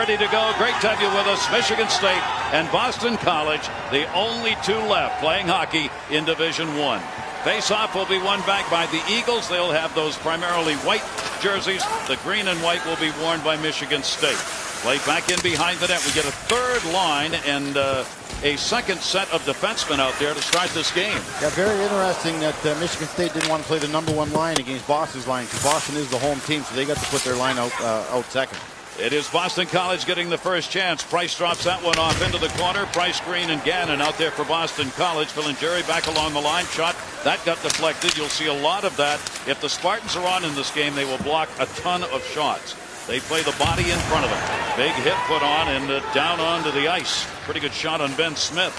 ready to go. Great to have you with us. Michigan State and Boston College, the only two left playing hockey in Division I. Face-off will be won back by the Eagles. They'll have those primarily white jerseys. The green and white will be worn by Michigan State. Play back in behind the net. We get a third line and a second set of defensemen out there to start this game. Yeah, very interesting that Michigan State didn't want to play the #1 line against Boston's line, because Boston is the home team, so they got to put their line out second. It is Boston College getting the first chance. Price drops that one off into the corner. Price, Green, and Gannon out there for Boston College. Phil and Jerry back along the line. Shot that got deflected. You'll see a lot of that. If the Spartans are on in this game, they will block a ton of shots. They play the body in front of them. Big hit put on and down onto the ice. Pretty good shot on Ben Smith.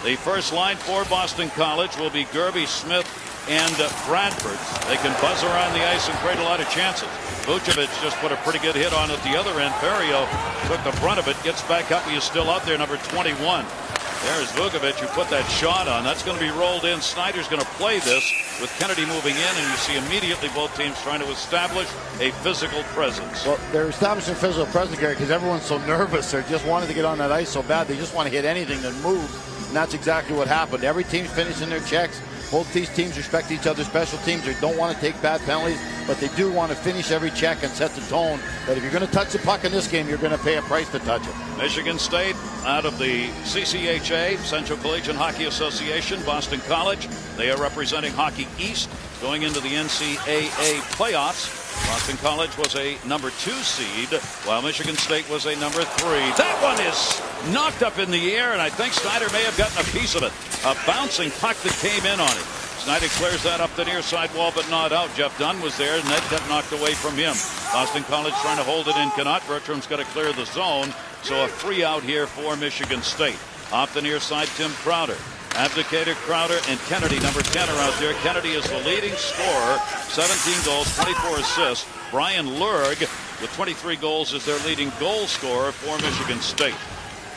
The first line for Boston College will be Gerby, Smith, and Bradford. They can buzz around the ice and create a lot of chances. Vucevic just put a pretty good hit on at the other end. Ferrio took the brunt of it. Gets back up. He is still out there, number 21. There's Vucevic who put that shot on. That's going to be rolled in. Snyder's going to play this with Kennedy moving in, and you see immediately both teams trying to establish a physical presence. Well, they're establishing physical presence, Gary, because everyone's so nervous. They're just wanting to get on that ice so bad. They just want to hit anything that moves, and that's exactly what happened. Every team's finishing their checks. Both these teams respect each other's special teams. They don't want to take bad penalties, but they do want to finish every check and set the tone that if you're going to touch the puck in this game, you're going to pay a price to touch it. Michigan State out of the CCHA, Central Collegiate Hockey Association. Boston College, they are representing Hockey East going into the NCAA playoffs. Boston College was a #2 seed, while Michigan State was a #3. That one is knocked up in the air, and I think Snyder may have gotten a piece of it. A bouncing puck that came in on him. Snyder clears that up the near side wall, but not out. Jeff Dunn was there, and that got knocked away from him. Boston College trying to hold it in, cannot. Bertram's got to clear the zone, so a free out here for Michigan State. Off the near side, Tim Crowder. Abdicator, Crowder, and Kennedy, number 10, are out there. Kennedy is the leading scorer, 17 goals, 24 assists. Brian Lurg, with 23 goals, is their leading goal scorer for Michigan State.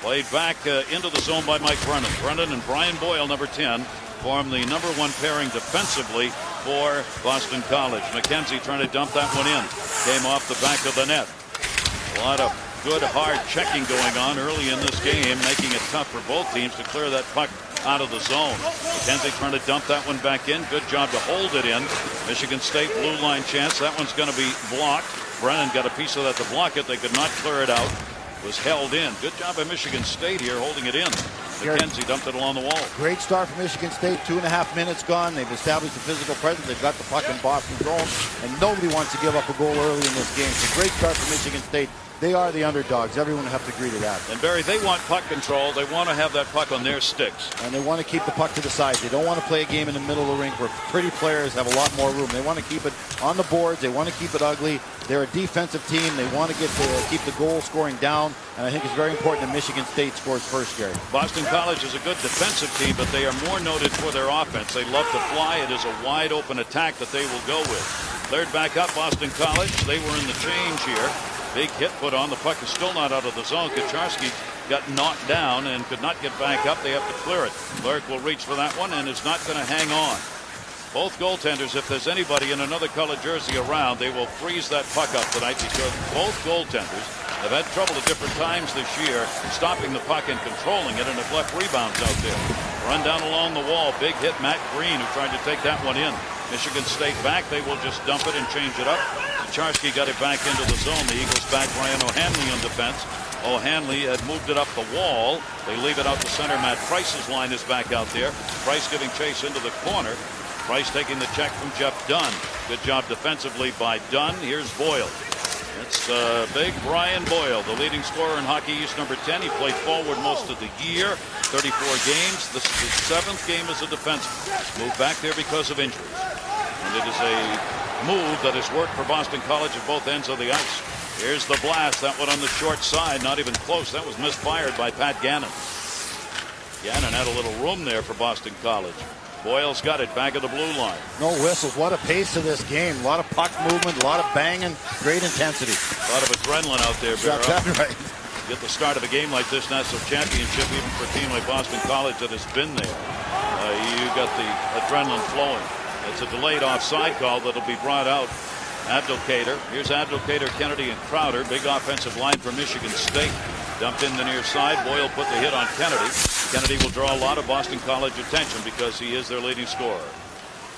Played back into the zone by Mike Brennan. Brennan and Brian Boyle, number 10, form the #1 pairing defensively for Boston College. McKenzie trying to dump that one in. Came off the back of the net. A lot of good, hard checking going on early in this game, making it tough for both teams to clear that puck out of the zone. McKenzie trying to dump that one back in. Good job to hold it in. Michigan State blue line chance. That one's going to be blocked. Brennan got a piece of that to block it. They could not clear it out. Was held in. Good job by Michigan State here holding it in. McKenzie dumped it along the wall. Great start for Michigan State. 2.5 minutes gone. They've established a physical presence. They've got the puck in Boston's zone, and nobody wants to give up a goal early in this game. So great start for Michigan State. They are the underdogs. Everyone will have to agree to that. And Barry, they want puck control. They want to have that puck on their sticks. And they want to keep the puck to the side. They don't want to play a game in the middle of the rink where pretty players have a lot more room. They want to keep it on the boards. They want to keep it ugly. They're a defensive team. They want to keep the goal scoring down. And I think it's very important that Michigan State scores first, Gary. Boston College is a good defensive team, but they are more noted for their offense. They love to fly. It is a wide open attack that they will go with. Cleared back up, Boston College. They were in the change here. Big hit put on. The puck is still not out of the zone. Kucharski got knocked down and could not get back up. They have to clear it. Lurk will reach for that one and is not going to hang on. Both goaltenders, if there's anybody in another colored jersey around, they will freeze that puck up tonight, because both goaltenders have had trouble at different times this year stopping the puck and controlling it, and have left rebounds out there. Run down along the wall. Big hit, Matt Green, who tried to take that one in. Michigan State back. They will just dump it and change it up. Kucharski got it back into the zone. The Eagles back Ryan O'Hanley on defense. O'Hanley had moved it up the wall. They leave it out to center. Matt Price's line is back out there. Price giving chase into the corner. Price taking the check from Jeff Dunn. Good job defensively by Dunn. Here's Boyle. It's big Brian Boyle, the leading scorer in Hockey East, number 10. He played forward most of the year, 34 games. This is his 7th game as a defenseman. Moved back there because of injuries. And it is a move that has worked for Boston College at both ends of the ice. Here's the blast. That one on the short side, not even close. That was misfired by Pat Gannon. Gannon had a little room there for Boston College. Boyle's got it back of the blue line. No whistles. What a pace to this game. A lot of puck movement, a lot of banging, great intensity. A lot of adrenaline out there, Barry. That's right. Get the start of a game like this national championship, even for a team like Boston College that has been there. You got the adrenaline flowing. It's a delayed offside call that'll be brought out Abdelkader. Here's Abdelkader, Kennedy, and Crowder. Big offensive line for Michigan State. Dumped in the near side. Boyle put the hit on Kennedy. Kennedy will draw a lot of Boston College attention because he is their leading scorer.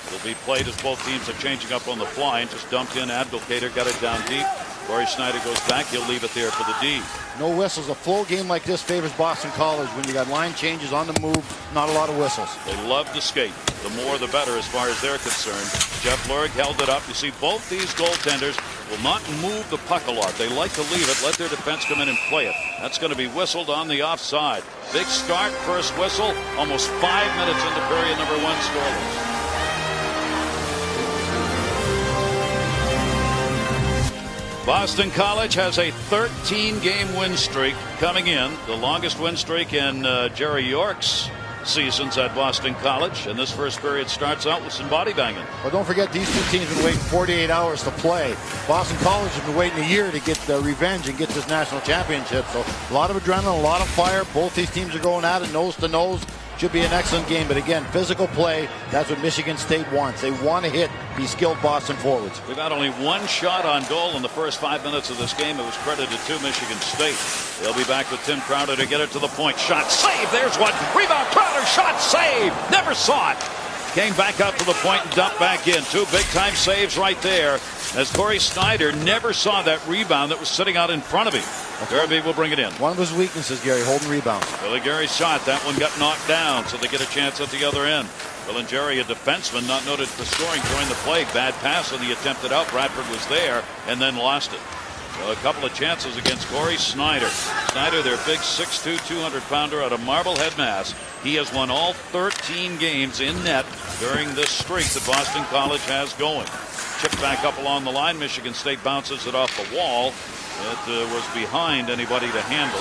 It'll be played as both teams are changing up on the fly, and just dumped in. Abdelkader got it down deep. Corey Snyder goes back. He'll leave it there for the D. No whistles. A full game like this favors Boston College. When you got line changes on the move, not a lot of whistles. They love to skate. The more the better as far as they're concerned. Jeff Lurg held it up. You see, both these goaltenders will not move the puck a lot. They like to leave it, let their defense come in and play it. That's going to be whistled on the offside. Big start, first whistle, almost 5 minutes into period number 1 scoreless. Boston College has a 13-game win streak coming in, the longest win streak in Jerry York's seasons at Boston College, and this first period starts out with some body banging. Well, don't forget, these two teams have been waiting 48 hours to play. Boston College has been waiting a year to get the revenge and get this national championship. So a lot of adrenaline, a lot of fire. Both these teams are going at it nose to nose. Should be an excellent game, but again, physical play, that's what Michigan State wants. They want to hit these skilled Boston forwards. We've had only one shot on goal in the first 5 minutes of this game. It was credited to Michigan State. They'll be back with Tim Crowder to get it to the point. Shot, save, there's one. Rebound, Crowder, shot, save. Never saw it. Came back out to the point and dumped back in. 2 big-time saves right there, as Corey Snyder never saw that rebound that was sitting out in front of him. Derby will bring it in. One of his weaknesses, Gary, holding rebounds. Billy Gary's shot. That one got knocked down, so they get a chance at the other end. Bill Jerry, a defenseman, not noted for scoring during the play. Bad pass on the attempted out. Bradford was there and then lost it. So a couple of chances against Corey Snyder. Snyder, their big 6'2", 200-pounder out of Marblehead, Mass. He has won all 13 games in net during this streak that Boston College has going. Chip back up along the line. Michigan State bounces it off the wall. It was behind anybody to handle.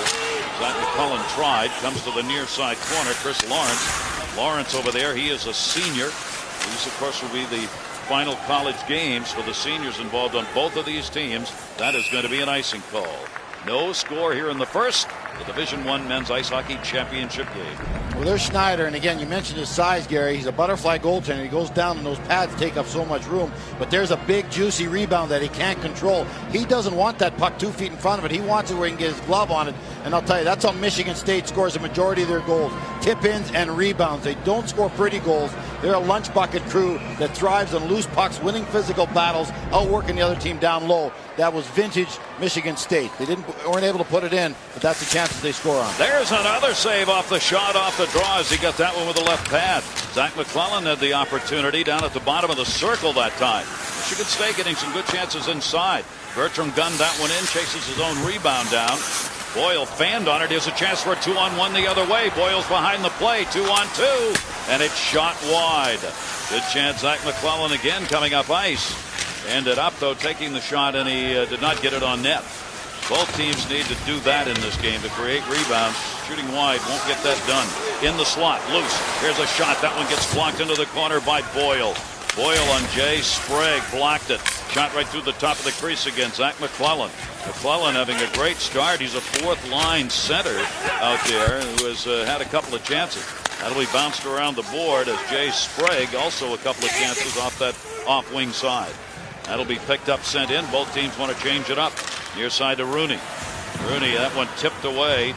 Zach McCullen tried. Comes to the near side corner. Chris Lawrence. Lawrence over there. He is a senior. These, of course, will be the final college games for the seniors involved on both of these teams. That is going to be an icing call. No score here in the first. The Division I Men's Ice Hockey Championship game. Well, there's Schneider, and again, you mentioned his size, Gary. He's a butterfly goaltender. He goes down, and those pads take up so much room. But there's a big, juicy rebound that he can't control. He doesn't want that puck 2 feet in front of it. He wants it where he can get his glove on it. And I'll tell you, that's how Michigan State scores the majority of their goals. Tip-ins and rebounds. They don't score pretty goals. They're a lunch bucket crew that thrives on loose pucks, winning physical battles, outworking the other team down low. That was vintage Michigan State. They weren't able to put it in, but that's the chances they score on. There's another save off the shot, off the draw, as he got that one with the left pad. Zach McClellan had the opportunity down at the bottom of the circle that time. Michigan State getting some good chances inside. Bertram gunned that one in, chases his own rebound down. Boyle fanned on it. Here's a chance for a 2-on-1 the other way. Boyle's behind the play. 2-on-2. And it's shot wide. Good chance. Zach McClellan again coming up ice. Ended up, though, taking the shot, and he did not get it on net. Both teams need to do that in this game to create rebounds. Shooting wide won't get that done. In the slot, loose. Here's a shot. That one gets blocked into the corner by Boyle. Boyle on Jay Sprague, blocked it. Shot right through the top of the crease against Zach McClellan. McClellan having a great start. He's a fourth-line center out there who has had a couple of chances. That'll be bounced around the board as Jay Sprague, also a couple of chances off that off-wing side. That'll be picked up, sent in. Both teams want to change it up. Near side to Rooney. Rooney, that one tipped away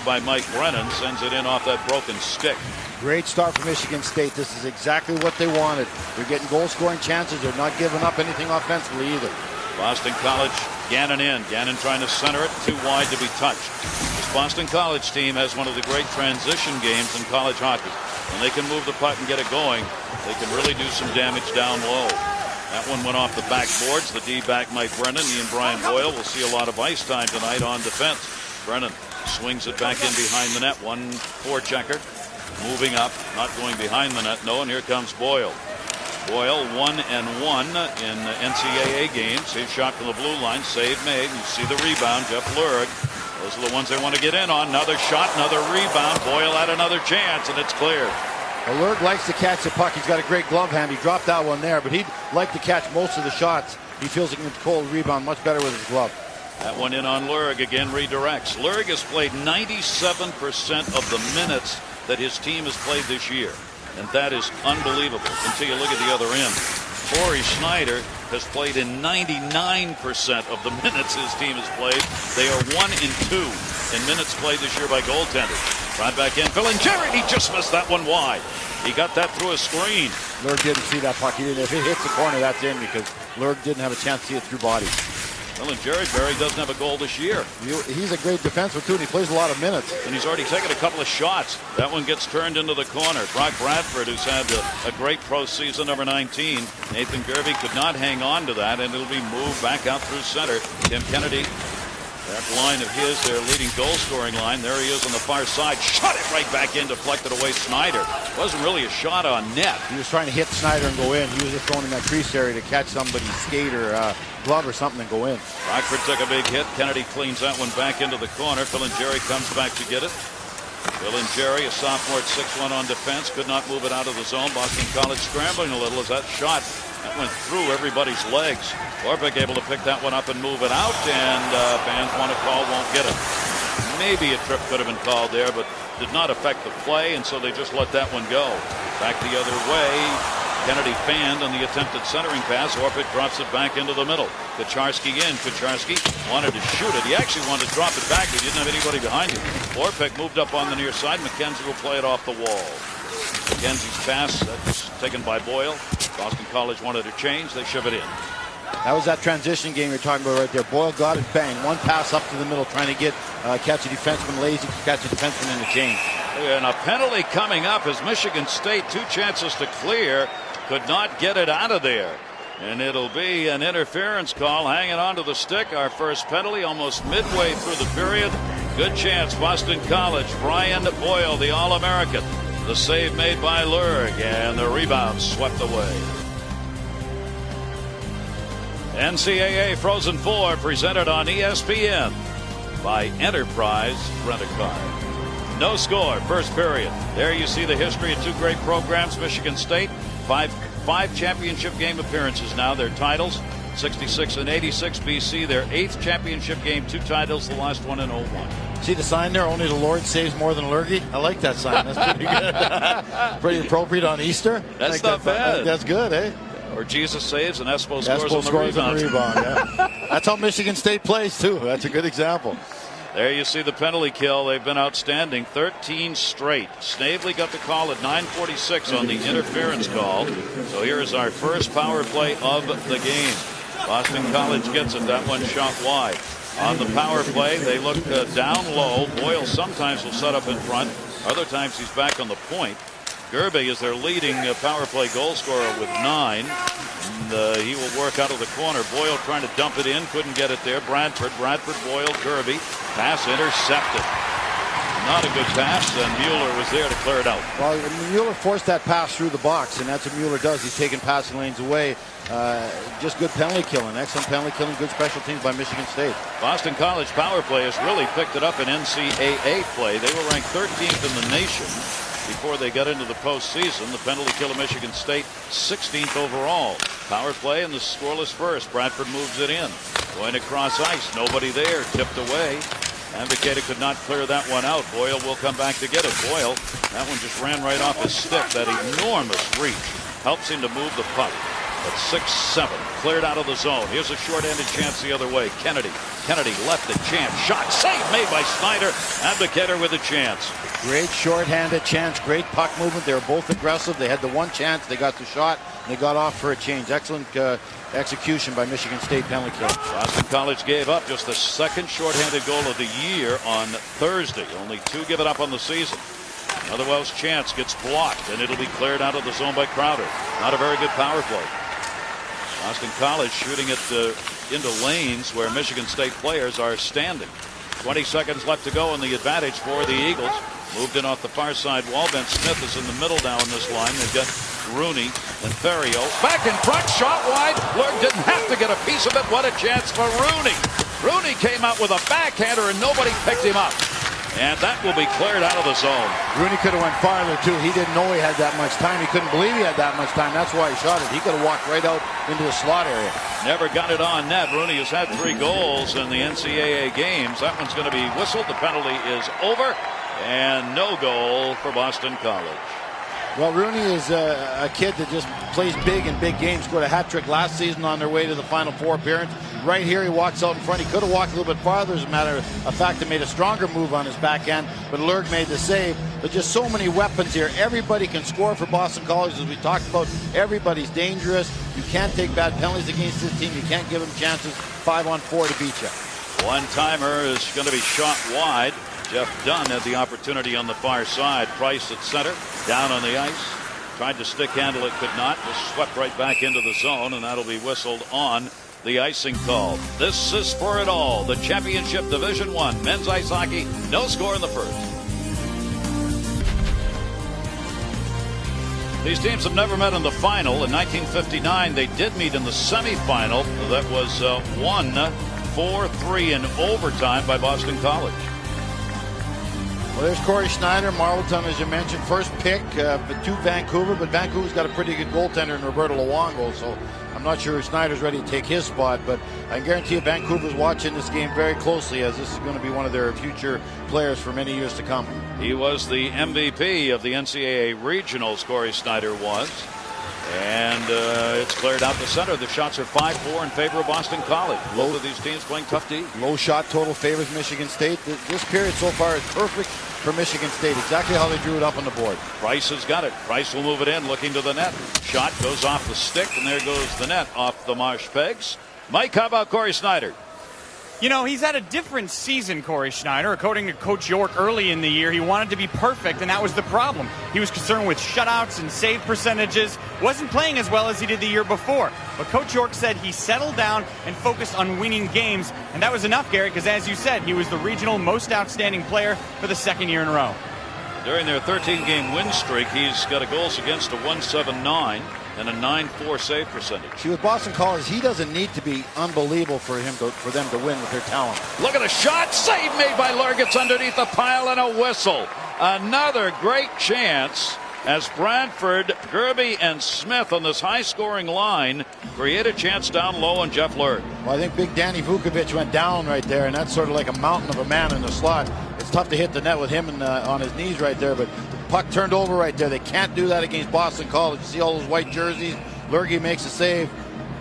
by Mike Brennan, sends it in off that broken stick. Great start for Michigan State. This is exactly what they wanted. They're getting goal-scoring chances. They're not giving up anything offensively either. Boston College, Gannon in. Gannon trying to center it, too wide to be touched. This Boston College team has one of the great transition games in college hockey. When they can move the puck and get it going, they can really do some damage down low. That one went off the backboards. The D-back Mike Brennan. He and Brian Boyle will see a lot of ice time tonight on defense. Brennan swings it back in behind the net. 1-4-checker. Moving up, not going behind the net. No, and here comes Boyle. Boyle 1-1 in NCAA games. His shot from the blue line, save made. You see the rebound, Jeff Lurg. Those are the ones they want to get in on. Another shot, another rebound. Boyle had another chance, and it's cleared. Well, Lurg likes to catch the puck. He's got a great glove hand. He dropped that one there, but he'd like to catch most of the shots. He feels he can control the rebound much better with his glove. That one in on Lurg, again redirects. Lurg has played 97% of the minutes that his team has played this year. And that is unbelievable until you look at the other end. Corey Snyder has played in 99% of the minutes his team has played. They are 1-2 in minutes played this year by goaltenders. Right back in, Jerry, he just missed that one wide. He got that through a screen. Lurg didn't see that puck. If it hits the corner, that's in, because Lurg didn't have a chance to see it through body. Jerry doesn't have a goal this year. He's a great defenseman too, and he plays a lot of minutes. And he's already taken a couple of shots. That one gets turned into the corner. Brock Bradford, who's had a great pro season, number 19. Nathan Gervey could not hang on to that, and it'll be moved back out through center. Tim Kennedy, that line of his, their leading goal scoring line. There he is on the far side. Shot it right back in, deflected away Snyder. Wasn't really a shot on net. He was trying to hit Snyder and go in. He was just going in that crease area to catch somebody's skate or glove or something and go in. Rockford took a big hit. Kennedy cleans that one back into the corner. Jerry comes back to get it. Jerry, a sophomore at 6'1" on defense, could not move it out of the zone. Boston College scrambling a little as that shot that went through everybody's legs. Orpik able to pick that one up and move it out, and fans want to call, won't get it. Maybe a trip could have been called there, but did not affect the play, and so they just let that one go. Back the other way. Kennedy fanned on the attempted centering pass. Orpik drops it back into the middle. Kucharski in. Kucharski wanted to shoot it. He actually wanted to drop it back. He didn't have anybody behind him. Orpik moved up on the near side. McKenzie will play it off the wall. McKenzie's pass, that's taken by Boyle. Boston College wanted to change. They shove it in. That was that transition game you're talking about right there. Boyle got it, bang. One pass up to the middle, trying to catch a defenseman lazy, catch a defenseman in the change. And a penalty coming up as Michigan State, 2 chances to clear, could not get it out of there. And it'll be an interference call hanging onto the stick. Our first penalty almost midway through the period. Good chance, Boston College. Brian Boyle, the All-American. The save made by Lurg, and the rebound swept away. NCAA Frozen 4 presented on ESPN by Enterprise Rent-A-Car. No score, first period. There you see the history of 2 great programs. Michigan State, five championship game appearances now. Their titles, 66 and 86. BC, their 8th championship game, 2 titles, the last one in 01. See the sign there? Only the Lord saves more than Lurgy. I like that sign. That's pretty good. Pretty appropriate on Easter. That's not bad. That's good, eh? Or Jesus saves and Espo scores on the rebound. Yeah. That's how Michigan State plays, too. That's a good example. There you see the penalty kill. They've been outstanding. 13 straight. Snavely got the call at 9:46 on the interference call. So here is our first power play of the game. Boston College gets it. That one shot wide. On the power play, they look down low. Boyle sometimes will set up in front. Other times he's back on the point. Gerbe is their leading power play goal scorer with 9. And he will work out of the corner. Boyle trying to dump it in. Couldn't get it there. Bradford, Boyle, Gerbe. Pass intercepted. Not a good pass, and Mueller was there to clear it out. Well, Mueller forced that pass through the box, and that's what Mueller does. He's taking passing lanes away. Just good penalty killing. Excellent penalty killing. Good special teams by Michigan State. Boston College power play has really picked it up in NCAA play. They were ranked 13th in the nation before they got into the postseason. The penalty kill of Michigan State, 16th overall. Power play in the scoreless first. Bradford moves it in. Going across ice. Nobody there. Tipped away. Ambicata could not clear that one out. Boyle will come back to get it. Boyle, that one just ran right off his stick. That enormous reach helps him to move the puck. But 6-7 cleared out of the zone. Here's a short-handed chance the other way. Kennedy left a chance. Shot save made by Snyder. Ambicata with a chance. Great short-handed chance. Great puck movement. They were both aggressive. They had the one chance. They got the shot. And they got off for a change. Excellent execution by Michigan State penalty kill. Boston College gave up just the 2nd shorthanded goal of the year on Thursday. Only 2 given up on the season. Another Welsh chance gets blocked, and it'll be cleared out of the zone by Crowder. Not a very good power play. Boston College shooting it into lanes where Michigan State players are standing. 20 seconds left to go, and the advantage for the Eagles. Moved in off the far side. Walben Smith is in the middle now in this line. They've got Rooney and Ferriero. Back in front, shot wide. Lurg didn't have to get a piece of it. What a chance for Rooney. Rooney came out with a backhander, and nobody picked him up. And that will be cleared out of the zone. Rooney could have went farther, too. He didn't know he had that much time. He couldn't believe he had that much time. That's why he shot it. He could have walked right out into the slot area. Never got it on net. Rooney has had 3 goals in the NCAA games. That one's going to be whistled. The penalty is over. And no goal for Boston College. Well, Rooney is a kid that just plays big in big games. Scored a hat trick last season on their way to the Final Four appearance. Right here, he walks out in front. He could have walked a little bit farther, as a matter of fact, and made a stronger move on his backhand, but Lurg made the save. But just so many weapons here. Everybody can score for Boston College, as we talked about. Everybody's dangerous. You can't take bad penalties against this team. You can't give them chances 5-on-4 to beat you. One-timer is going to be shot wide. Jeff Dunn had the opportunity on the far side. Price at center, down on the ice. Tried to stick handle it, could not. Was swept right back into the zone, and that'll be whistled on the icing call. This is for it all. The championship Division I men's ice hockey. No score in the first. These teams have never met in the final. In 1959, they did meet in the semifinal. That was won 4-3 in overtime by Boston College. Well, there's Corey Schneider, Marlton, as you mentioned, first pick to Vancouver, but Vancouver's got a pretty good goaltender in Roberto Luongo, so I'm not sure Schneider's ready to take his spot, but I guarantee you Vancouver's watching this game very closely, as this is going to be one of their future players for many years to come. He was the MVP of the NCAA regionals, Corey Schneider was. And it's cleared out the center. The shots are 5-4 in favor of Boston College. Both of these teams playing tough D. Low shot total favors Michigan State. This period so far is perfect for Michigan State. Exactly how they drew it up on the board. Price has got it. Price will move it in, looking to the net. Shot goes off the stick, and there goes the net off the marsh pegs. Mike, how about Corey Schneider? You know, he's had a different season, Corey Schneider. According to Coach York early in the year, he wanted to be perfect, and that was the problem. He was concerned with shutouts and save percentages. Wasn't playing as well as he did the year before. But Coach York said he settled down and focused on winning games. And that was enough, Gary, because as you said, he was the regional most outstanding player for the second year in a row. During their 13-game win streak, he's got a goals against of 179 and a 9.4 save percentage. See, with Boston College, he doesn't need to be unbelievable for them to win with their talent. Look at a shot. Save made by Lurg. It's underneath the pile and a whistle. Another great chance as Bradford, Gerby, and Smith on this high-scoring line create a chance down low on Jeff Lurg. Well, I think big Danny Vukovic went down right there, and that's sort of like a mountain of a man in the slot. It's tough to hit the net with him on his knees right there, but the puck turned over right there. They can't do that against Boston College. You see all those white jerseys. Lurgy makes a save.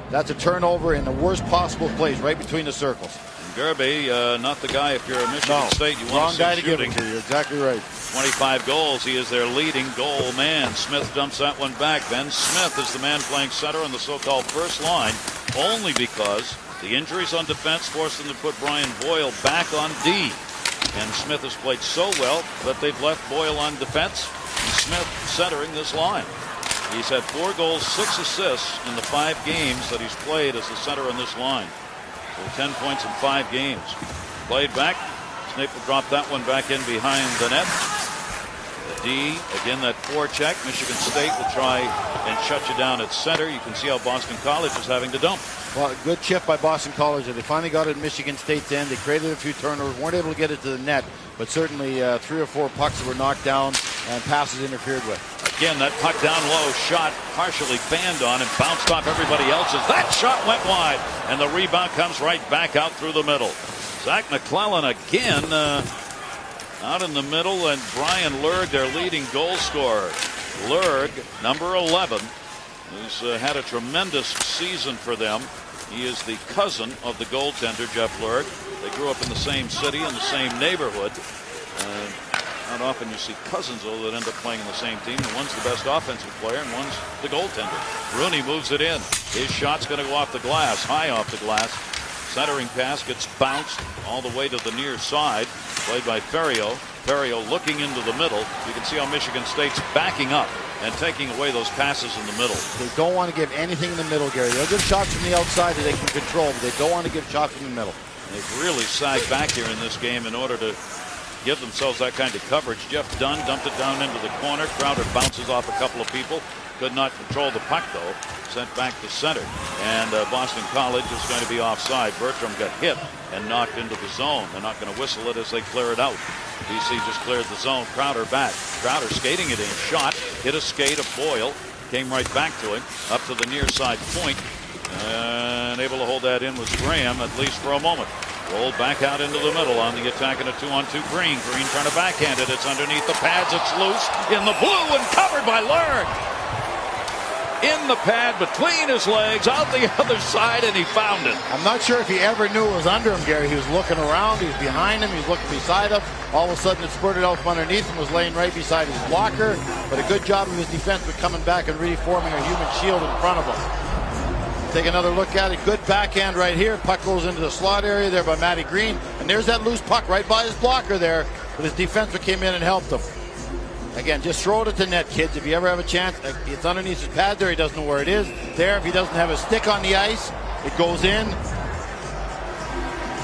That's a turnover in the worst possible place, right between the circles. And Gerby, not the guy if you're a Michigan State. You want to see guy to shooting. give it to you. Exactly right. 25 goals. He is their leading goal man. Smith dumps that one back. Ben Smith is the man playing center on the so-called first line, only because the injuries on defense forced them to put Brian Boyle back on D. And Smith has played so well that they've left Boyle on defense and Smith centering this line. He's had 4 goals, 6 assists in the 5 games that he's played as the center on this line. So 10 points in 5 games. Played back. Snape will drop that one back in behind the net. The D, again that forecheck. Michigan State will try and shut you down at center. You can see how Boston College is having to dump. Well, good chip by Boston College. They finally got it at Michigan State's end. They created a few turnovers, weren't able to get it to the net, but certainly 3 or 4 pucks that were knocked down and passes interfered with. Again, that puck down low shot partially fanned on and bounced off everybody else's. That shot went wide, and the rebound comes right back out through the middle. Zach McClellan again out in the middle, and Brian Lurg, their leading goal scorer. Lurg, number 11, who's had a tremendous season for them. He is the cousin of the goaltender, Jeff Lurg. They grew up in the same city, in the same neighborhood. Not often you see cousins, though, that end up playing in the same team. And one's the best offensive player, and one's the goaltender. Rooney moves it in. His shot's going to go off the glass, high off the glass. Centering pass gets bounced all the way to the near side. Played by Ferrio. Ferrio looking into the middle. You can see how Michigan State's backing up and taking away those passes in the middle. They don't want to give anything in the middle, Gary. They'll give shots from the outside that they can control, but they don't want to give shots from the middle. They've really sagged back here in this game in order to give themselves that kind of coverage. Jeff Dunn dumped it down into the corner. Crowder bounces off a couple of people. Could not control the puck, though. Sent back to center. And Boston College is going to be offside. Bertram got hit and knocked into the zone. They're not going to whistle it as they clear it out. BC just cleared the zone. Crowder back. Crowder skating it in. Shot. Hit a skate of Boyle. Came right back to him. Up to the near side point. And able to hold that in was Graham, at least for a moment. Rolled back out into the middle on the attack in a 2-on-2 Green. Green trying to backhand it. It's underneath the pads. It's loose in the blue and covered by Lurg. In the pad between his legs, out the other side, and he found it. I'm not sure if he ever knew it was under him, Gary. He was looking around, he was behind him, he was looking beside him. All of a sudden it spurted out from underneath him, was laying right beside his blocker. But a good job of his defense with coming back and really forming a human shield in front of him. Take another look at it. Good backhand right here. Puck goes into the slot area there by Matty Green. And there's that loose puck right by his blocker there. But his defenseman came in and helped him. Again, just throw it at the net, kids. If you ever have a chance, it's underneath his pad there. He doesn't know where it is. There, if he doesn't have a stick on the ice, it goes in.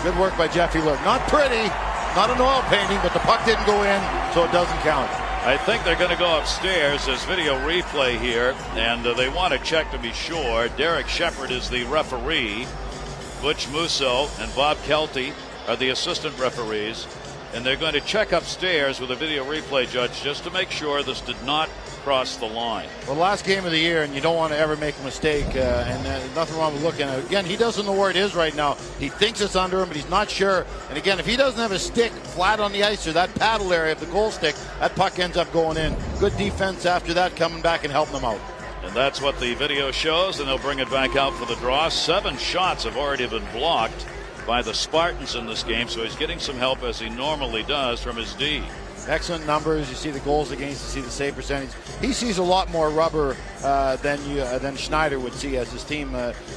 Good work by Jeffy Lurg. Not pretty, not an oil painting, but the puck didn't go in, so it doesn't count. I think they're going to go upstairs. There's video replay here, and they want to check to be sure. Derek Shepard is the referee. Butch Musso and Bob Kelty are the assistant referees. And they're going to check upstairs with a video replay judge just to make sure this did not cross the line. Well, last game of the year, and you don't want to ever make a mistake, and nothing wrong with looking at it. Again, he doesn't know where it is right now. He thinks it's under him, but he's not sure. And again, if he doesn't have a stick flat on the ice or that paddle area of the goal stick, that puck ends up going in. Good defense after that, coming back and helping them out. And that's what the video shows, and they'll bring it back out for the draw. 7 shots have already been blocked by the Spartans in this game, so he's getting some help as he normally does from his D. Excellent numbers. You see the goals against, you see the save percentage. He sees a lot more rubber than Schneider would see, as his team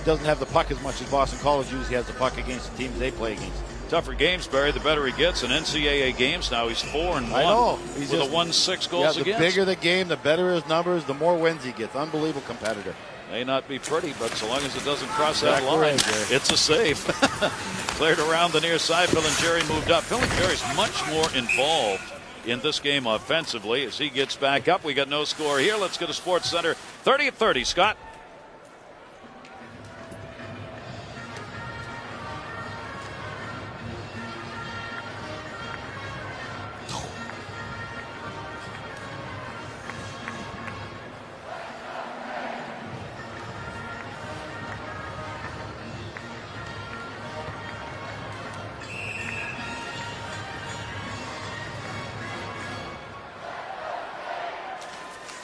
doesn't have the puck as much as Boston College usually has the puck against the teams they play against. Tougher games, Barry, the better he gets. In NCAA games now, he's 4-1. I know. He's with just, a 1-6 goals the against. The bigger the game, the better his numbers, the more wins he gets. Unbelievable competitor. May not be pretty, but so long as it doesn't cross that line, it's a save. Cleared around the near side. Filingeri moved up. Filingeri's much more involved in this game offensively as he gets back up. We got no score here. Let's go to Sports Center. 30-30, Scott.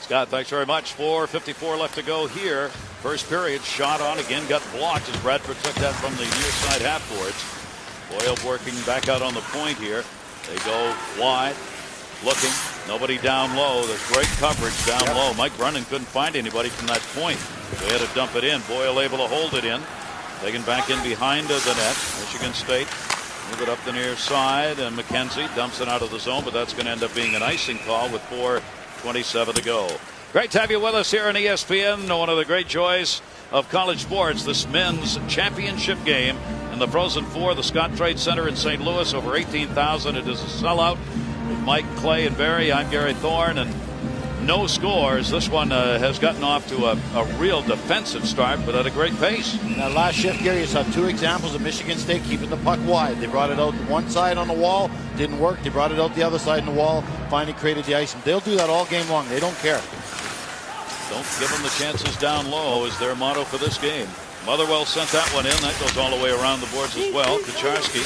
Scott, thanks very much. 4:54 left to go here. First period, shot on again, got blocked as Bradford took that from the near side half boards. Boyle working back out on the point here. They go wide, looking, nobody down low. There's great coverage down low. Mike Brennan couldn't find anybody from that point. They had to dump it in. Boyle able to hold it in. Taken back in behind the net. Michigan State move it up the near side, and McKenzie dumps it out of the zone, but that's going to end up being an icing call with 4:27 to go. Great to have you with us here on ESPN. One of the great joys of college sports, this men's championship game in the Frozen Four, the Scott Trade Center in St. Louis. Over 18,000. It is a sellout. With Mike, Clay, and Barry, I'm Gary Thorne, and no scores. This one has gotten off to a real defensive start, but at a great pace. Now, last shift, Gary, you saw 2 examples of Michigan State keeping the puck wide. They brought it out one side on the wall, didn't work. They brought it out the other side on the wall, finally created the ice. And they'll do that all game long. They don't care. Don't give them the chances down low is their motto for this game. Motherwell sent that one in. That goes all the way around the boards as well. Kucharski,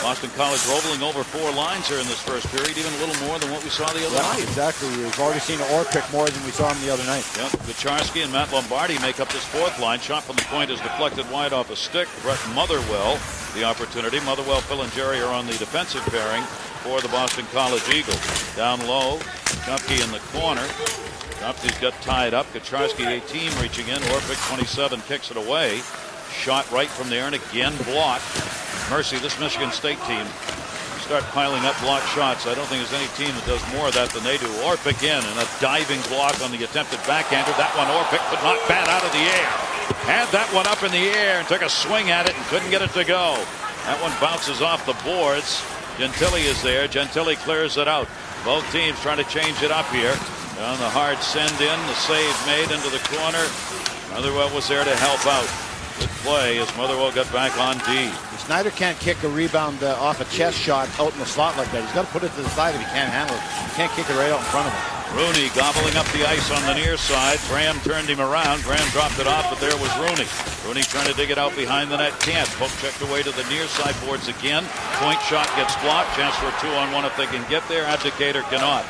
Boston College rolling over 4 lines here in this first period, even a little more than what we saw the other night. Exactly. We've already seen Orpik more than we saw him the other night. Yeah, Kucharski and Matt Lombardi make up this 4th line. Shot from the point is deflected wide off a stick. Brett Motherwell the opportunity. Motherwell, Filingeri are on the defensive pairing for the Boston College Eagles. Down low, Kupke in the corner. Kupke's got tied up. Kucharski 18 reaching in. Orpik 27 kicks it away. Shot right from there and again blocked. Mercy, this Michigan State team start piling up blocked shots. I don't think there's any team that does more of that than they do. Orpik in and a diving block on the attempted backhander. That one Orpik could not bat out of the air. Had that one up in the air and took a swing at it and couldn't get it to go. That one bounces off the boards. Gentile is there. Gentile clears it out. Both teams trying to change it up here. On the hard send in, the save made into the corner. Motherwell was there to help out. Good play as Motherwell got back on D. Snyder can't kick a rebound off a chest shot out in the slot like that. He's got to put it to the side if he can't handle it. He can't kick it right out in front of him. Rooney gobbling up the ice on the near side. Graham turned him around. Graham dropped it off, but there was Rooney. Rooney trying to dig it out behind the net. Can't. Poke checked away to the near side boards again. Point shot gets blocked. Chance for a 2-on-1 if they can get there. Abdicator cannot.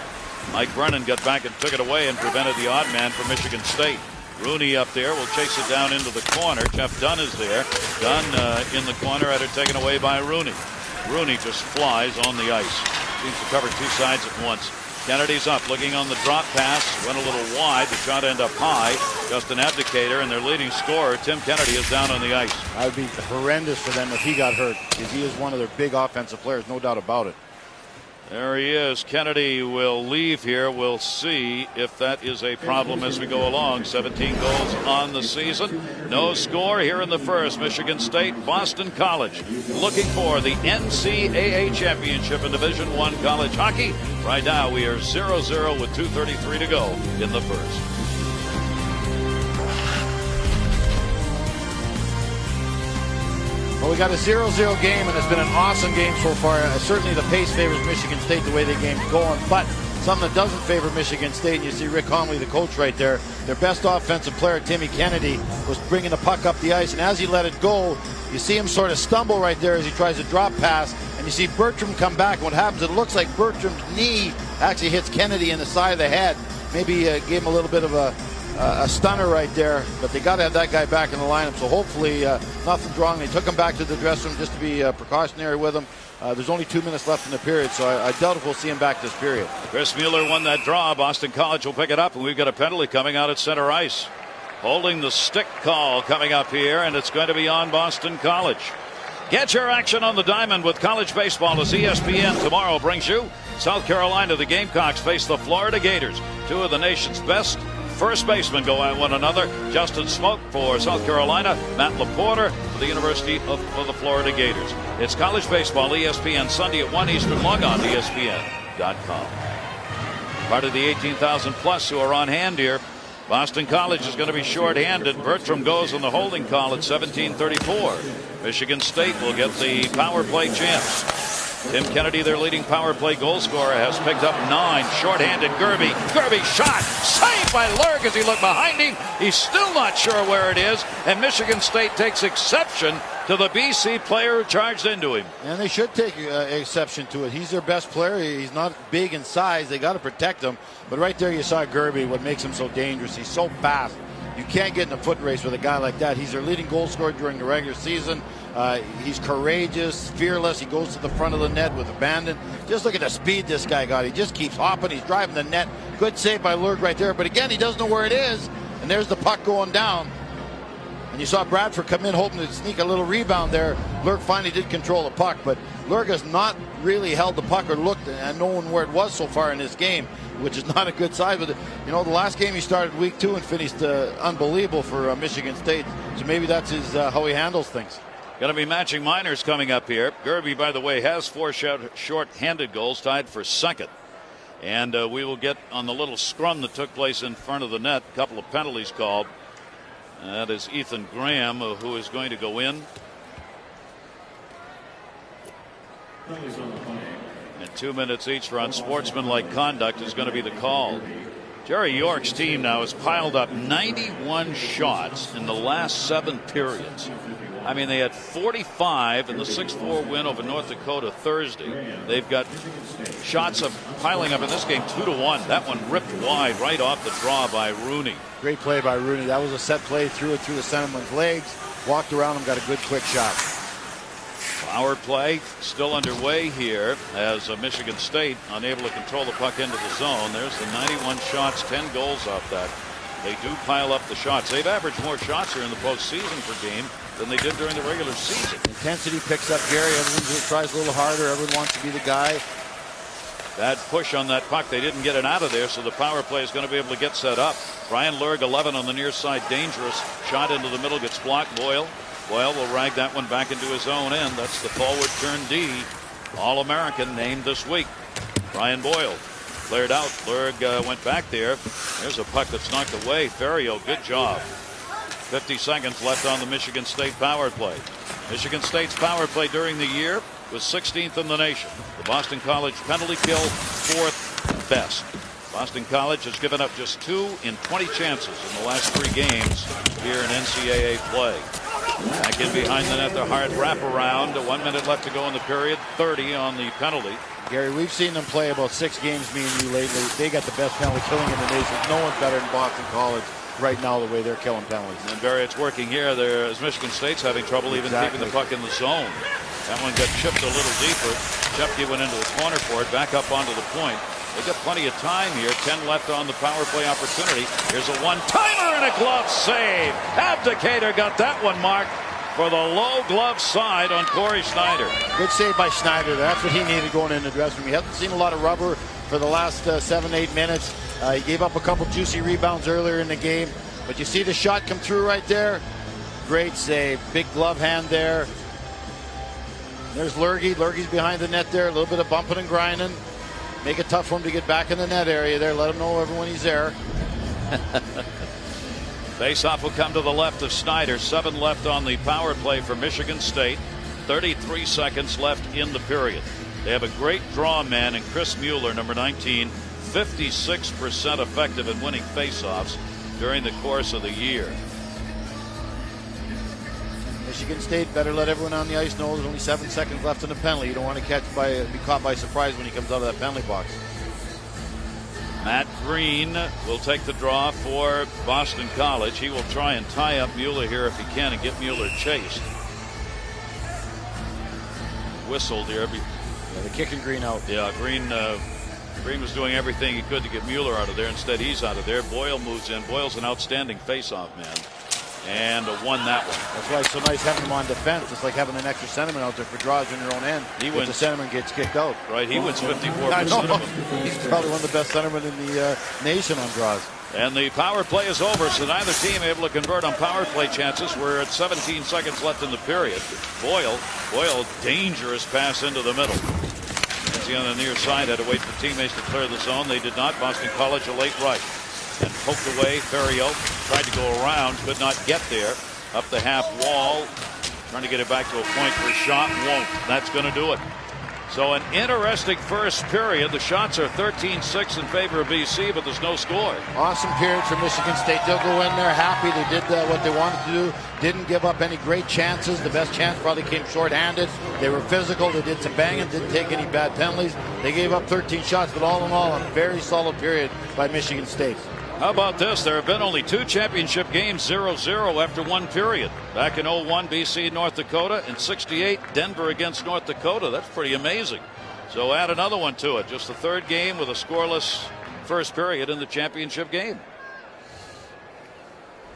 Mike Brennan got back and took it away and prevented the odd man from Michigan State. Rooney up there will chase it down into the corner. Jeff Dunn is there. Dunn in the corner, had it taken away by Rooney. Rooney just flies on the ice. Seems to cover two sides at once. Kennedy's up, looking on the drop pass. Went a little wide. The shot ended up high. Just an abdicator, and their leading scorer, Tim Kennedy, is down on the ice. That would be horrendous for them if he got hurt, because he is one of their big offensive players, no doubt about it. There he is. Kennedy will leave here. We'll see if that is a problem as we go along. 17 goals on the season. No score here in the first. Michigan State, Boston College looking for the NCAA championship in Division I college hockey. Right now we are 0-0 with 2:33 to go in the first. Well, we got a 0-0 game, and it's been an awesome game so far. Certainly the pace favors Michigan State the way the game's going, but something that doesn't favor Michigan State, and you see Rick Conley, the coach right there, their best offensive player, Timmy Kennedy, was bringing the puck up the ice, and as he let it go, you see him sort of stumble right there as he tries to drop pass, and you see Bertram come back, and what happens, it looks like Bertram's knee actually hits Kennedy in the side of the head. Maybe gave him a little bit of a stunner right there, but they got to have that guy back in the lineup, so hopefully nothing's wrong. They took him back to the dressing room just to be precautionary with him. There's only 2 minutes left in the period, so I doubt if we'll see him back this period. Chris Mueller won that draw. Boston College will pick it up, and we've got a penalty coming out at center ice. Holding the stick call coming up here, and it's going to be on Boston College. Get your action on the diamond with college baseball as ESPN tomorrow brings you South Carolina. The Gamecocks face the Florida Gators, two of the nation's best first basemen go at one another. Justin Smoke for South Carolina, Matt LaPorta for the University of the Florida Gators. It's college baseball, ESPN, Sunday at 1 Eastern. Log on to ESPN.com. Part of the 18,000 plus who are on hand here. Boston College is going to be short-handed. Bertram goes on the holding call at 17:34. Michigan State will get the power play chance. Tim Kennedy, their leading power play goal scorer, has picked up 9. Short-handed Gerby. Gerby shot. Saved by Lurg as he looked behind him. He's still not sure where it is. And Michigan State takes exception to the BC player who charged into him. And they should take exception to it. He's their best player. He's not big in size. They got to protect him. But right there you saw Gerby, what makes him so dangerous. He's so fast. You can't get in a foot race with a guy like that. He's their leading goal scorer during the regular season. He's courageous, fearless. He goes to the front of the net with abandon. Just look at the speed this guy got. He just keeps hopping. He's driving the net. Good save by Lurg right there. But again, he doesn't know where it is. And there's the puck going down. And you saw Bradford come in hoping to sneak a little rebound there. Lurg finally did control the puck. But Lurg has not really held the puck or looked and known where it was so far in this game, which is not a good side. But, you know, the last game he started week 2 and finished unbelievable for Michigan State. So maybe that's how he handles things. Going to be matching minors coming up here. Gerby, by the way, has 4 short-handed goals, tied for second. And we will get on the little scrum that took place in front of the net. A couple of penalties called. That is Ethan Graham, who is going to go in. And 2 minutes each for unsportsmanlike conduct is going to be the call. Jerry York's team now has piled up 91 shots in the last 7 periods. I mean, they had 45 in the 6-4 win over North Dakota Thursday. They've got shots of piling up in this game 2-1. That one ripped wide right off the draw by Rooney. Great play by Rooney. That was a set play. Threw it through the centerman's legs. Walked around him. Got a good quick shot. Power play still underway here as Michigan State unable to control the puck into the zone. There's the 91 shots, 10 goals off that. They do pile up the shots. They've averaged more shots here in the postseason per game than they did during the regular season. Intensity picks up Gary. Everyone tries a little harder. Everyone wants to be the guy. That push on that puck, they didn't get it out of there, so the power play is going to be able to get set up. Brian Lurg, 11 on the near side, dangerous. Shot into the middle, gets blocked. Boyle will rag that one back into his own end. That's the forward turn D. All-American named this week. Brian Boyle cleared out. Lurg went back there. There's a puck that's knocked away. Ferriero, good job. 50 seconds left on the Michigan State power play. Michigan State's power play during the year was 16th in the nation. The Boston College penalty kill, 4th best. Boston College has given up just 2 in 20 chances in the last 3 games here in NCAA play. Back in behind the net, the hard wraparound. 1 minute left to go in the period. 30 on the penalty. Gary, we've seen them play about 6 games, me and you, lately. They got the best penalty killing in the nation. No one's better than Boston College right now, the way they're killing penalties. And Barry, it's working here. There, as Michigan State's having trouble even keeping the puck in the zone. That one got chipped a little deeper. Shepke went into the corner for it, back up onto the point. They got plenty of time here. 10 left on the power play opportunity. Here's a one-timer and a glove save. Abdicator got that one marked for the low glove side on Corey Schneider. Good save by Schneider. That's what he needed going in the dressing room. He hasn't seen a lot of rubber for the last 7-8 minutes. He gave up a couple juicy rebounds earlier in the game. But you see the shot come through right there. Great save. Big glove hand there. There's Lurgy. Lurgy's behind the net there. A little bit of bumping and grinding. Make it tough for him to get back in the net area there. Let him know everyone he's there. Faceoff will come to the left of Snyder. 7 left on the power play for Michigan State. 33 seconds left in the period. They have a great draw man in Chris Mueller, number 19. 56% effective in winning faceoffs during the course of the year. Michigan State better let everyone on the ice know there's only 7 seconds left in the penalty. You don't want to be caught by surprise when he comes out of that penalty box. Matt Green will take the draw for Boston College. He will try and tie up Mueller here if he can and get Mueller chased. Whistled here. Yeah, they're kicking Green out. Yeah, Green was doing everything he could to get Mueller out of there. Instead, he's out of there. Boyle moves in. Boyle's an outstanding faceoff man. And won that one. That's why it's so nice having him on defense. It's like having an extra centerman out there for draws in your own end. He wins. The centerman gets kicked out. Right, he wins 54%. I know. He's probably one of the best centermen in the nation on draws. And the power play is over, so neither team able to convert on power play chances. We're at 17 seconds left in the period. Boyle, dangerous pass into the middle. Nancy on the near side had to wait for teammates to clear the zone. They did not. Boston College a late right. And poked away. Ferriot tried to go around, could not get there. Up the half wall, trying to get it back to a point for a shot. Won't. That's going to do it. So an interesting first period. The shots are 13-6 in favor of BC, but there's no score. Awesome period for Michigan State. They'll go in there happy. They did what they wanted to do. Didn't give up any great chances. The best chance probably came short-handed. They were physical. They did some banging. Didn't take any bad penalties. They gave up 13 shots, but all in all, a very solid period by Michigan State. How about this? There have been only 2 championship games 0-0 after 1 period. Back in 01, BC, North Dakota, and 68, Denver against North Dakota. That's pretty amazing. So add another one to it. Just the 3rd game with a scoreless first period in the championship game.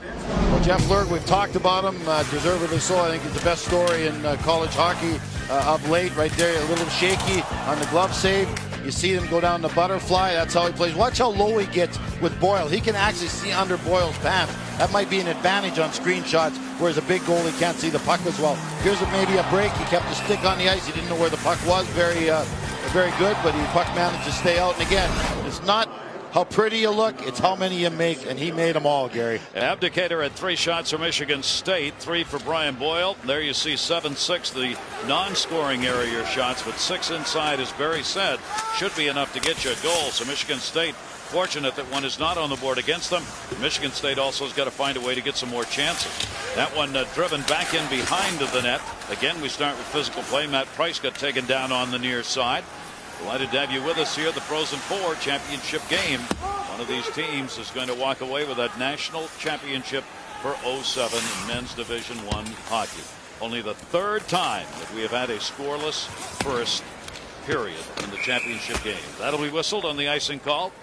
Well, Jeff Lurg, we've talked about him, deservedly so. I think he's the best story in college hockey of late. Right there, a little shaky on the glove save. You see him go down the butterfly. That's how he plays. Watch how low he gets with Boyle. He can actually see under Boyle's pants. That might be an advantage on screenshots, whereas a big goalie can't see the puck as well. Here's maybe a break. He kept his stick on the ice. He didn't know where the puck was. Very good, but the puck managed to stay out. And again, it's not how pretty you look, it's how many you make, and he made them all, Gary. Abdicator had 3 shots for Michigan State, 3 for Brian Boyle. There you see 7-6, the non-scoring area shots, but 6 inside, as Barry said, should be enough to get you a goal. So Michigan State fortunate that one is not on the board against them. Michigan State also has got to find a way to get some more chances. That one driven back in behind the net. Again, we start with physical play. Matt Price got taken down on the near side. Delighted to have you with us here. The Frozen Four championship game. One of these teams is going to walk away with that national championship for 07 in men's Division I hockey. Only the 3rd time that we have had a scoreless first period in the championship game. That'll be whistled on the icing call.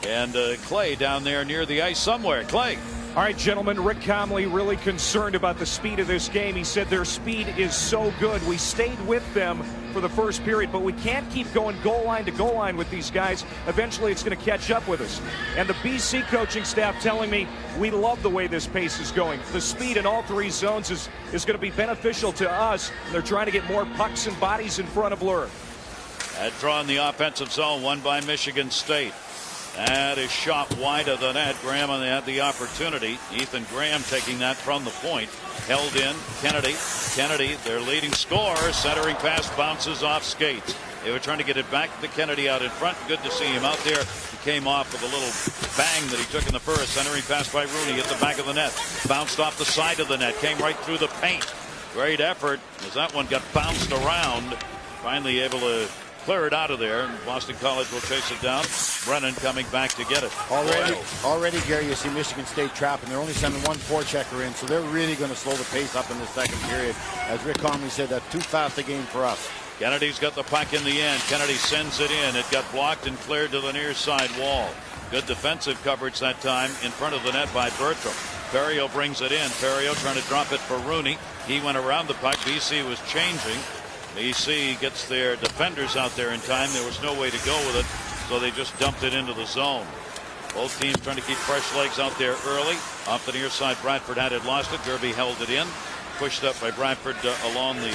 And Clay down there near the ice somewhere. Clay. All right, gentlemen, Rick Comley really concerned about the speed of this game. He said their speed is so good. We stayed with them for the first period, but we can't keep going goal line to goal line with these guys. Eventually, it's going to catch up with us. And the BC coaching staff telling me we love the way this pace is going. The speed in all 3 zones is going to be beneficial to us. They're trying to get more pucks and bodies in front of Lure. That draw in the offensive zone, won by Michigan State. That is shot wide of the net. Graham had the opportunity. Ethan Graham taking that from the point. Held in. Kennedy, their leading scorer. Centering pass bounces off skates. They were trying to get it back to Kennedy out in front. Good to see him out there. He came off with a little bang that he took in the first. Centering pass by Rooney at the back of the net. Bounced off the side of the net. Came right through the paint. Great effort as that one got bounced around. Finally able to clear it out of there, and Boston College will chase it down. Brennan coming back to get it. Already, Gary, you see Michigan State trapping. They're only sending one forechecker in, so they're really going to slow the pace up in the second period. As Rick Conley said, that's too fast a game for us. Kennedy's got the puck in the end. Kennedy sends it in. It got blocked and cleared to the near side wall. Good defensive coverage that time in front of the net by Bertram. Ferriero brings it in. Ferriero trying to drop it for Rooney. He went around the puck. BC was changing. BC gets their defenders out there in time. There was no way to go with it, so they just dumped it into the zone. Both teams trying to keep fresh legs out there early. Off the near side, Bradford had it, lost it. Derby held it in. Pushed up by Bradford along the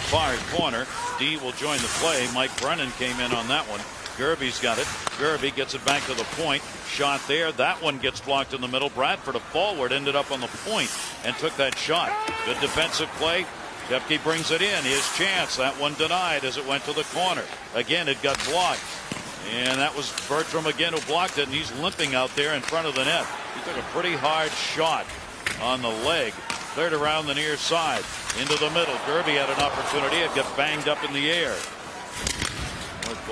far corner. D will join the play. Mike Brennan came in on that one. Gerby's got it. Gerby gets it back to the point. Shot there. That one gets blocked in the middle. Bradford, a forward, ended up on the point and took that shot. Good defensive play. Shepke brings it in. His chance. That one denied as it went to the corner. Again, it got blocked. And that was Bertram again who blocked it, and he's limping out there in front of the net. He took a pretty hard shot on the leg. Cleared around the near side. Into the middle. Gerby had an opportunity. It got banged up in the air.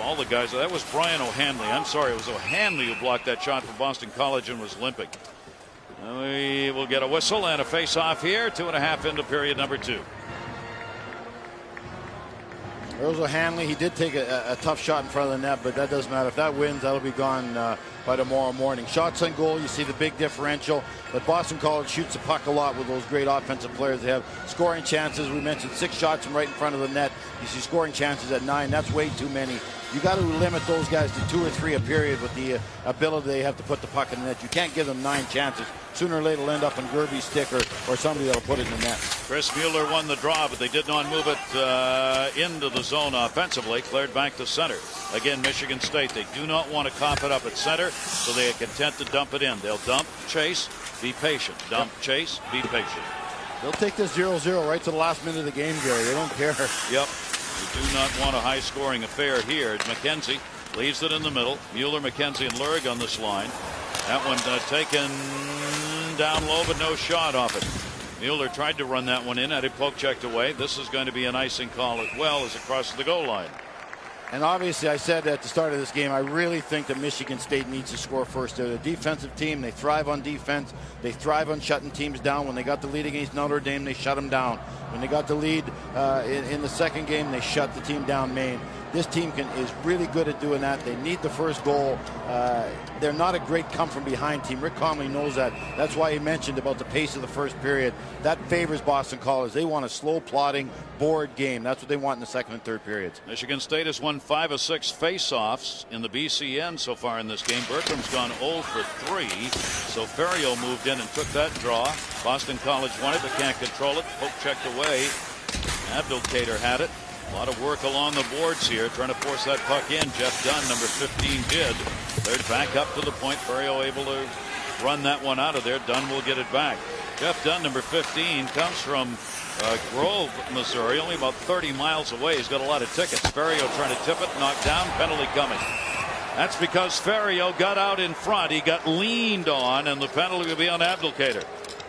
All the guys. That was Brian O'Hanley. I'm sorry. It was O'Hanley who blocked that shot for Boston College and was limping. We will get a whistle and a face-off here. 2.5 into period number 2. There's O'Hanley. He did take a tough shot in front of the net, but that doesn't matter. If that wins, that'll be gone by tomorrow morning. Shots on goal, you see the big differential. But Boston College shoots the puck a lot with those great offensive players. They have scoring chances. We mentioned 6 shots from right in front of the net. You see scoring chances at 9. That's way too many. You got to limit those guys to 2 or 3 a period with the ability they have to put the puck in the net. You can't give them 9 chances. Sooner or later, it'll end up on Gerby's stick or somebody that'll put it in the net. Chris Mueller won the draw, but they did not move it into the zone offensively. Cleared back to center. Again, Michigan State, they do not want to cough it up at center, so they are content to dump it in. They'll dump, chase, be patient. Dump, chase, be patient. They'll take this 0-0 right to the last minute of the game, Gary. They don't care. Yep. We do not want a high-scoring affair here. McKenzie leaves it in the middle. Mueller, McKenzie, and Lurg on this line. That one taken down low, but no shot off it. Mueller tried to run that one in, had it poke checked away. This is going to be an icing call as well as it crosses the goal line. And obviously, I said at the start of this game, I really think that Michigan State needs to score first. They're a defensive team. They thrive on defense. They thrive on shutting teams down. When they got the lead against Notre Dame, they shut them down. When they got the lead in the second game, they shut the team down, Maine. This team is really good at doing that. They need the first goal. They're not a great come-from-behind team. Rick Conley knows that. That's why he mentioned about the pace of the first period. That favors Boston College. They want a slow, plodding, bored game. That's what they want in the second and third periods. Michigan State has won 5 of 6 face-offs in the BCN so far in this game. Bertram's gone 0 for 3. So Ferriero moved in and took that draw. Boston College won it, but can't control it. Poke checked away. Abdelkader had it. A lot of work along the boards here, trying to force that puck in. Jeff Dunn, number 15, did. They're back up to the point. Ferriero able to run that one out of there. Dunn will get it back. Jeff Dunn, number 15, comes from Grove, Missouri, only about 30 miles away. He's got a lot of tickets. Ferriero trying to tip it, knocked down, penalty coming. That's because Ferriero got out in front. He got leaned on, and the penalty will be on Abdelkader.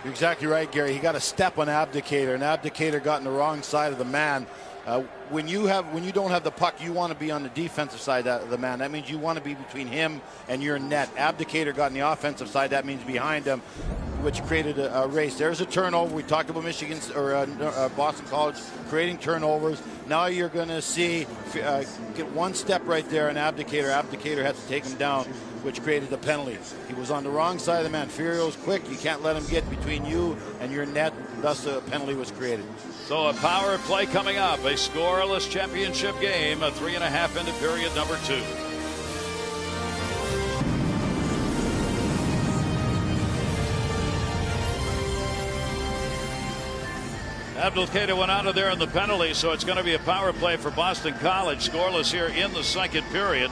You're exactly right, Gary. He got a step on Abdelkader, and Abdelkader got on the wrong side of the man. When you don't have the puck, you want to be on the defensive side of the man. That means you want to be between him and your net. Abdelkader got on the offensive side. That means behind him, which created a race. There's a turnover. We talked about Michigan or Boston College creating turnovers. Now you're going to see get one step right there, and Abdelkader had to take him down, which created the penalty. He was on the wrong side of the man. Ferrio's quick. You can't let him get between you and your net. Thus, the penalty was created. So a power play coming up. A scoreless championship game. A 3.5 into period number 2. Abdelkader went out of there in the penalty, so it's going to be a power play for Boston College. Scoreless here in the second period.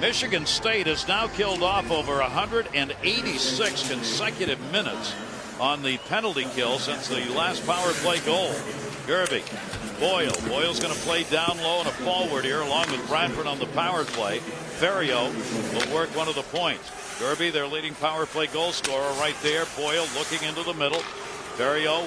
Michigan State has now killed off over 186 consecutive minutes on the penalty kill since the last power play goal. Gerby, Boyle's going to play down low and a forward here along with Bradford on the power play. Ferrio will work one of the points. Gerby, their leading power play goal scorer, right there. Boyle looking into the middle. Ferrio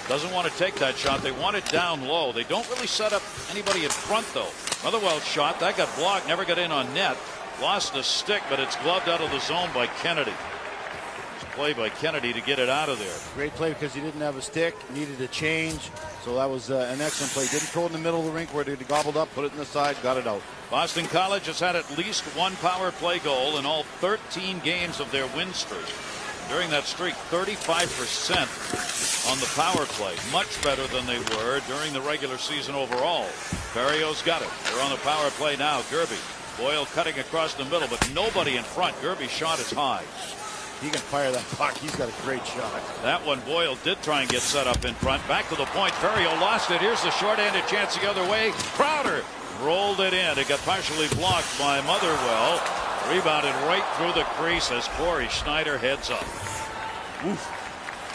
doesn't want to take that shot. They want it down low. They don't really set up anybody in front, though. Motherwell's shot, that got blocked, never got in on net. Lost a stick, but it's gloved out of the zone by Kennedy. Play by Kennedy to get it out of there. Great play because he didn't have a stick, needed a change. So that was an excellent play. Didn't throw it in the middle of the rink where they gobbled up, put it in the side, got it out. Boston College has had at least one power play goal in all 13 games of their win streak. During that streak, 35% on the power play. Much better than they were during the regular season overall. Ferrio's got it. They're on the power play now. Gerby. Boyle cutting across the middle, but nobody in front. Gerby's shot is high. He can fire that puck. He's got a great shot. That one, Boyle did try and get set up in front. Back to the point. Ferrio lost it. Here's the short-handed chance the other way. Crowder rolled it in. It got partially blocked by Motherwell. Rebounded right through the crease as Corey Schneider heads up. Oof.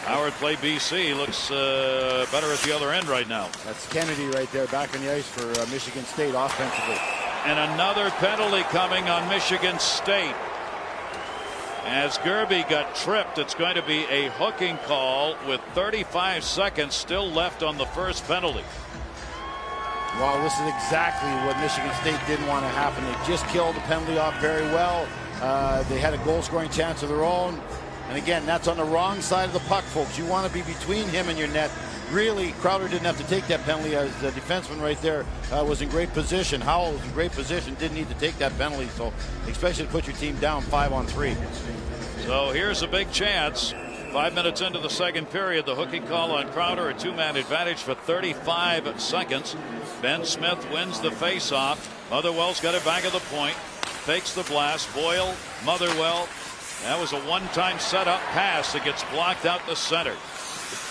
Power play BC looks better at the other end right now. That's Kennedy right there back on the ice for Michigan State offensively. And another penalty coming on Michigan State. As Gerby got tripped, it's going to be a hooking call with 35 seconds still left on the first penalty. Well, this is exactly what Michigan State didn't want to happen. They just killed the penalty off very well. They had a goal-scoring chance of their own. And again, that's on the wrong side of the puck, folks. You want to be between him and your net. Really, Crowder didn't have to take that penalty as the defenseman right there was in great position. Howell was in great position, didn't need to take that penalty. So, especially to put your team down 5-on-3. So here's a big chance. 5 minutes into the second period, the hooking call on Crowder, a two-man advantage for 35 seconds. Ben Smith wins the face-off. Motherwell's got it back at the point. Fakes the blast. Boyle, Motherwell. That was a one-time setup pass that gets blocked out the center.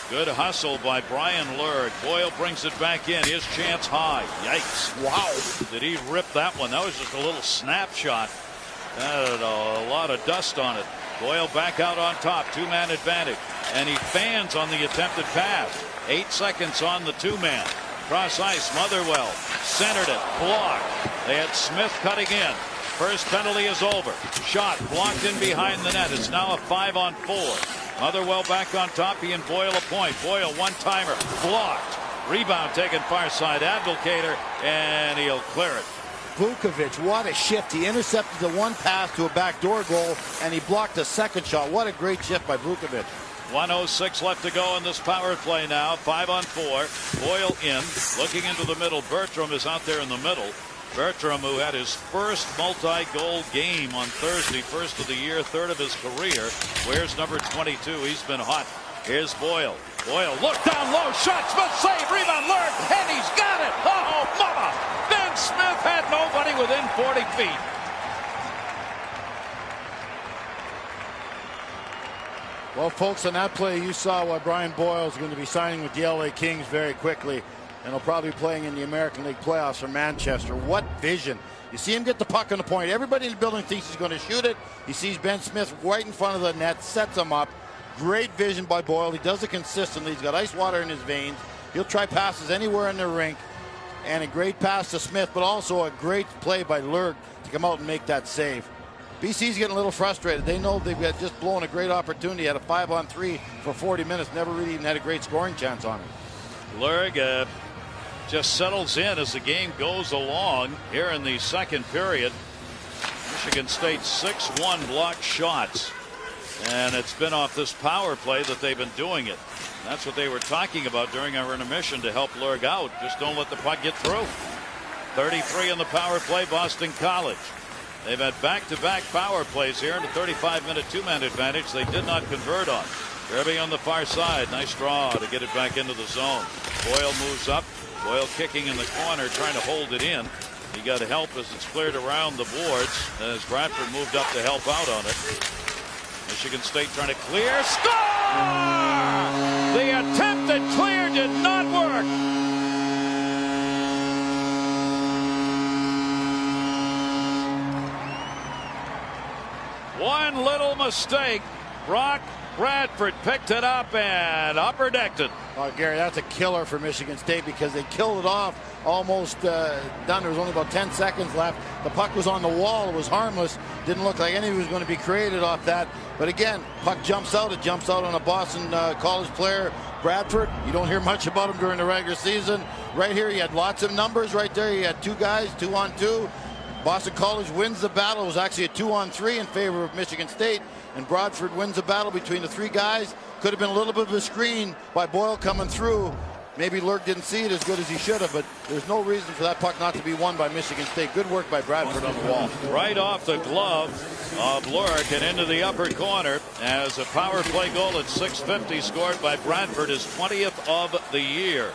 Good hustle by Brian Lurg. Boyle brings it back in. His chance high. Yikes. Wow. Did he rip that one? That was just a little snapshot. Had a lot of dust on it. Boyle back out on top. Two-man advantage. And he fans on the attempted pass. 8 seconds on the two-man. Cross ice. Motherwell centered it. Blocked. They had Smith cutting in. First penalty is over. Shot blocked in behind the net. It's now a 5-on-4. Motherwell back on top. He and Boyle a point. Boyle one-timer. Blocked. Rebound taken far side. Abdelkader. And he'll clear it. Vukovic, what a shift. He intercepted the one pass to a backdoor goal, and he blocked a second shot. What a great shift by Vukovic. 1:06 left to go in this power play now. 5-on-4. Boyle in. Looking into the middle. Bertram is out there in the middle. Bertram, who had his first multi-goal game on Thursday, first of the year, third of his career, wears number 22. He's been hot. Here's Boyle. Boyle, look down low. Shot. Smith save. Rebound. Lurg. And he's got it. Oh, mama. Ben Smith had nobody within 40 feet. Well, folks, on that play, you saw why Brian Boyle is going to be signing with the LA Kings very quickly. And he'll probably be playing in the American League playoffs for Manchester. What vision. You see him get the puck on the point. Everybody in the building thinks he's going to shoot it. He sees Ben Smith right in front of the net, sets him up. Great vision by Boyle. He does it consistently. He's got ice water in his veins. He'll try passes anywhere in the rink. And a great pass to Smith, but also a great play by Lurg to come out and make that save. BC's getting a little frustrated. They know they've got just blown a great opportunity. Had a 5-on-3 for 40 minutes. Never really even had a great scoring chance on it. Lurg just settles in as the game goes along here in the second period. Michigan State 6-1 blocked shots. And it's been off this power play that they've been doing it. That's what they were talking about during our intermission to help Lurg out. Just don't let the puck get through. 33 in the power play, Boston College. They've had back-to-back power plays here in a 35-minute two-man advantage they did not convert on. Gerby on the far side. Nice draw to get it back into the zone. Boyle moves up. Boyle kicking in the corner, trying to hold it in. He got help as it's cleared around the boards as Bradford moved up to help out on it. Michigan State trying to clear. Score! The attempted clear did not work. One little mistake. Brock Bradford picked it up and upper decked it. Oh, Gary, that's a killer for Michigan State because they killed it off almost done. There was only about 10 seconds left. The puck was on the wall. It was harmless. Didn't look like anything was going to be created off that. But again, puck jumps out. It jumps out on a Boston College player. Bradford, you don't hear much about him during the regular season. Right here, he had lots of numbers right there. He had 2 guys, 2-on-2. Boston College wins the battle. It was actually a 2-on-3 in favor of Michigan State. And Bradford wins the battle between the 3 guys. Could have been a little bit of a screen by Boyle coming through. Maybe Lurk didn't see it as good as he should have, but there's no reason for that puck not to be won by Michigan State. Good work by Bradford on the wall. Right off the glove of Lurk and into the upper corner as a power play goal at 6:50 scored by Bradford, his 20th of the year.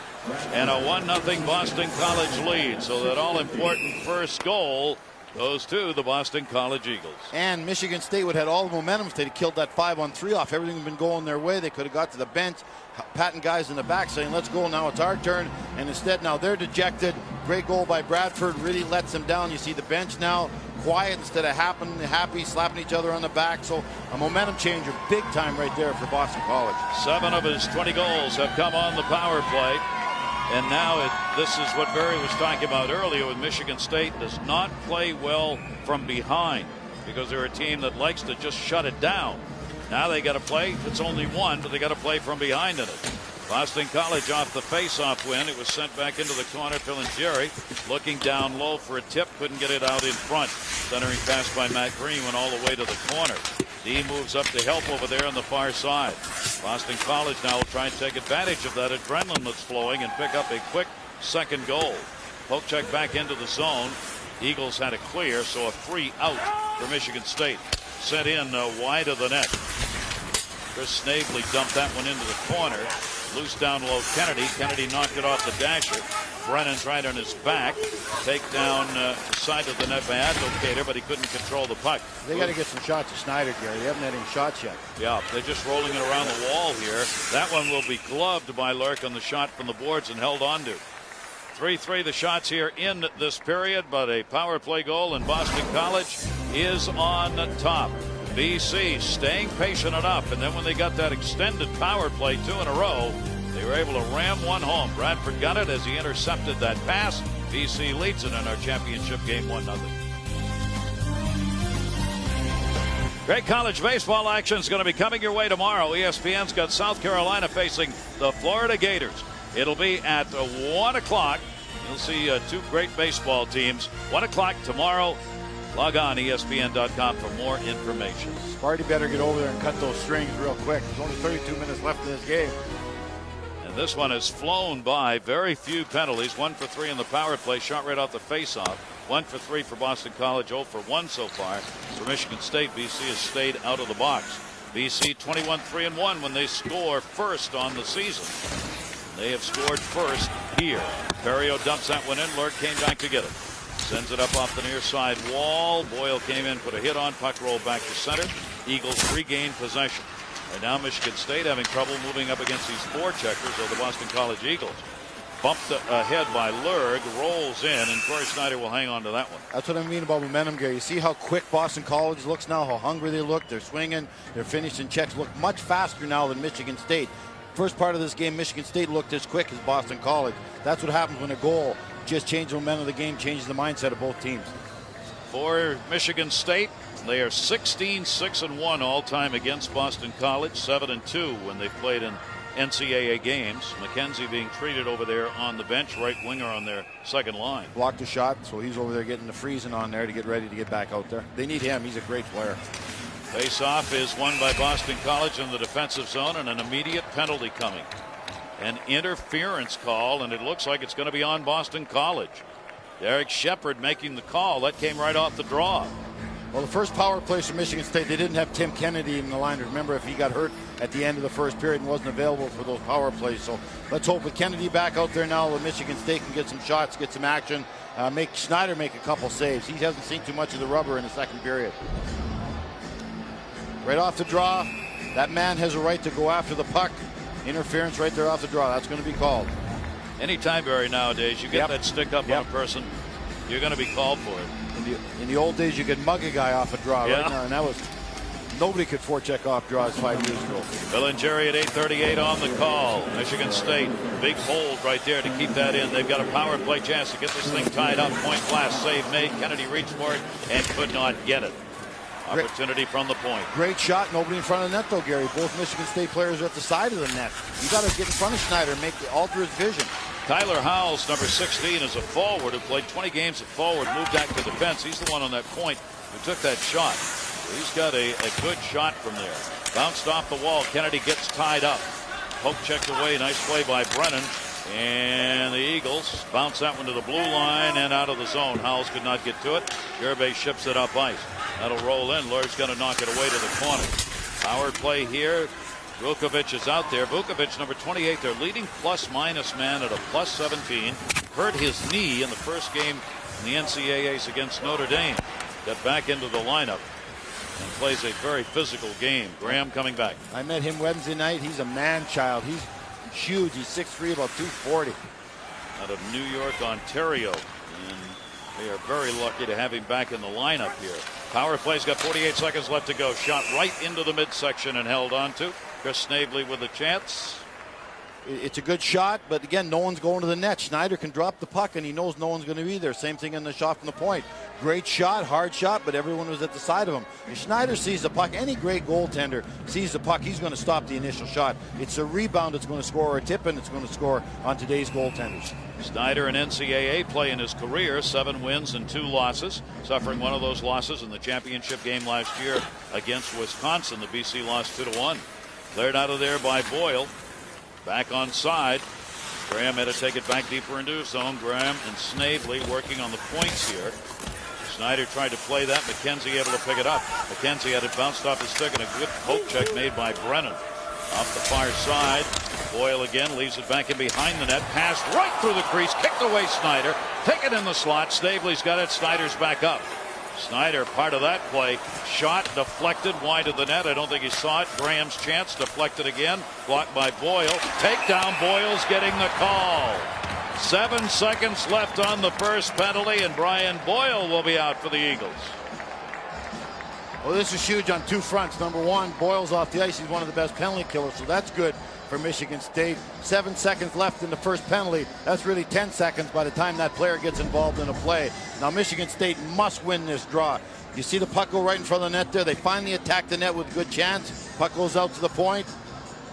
And a 1-0 Boston College lead. So that all-important first goal goes to the Boston College Eagles. And Michigan State would have had all the momentum if they'd killed that 5-on-3 off. Everything had been going their way. They could have got to the bench, patting guys in the back saying, let's go, now it's our turn. And instead, now they're dejected. Great goal by Bradford, really lets them down. You see the bench now quiet instead of happy, slapping each other on the back. So a momentum changer big time right there for Boston College. 7 of his 20 goals have come on the power play. And now this is what Barry was talking about earlier with Michigan State does not play well from behind because they're a team that likes to just shut it down. Now they got to play. It's only 1, but they got to play from behind in it. Boston College off the face-off win. It was sent back into the corner. Jerry looking down low for a tip. Couldn't get it out in front. Centering pass by Matt Green went all the way to the corner. D moves up to help over there on the far side. Boston College now will try and take advantage of that adrenaline that's flowing and pick up a quick second goal. Poke check back into the zone. Eagles had a clear, so a free out for Michigan State. Sent in wide of the net. Chris Snavely dumped that one into the corner. Loose down low Kennedy. Kennedy knocked it off the dasher. Brennan's right on his back. Take down the side of the net by Advocator, but he couldn't control the puck. They got to get some shots to Snyder, Gary. They haven't had any shots yet. Yeah, they're just rolling it around the wall here. That one will be gloved by Lurk on the shot from the boards and held on to. 3-3 the shots here in this period, but a power play goal, and Boston College is on top. BC staying patient enough, and then when they got that extended power play 2 in a row, they were able to ram one home. Bradford got it as he intercepted that pass. BC leads it in our championship game 1-0. Great college baseball action is going to be coming your way tomorrow. ESPN's got South Carolina facing the Florida Gators. It'll be at 1 o'clock. You'll see 2 great baseball teams. 1 o'clock tomorrow. Log on ESPN.com for more information. Sparty better get over there and cut those strings real quick. There's only 32 minutes left in this game. And this one has flown by. Very few penalties. 1 for 3 in the power play. Shot right off the faceoff. 1 for 3 for Boston College. 0 for 1 so far for Michigan State. BC has stayed out of the box. BC 21-3-1 when they score first on the season. They have scored first here. Perio dumps that one in. Lurk came back to get it. Sends it up off the near side wall. Boyle came in, put a hit on. Puck rolled back to center. Eagles regain possession. Right now Michigan State having trouble moving up against these forecheckers of the Boston College Eagles. Bumped ahead by Lurg, rolls in, and Corey Snyder will hang on to that one. That's what I mean about momentum, Gary. You see how quick Boston College looks now, how hungry they look. They're swinging, they're finishing checks, look much faster now than Michigan State. First part of this game, Michigan State looked as quick as Boston College. That's what happens when a goal just changes the momentum of the game, changes the mindset of both teams. For Michigan State, they are 16-6-1 all-time against Boston College, 7-2 when they've played in NCAA games. McKenzie being treated over there on the bench, right winger on their second line. Blocked a shot, so he's over there getting the freezing on there to get ready to get back out there. They need him. He's a great player. Face-off is won by Boston College in the defensive zone, and an immediate penalty coming. An interference call, and it looks like it's going to be on Boston College. Derek Shepard making the call. That came right off the draw. Well, the first power play for Michigan State, they didn't have Tim Kennedy in the line. Remember, if he got hurt at the end of the first period and wasn't available for those power plays. So let's hope with Kennedy back out there now that Michigan State can get some shots, get some action, make Schneider make a couple saves. He hasn't seen too much of the rubber in the second period. Right off the draw, that man has a right to go after the puck. Interference right there off the draw. That's going to be called. Anytime, Barry, nowadays, you get that stick up on a person, you're going to be called for it. In the old days, you could mug a guy off a draw right now, and that was Nobody could forecheck off draws 5 years ago. Bill and Jerry at 8:38 on the call. Michigan State, big hold right there to keep that in. They've got a power play chance to get this thing tied up. Point blast, save made. Kennedy reached for it and could not get it. Opportunity from the point. Great shot. Nobody in front of the net, though, Gary. Both Michigan State players are at the side of the net. You got to get in front of Schneider and alter his vision. Tyler Howells, number 16, is a forward who played 20 games at forward, moved back to defense. He's the one on that point who took that shot. He's got a good shot from there. Bounced off the wall. Kennedy gets tied up. Poke checked away. Nice play by Brennan. And the Eagles bounce that one to the blue line and out of the zone. Howells could not get to it. Gervais ships it up ice. That'll roll in. Lord's going to knock it away to the corner. Power play here. Vukovic is out there. Vukovic, number 28, their leading plus-minus man at a +17. Hurt his knee in the first game in the NCAAs against Notre Dame. Got back into the lineup and plays a very physical game. Graham coming back. I met him Wednesday night. He's a man-child. He's huge. He's 6'3", about 240. Out of New York, Ontario. And they are very lucky to have him back in the lineup here. Power play's got 48 seconds left to go. Shot right into the midsection and held on to. Chris Snavely with a chance. It's a good shot, but again, no one's going to the net. Schneider can drop the puck, and he knows no one's going to be there. Same thing in the shot from the point. Great shot, hard shot, but everyone was at the side of him. If Schneider sees the puck, any great goaltender sees the puck, he's going to stop the initial shot. It's a rebound that's going to score, or a tip-in that's going to score on today's goaltenders. Schneider in NCAA play in his career, 7 wins and 2 losses, suffering one of those losses in the championship game last year against Wisconsin. The BC lost 2-1. Cleared out of there by Boyle. Back on side. Graham had to take it back deeper into his zone. Graham and Snavely working on the points here. Schneider tried to play that. McKenzie able to pick it up. McKenzie had it bounced off his stick and a good poke check made by Brennan. Off the far side. Boyle again leaves it back in behind the net. Passed right through the crease. Kicked away Schneider. Take it in the slot. Snavely's got it. Snyder's back up. Snyder, part of that play. Shot deflected wide of the net. I don't think he saw it. Graham's chance deflected again. Blocked by Boyle. Takedown. Boyle's getting the call. 7 seconds left on the first penalty, and Brian Boyle will be out for the Eagles. Well, this is huge on 2 fronts. Number one, Boyle's off the ice. He's one of the best penalty killers, so that's good for Michigan State. 7 seconds left in the first penalty. That's really 10 seconds by the time that player gets involved in a play. Now Michigan State must win this draw. You see the puck go right in front of the net there. They finally attack the net with a good chance. Puck goes out to the point.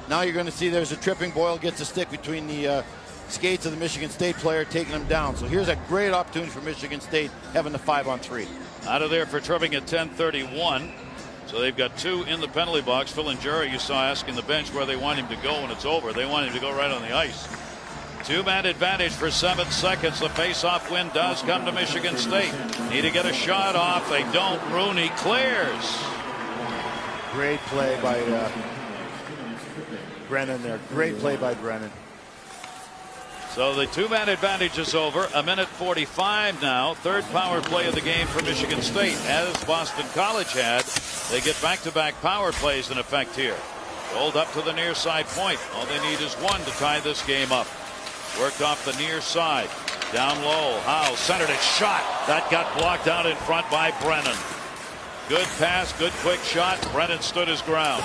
Now you're going to see there's a tripping. Boyle gets a stick between the skates of the Michigan State player, taking him down. So here's a great opportunity for Michigan State having the 5-on-3. Out of there for tripping at 10:31. So they've got 2 in the penalty box. Phil and Jerry, you saw asking the bench where they want him to go when it's over. They want him to go right on the ice. 2-man advantage for 7 seconds. The face-off win does come to Michigan State. Need to get a shot off. They don't. Rooney clears. Great play by Brennan there. Great play by Brennan. So the 2-man advantage is over. 1:45 now. 3rd power play of the game for Michigan State. As Boston College had, they get back-to-back power plays in effect here. Rolled up to the near side point. All they need is 1 to tie this game up. Worked off the near side. Down low. Howe centered it. Shot. That got blocked out in front by Brennan. Good pass. Good quick shot. Brennan stood his ground.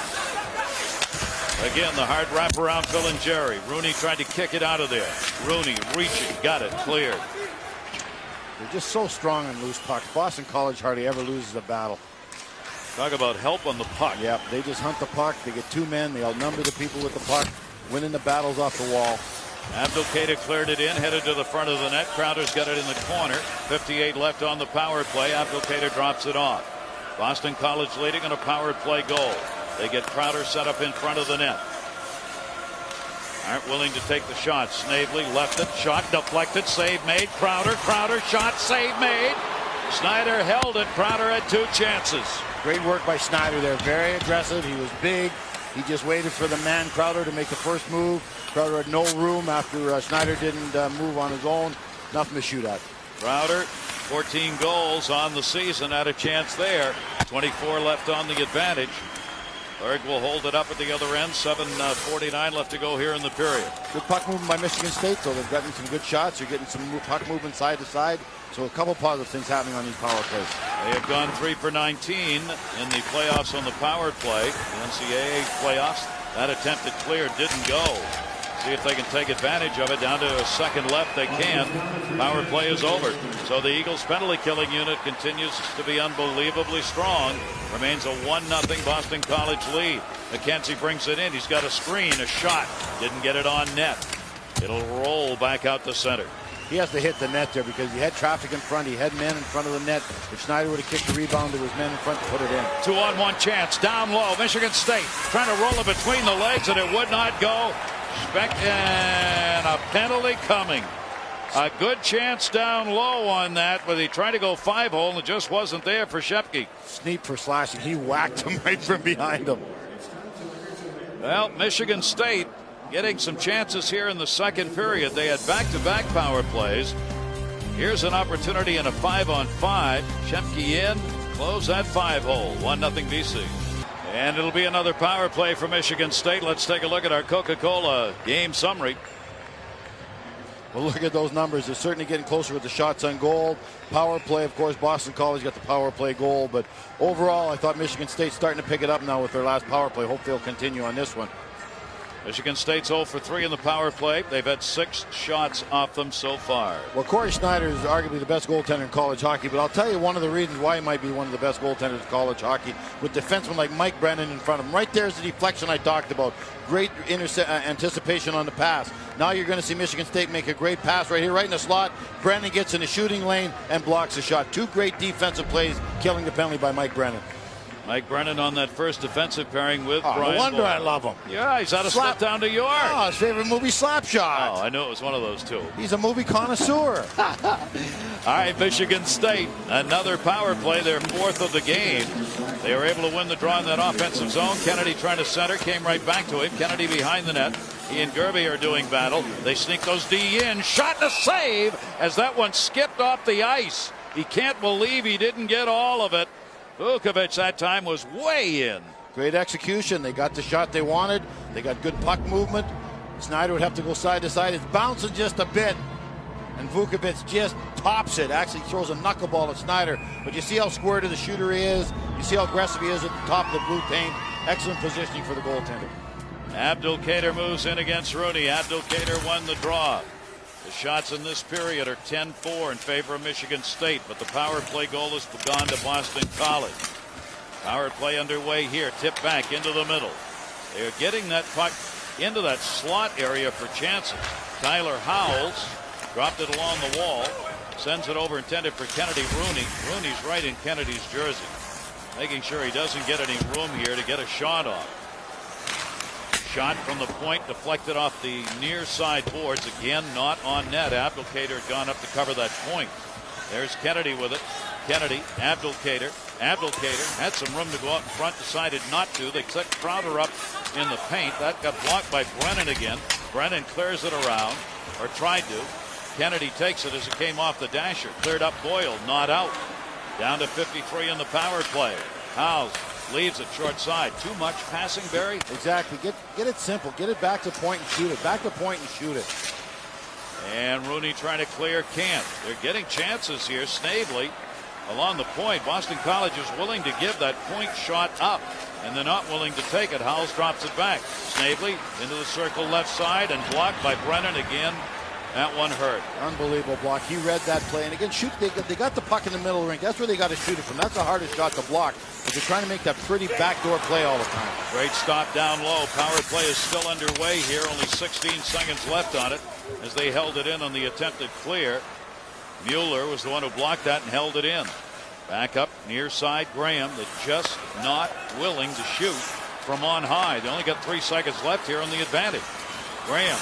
Again, the hard wrap around Phil and Jerry. Rooney tried to kick it out of there. Rooney reaching. Got it. Cleared. They're just so strong on loose pucks. Boston College hardly ever loses a battle. Talk about help on the puck. Yep, they just hunt the puck. They get 2 men. They outnumber the people with the puck, winning the battles off the wall. Abdelkader cleared it in, headed to the front of the net. Crowder's got it in the corner. 58 left on the power play. Abdelkader drops it off. Boston College leading on a power play goal. They get Crowder set up in front of the net. Aren't willing to take the shot. Snavely left it. Shot deflected. Save made. Crowder. Shot. Save made. Snyder held it. Crowder had 2 chances. Great work by Schneider there. Very aggressive. He was big. He just waited for the man Crowder to make the first move. Crowder had no room after Schneider didn't move on his own. Nothing to shoot at. Crowder, 14 goals on the season. Had a chance there. 24 left on the advantage. Berg will hold it up at the other end. 7:49 left to go here in the period. Good puck movement by Michigan State, though. They've gotten some good shots. You're getting some puck movement side to side. So a couple positive things happening on these power plays. They have gone 3 for 19 in the playoffs on the power play. The NCAA playoffs. That attempted clear didn't go. See if they can take advantage of it. Down to a second left. They can. Power play is over. So the Eagles penalty killing unit continues to be unbelievably strong. Remains a 1-0 Boston College lead. McKenzie brings it in. He's got a screen, a shot. Didn't get it on net. It'll roll back out the center. He has to hit the net there because he had traffic in front. He had men in front of the net. If Schneider would have kicked the rebound, there was men in front to put it in. 2-on-1 chance. Down low. Michigan State trying to roll it between the legs, and it would not go. And a penalty coming. A good chance down low on that, but he tried to go 5-hole and it just wasn't there for Shepke. Sneap for slashing. He whacked him right from behind him. Well, Michigan State getting some chances here in the second period. They had back-to-back power plays. Here's an opportunity in a 5-on-5. Shepke in, close that 5-hole. 1-0 BC. And it'll be another power play for Michigan State. Let's take a look at our Coca-Cola game summary. Well, look at those numbers. They're certainly getting closer with the shots on goal. Power play, of course, Boston College got the power play goal. But overall, I thought Michigan State's starting to pick it up now with their last power play. Hope they'll continue on this one. Michigan State's 0 for 3 in the power play. They've had 6 shots off them so far. Well, Corey Schneider is arguably the best goaltender in college hockey, but I'll tell you one of the reasons why he might be one of the best goaltenders in college hockey, with defensemen like Mike Brennan in front of him. Right there's the deflection I talked about. Great anticipation on the pass. Now you're going to see Michigan State make a great pass right here, right in the slot. Brennan gets in the shooting lane and blocks the shot. 2 great defensive plays, killing the penalty by Mike Brennan. Mike Brennan on that first defensive pairing with Brian. No wonder I love him. Yeah, he's had a slip down to York. Oh, his favorite movie, Slapshot. Oh, I knew it was one of those two. He's a movie connoisseur. All right, Michigan State, another power play, their 4th of the game. They were able to win the draw in that offensive zone. Kennedy trying to center, came right back to him. Kennedy behind the net. He and Gerby are doing battle. They sneak those D in. Shot and a save as that one skipped off the ice. He can't believe he didn't get all of it. Vukovic that time was way in. Great execution. They got the shot they wanted. They got good puck movement. Snyder would have to go side to side. It's bouncing just a bit. And Vukovic just tops it. Actually throws a knuckleball at Snyder. But you see how square to the shooter he is. You see how aggressive he is at the top of the blue paint. Excellent positioning for the goaltender. Abdelkader moves in against Rooney. Abdelkader won the draw. The shots in this period are 10-4 in favor of Michigan State, but the power play goal has gone to Boston College. Power play underway here. Tip back into the middle. They are getting that puck into that slot area for chances. Tyler Howells dropped it along the wall. Sends it over, intended for Kennedy. Rooney's right in Kennedy's jersey. Making sure he doesn't get any room here to get a shot off. Shot from the point, deflected off the near side boards. Again, not on net. Abdelkader had gone up to cover that point. There's Kennedy with it. Kennedy, Abdelkader. Abdelkader had some room to go out in front, decided not to. They set Crowder up in the paint. That got blocked by Brennan again. Brennan clears it around, or tried to. Kennedy takes it as it came off the dasher. Cleared up Boyle, not out. Down to 53 in the power play. Howes leaves it short side. Too much passing, Barry? Exactly. Get it simple. Get it back to point and shoot it. Back to point and shoot it. And Rooney trying to clear, can't. They're getting chances here. Snavely along the point. Boston College is willing to give that point shot up, and they're not willing to take it. Howells drops it back. Snavely into the circle left side and blocked by Brennan again. That one hurt. Unbelievable block. He read that play. And again, they got the puck in the middle of the rink. That's where they got to shoot it from. That's the hardest shot to block. But they're trying to make that pretty backdoor play all the time. Great stop down low. Power play is still underway here. Only 16 seconds left on it as they held it in on the attempted clear. Mueller was the one who blocked that and held it in. Back up near side Graham. They're just not willing to shoot from on high. They only got 3 seconds left here on the advantage. Graham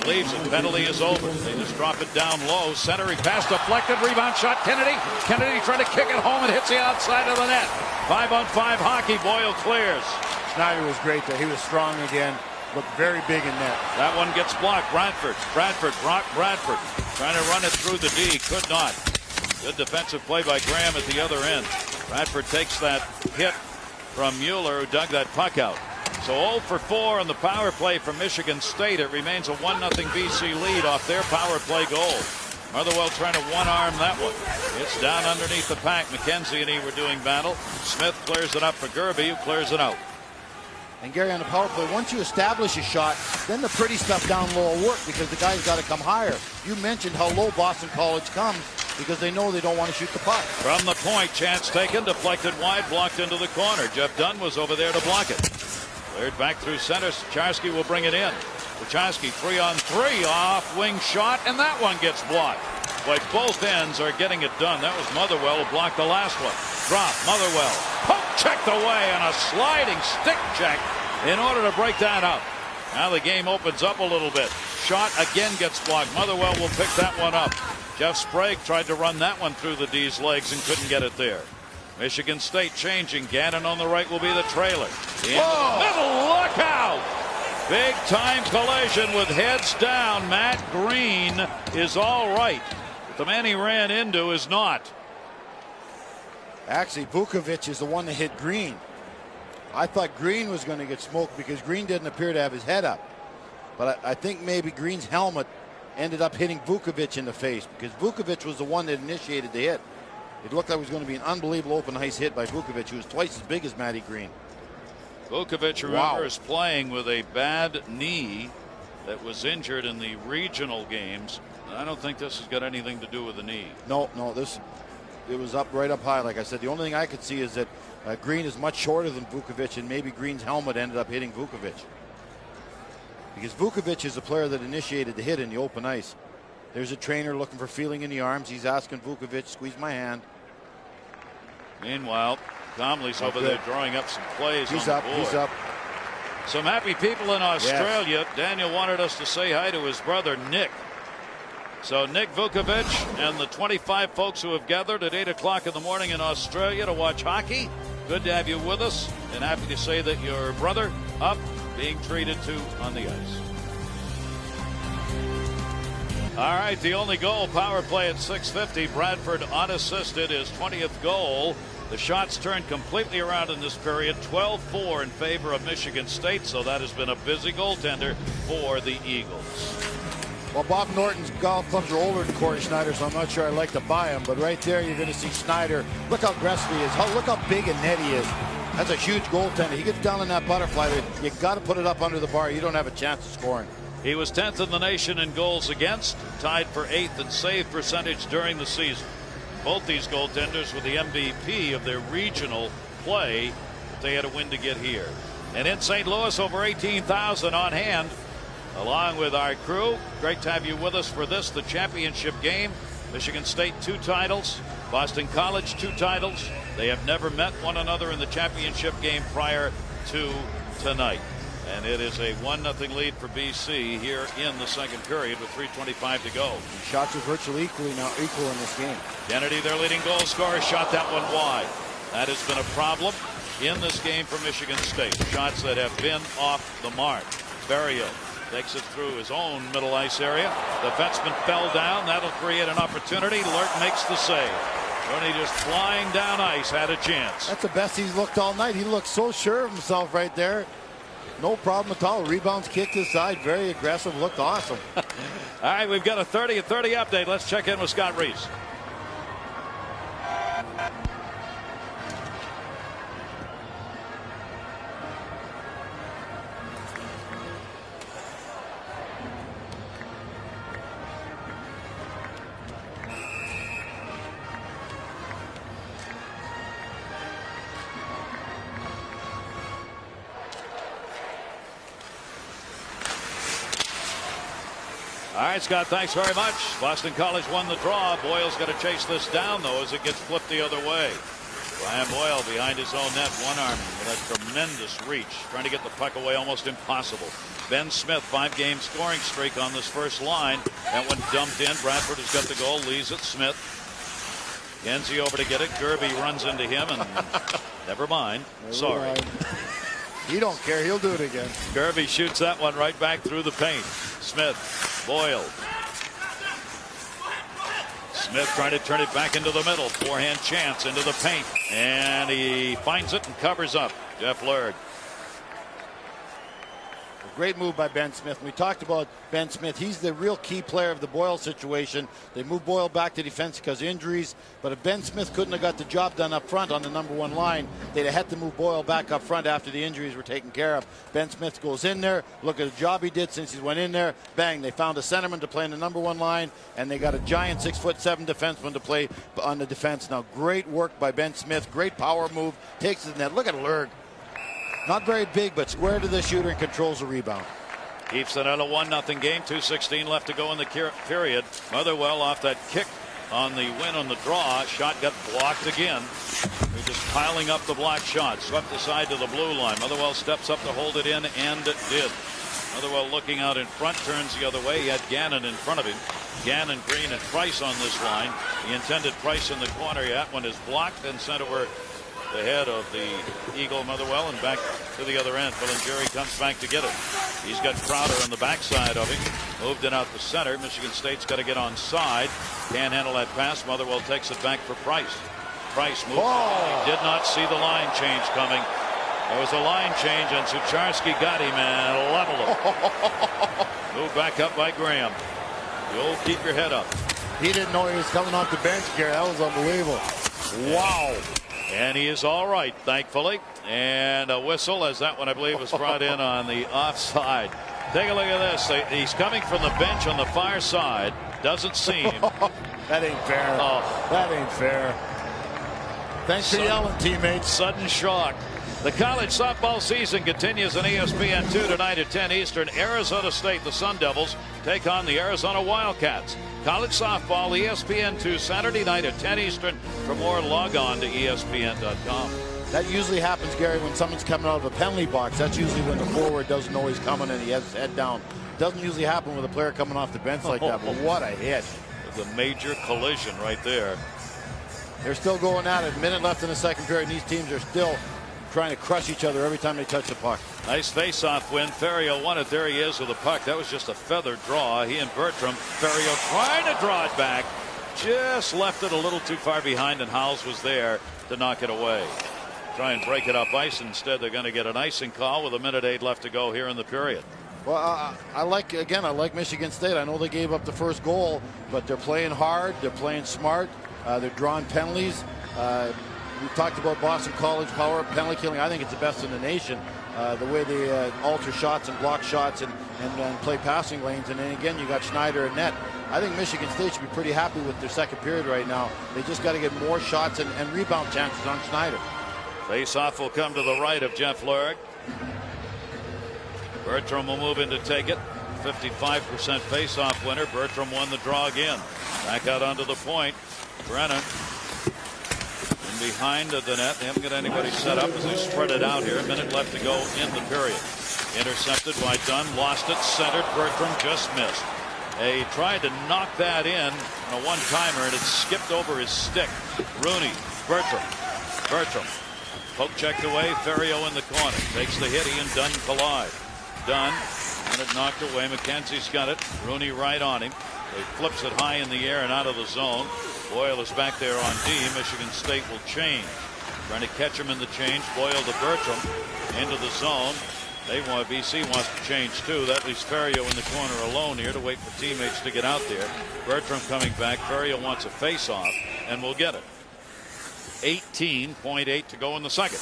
leaves it. Penalty is over. They just drop it down low. Centering pass deflected. Rebound shot. Kennedy trying to kick it home and hits the outside of the net. 5-on-5 hockey. Boyle clears. Schneider was great there. He was strong again. Looked very big in net. That one gets blocked. Bradford trying to run it through the D. Could not. Good defensive play by Graham at the other end. Bradford takes that hit from Mueller, who dug that puck out. So 0 for 4 on the power play from Michigan State. It remains a 1-0 BC lead off their power play goal. Motherwell trying to one-arm that one. It's down underneath the pack. McKenzie and he were doing battle. Smith clears it up for Gerby, who clears it out. And Gary, on the power play, once you establish a shot, then the pretty stuff down low will work because the guy's got to come higher. You mentioned how low Boston College comes because they know they don't want to shoot the puck. From the point, chance taken, deflected wide, blocked into the corner. Jeff Dunn was over there to block it. Cleared back through center. Sucharski will bring it in. Sucharski 3-on-3 off wing shot, and that one gets blocked. But both ends are getting it done. That was Motherwell who blocked the last one. Drop, Motherwell. Poke checked away on a sliding stick check in order to break that up. Now the game opens up a little bit. Shot again gets blocked. Motherwell will pick that one up. Jeff Sprague tried to run that one through the D's legs and couldn't get it there. Michigan State changing. Gannon on the right will be the trailer. In the middle, look out! Big time collision with heads down. Matt Green is all right. The man he ran into is not. Actually, Vukovic is the one that hit Green. I thought Green was going to get smoked because Green didn't appear to have his head up. But I think maybe Green's helmet ended up hitting Vukovic in the face because Vukovic was the one that initiated the hit. It looked like it was going to be an unbelievable open ice hit by Vukovic, who was twice as big as Matty Green. Vukovic, remember, is playing with a bad knee that was injured in the regional games. I don't think this has got anything to do with the knee. No, it was up right up high. Like I said, the only thing I could see is that Green is much shorter than Vukovic, and maybe Green's helmet ended up hitting Vukovic. Because Vukovic is the player that initiated the hit in the open ice. There's a trainer looking for feeling in the arms. He's asking Vukovic, squeeze my hand. Meanwhile, Comley's over there drawing up some plays He's on up, the board. he's up. Some happy people in Australia. Yes. Daniel wanted us to say hi to his brother, Nick. So Nick Vukovic and the 25 folks who have gathered at 8 o'clock in the morning in Australia to watch hockey. Good to have you with us, and happy to say that your brother up, being treated to on the ice. All right, the only goal, power play at 6:50. Bradford unassisted, his 20th goal. The shots turned completely around in this period, 12-4 in favor of Michigan State, so that has been a busy goaltender for the Eagles. Well, Bob Norton's golf clubs are older than Corey Schneider, so I'm not sure I'd like to buy them. But right there, you're going to see Schneider. Look how aggressive he is. Look how big and net he is. That's a huge goaltender. He gets down in that butterfly. You got to put it up under the bar. You don't have a chance of scoring. He was 10th in the nation in goals against, tied for 8th in save percentage during the season. Both these goaltenders were the MVP of their regional play that they had a win to get here. And in St. Louis, over 18,000 on hand. Along with our crew, great to have you with us for this, the championship game. Michigan State 2 titles, Boston College 2 titles. They have never met one another in the championship game prior to tonight. And it is a 1-0 lead for BC here in the second period with 3:25 to go. Shots are virtually equal in this game. Kennedy, their leading goal scorer, shot that one wide. That has been a problem in this game for Michigan State. Shots that have been off the mark. Berrio takes it through his own middle ice area. The defenseman fell down. That'll create an opportunity. Lurt makes the save. Rooney just flying down ice, had a chance. That's the best he's looked all night. He looked so sure of himself right there. No problem at all. Rebounds kicked aside. Very aggressive. Looked awesome. All right, we've got a 30-30 update. Let's check in with Scott Reese. All right, Scott, thanks very much. Boston College won the draw. Boyle's got to chase this down, though, as it gets flipped the other way. Brian Boyle behind his own net, one-arming with a tremendous reach, trying to get the puck away, almost impossible. Ben Smith, 5-game scoring streak on this first line. That one dumped in. Bradford has got the goal, leaves it. Smith. Genzie over to get it. Gerby runs into him, and never mind. Sorry. He don't care. He'll do it again. Gerby shoots that one right back through the paint. Smith. Boyle. Smith trying to turn it back into the middle. Forehand chance into the paint. And he finds it and covers up. Jeff Lurg. Great move by Ben Smith. We talked about Ben Smith. He's the real key player of the Boyle situation. They moved Boyle back to defense because of injuries. But if Ben Smith couldn't have got the job done up front on the #1 line, they'd have had to move Boyle back up front after the injuries were taken care of. Ben Smith goes in there. Look at the job he did since he went in there. Bang, they found a centerman to play in the #1 line, and they got a giant 6'7" defenseman to play on the defense. Now, great work by Ben Smith. Great power move. Takes the net. Look at Lurg. Not very big, but square to the shooter and controls the rebound. Keeps it at a 1-0 game. 2:16 left to go in the period. Motherwell off that kick on the win on the draw. Shot got blocked again. They're just piling up the block shots. Swept aside to the blue line. Motherwell steps up to hold it in, and it did. Motherwell looking out in front, turns the other way. He had Gannon in front of him. Gannon, Green, and Price on this line. He intended Price in the corner. That one is blocked and sent over the head of the Eagle Motherwell and back to the other end. Bilingeri comes back to get it. He's got Crowder on the backside of him. Moved it out the center. Michigan State's got to get on side. Can't handle that pass. Motherwell takes it back for Price. Price moves. He did not see the line change coming. There was a line change and Sucharski got him and leveled him. Moved back up by Graham. You'll keep your head up. He didn't know he was coming off the bench, Gary. That was unbelievable. Wow. And he is all right, thankfully. And a whistle, as that one, I believe, was brought in on the offside. Take a look at this. He's coming from the bench on the far side. Doesn't seem. That ain't fair. Oh. That ain't fair. Thanks for yelling, teammates. Sudden shock. The college softball season continues on ESPN2 tonight at 10 Eastern. Arizona State, the Sun Devils, take on the Arizona Wildcats. College softball, ESPN2, Saturday night at 10 Eastern. For more, log on to ESPN.com. That usually happens, Gary, when someone's coming out of a penalty box. That's usually when the forward doesn't know he's coming and he has his head down. Doesn't usually happen with a player coming off the bench like that, but what a hit. The major collision right there. They're still going at it. A minute left in the second period, and these teams are still trying to crush each other every time they touch the puck. Nice face-off win. Ferriero won it. There he is with the puck. That was just a feather draw. He and Bertram. Ferriero trying to draw it back. Just left it a little too far behind, and Howells was there to knock it away. Try and break it up ice. Instead, they're going to get an icing call with 1:08 left to go here in the period. Well, I like Michigan State. I know they gave up the first goal, but they're playing hard. They're playing smart. They're drawing penalties. We talked about Boston College power penalty killing. I think it's the best in the nation. The way they alter shots and block shots and play passing lanes. And then again, you got Schneider and net. I think Michigan State should be pretty happy with their second period right now. They just got to get more shots and rebound chances on Schneider. Face-off will come to the right of Jeff Lurg. Bertram will move in to take it. 55% face-off winner. Bertram won the draw again. Back out onto the point. Brennan in behind the net. They haven't got anybody set up as they spread it out here. A minute left to go in the period. Intercepted by Dunn. Lost it. Centered. Bertram just missed. He tried to knock that in on a one-timer, and it skipped over his stick. Rooney. Bertram. Poke checked away. Ferriero in the corner. Takes the hit. He and Dunn collide. Dunn. And it knocked away. McKenzie's got it. Rooney right on him. He flips it high in the air and out of the zone. Boyle is back there on D. Michigan State will change. Trying to catch him in the change. Boyle to Bertram. Into the zone. BC wants to change too. That leaves Ferriero in the corner alone here to wait for teammates to get out there. Bertram coming back. Ferriero wants a face-off and will get it. 18.8 to go in the second.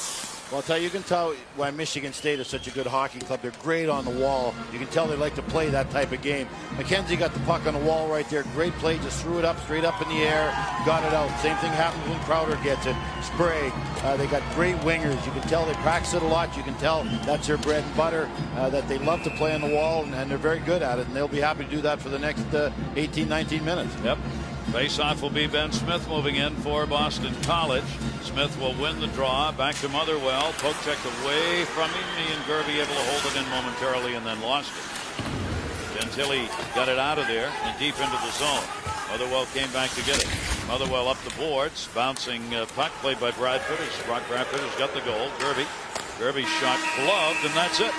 Well, I'll tell you, can tell why Michigan State is such a good hockey club. They're great on the wall. You can tell they like to play that type of game. McKenzie got the puck on the wall right there. Great play. Just threw it up, straight up in the air. Got it out. Same thing happens when Crowder gets it. Sprague. They got great wingers. You can tell they practice it a lot. You can tell that's their bread and butter, that they love to play on the wall, and they're very good at it. And they'll be happy to do that for the next 18, 19 minutes. Yep. Face-off will be Ben Smith moving in for Boston College. Smith will win the draw. Back to Motherwell. Poke checked away from him. He and Gerby able to hold it in momentarily and then lost it. Gentili got it out of there and deep into the zone. Motherwell came back to get it. Motherwell up the boards. Bouncing puck played by Bradford. Bradford has got the goal. Gerby shot gloved, and that's it.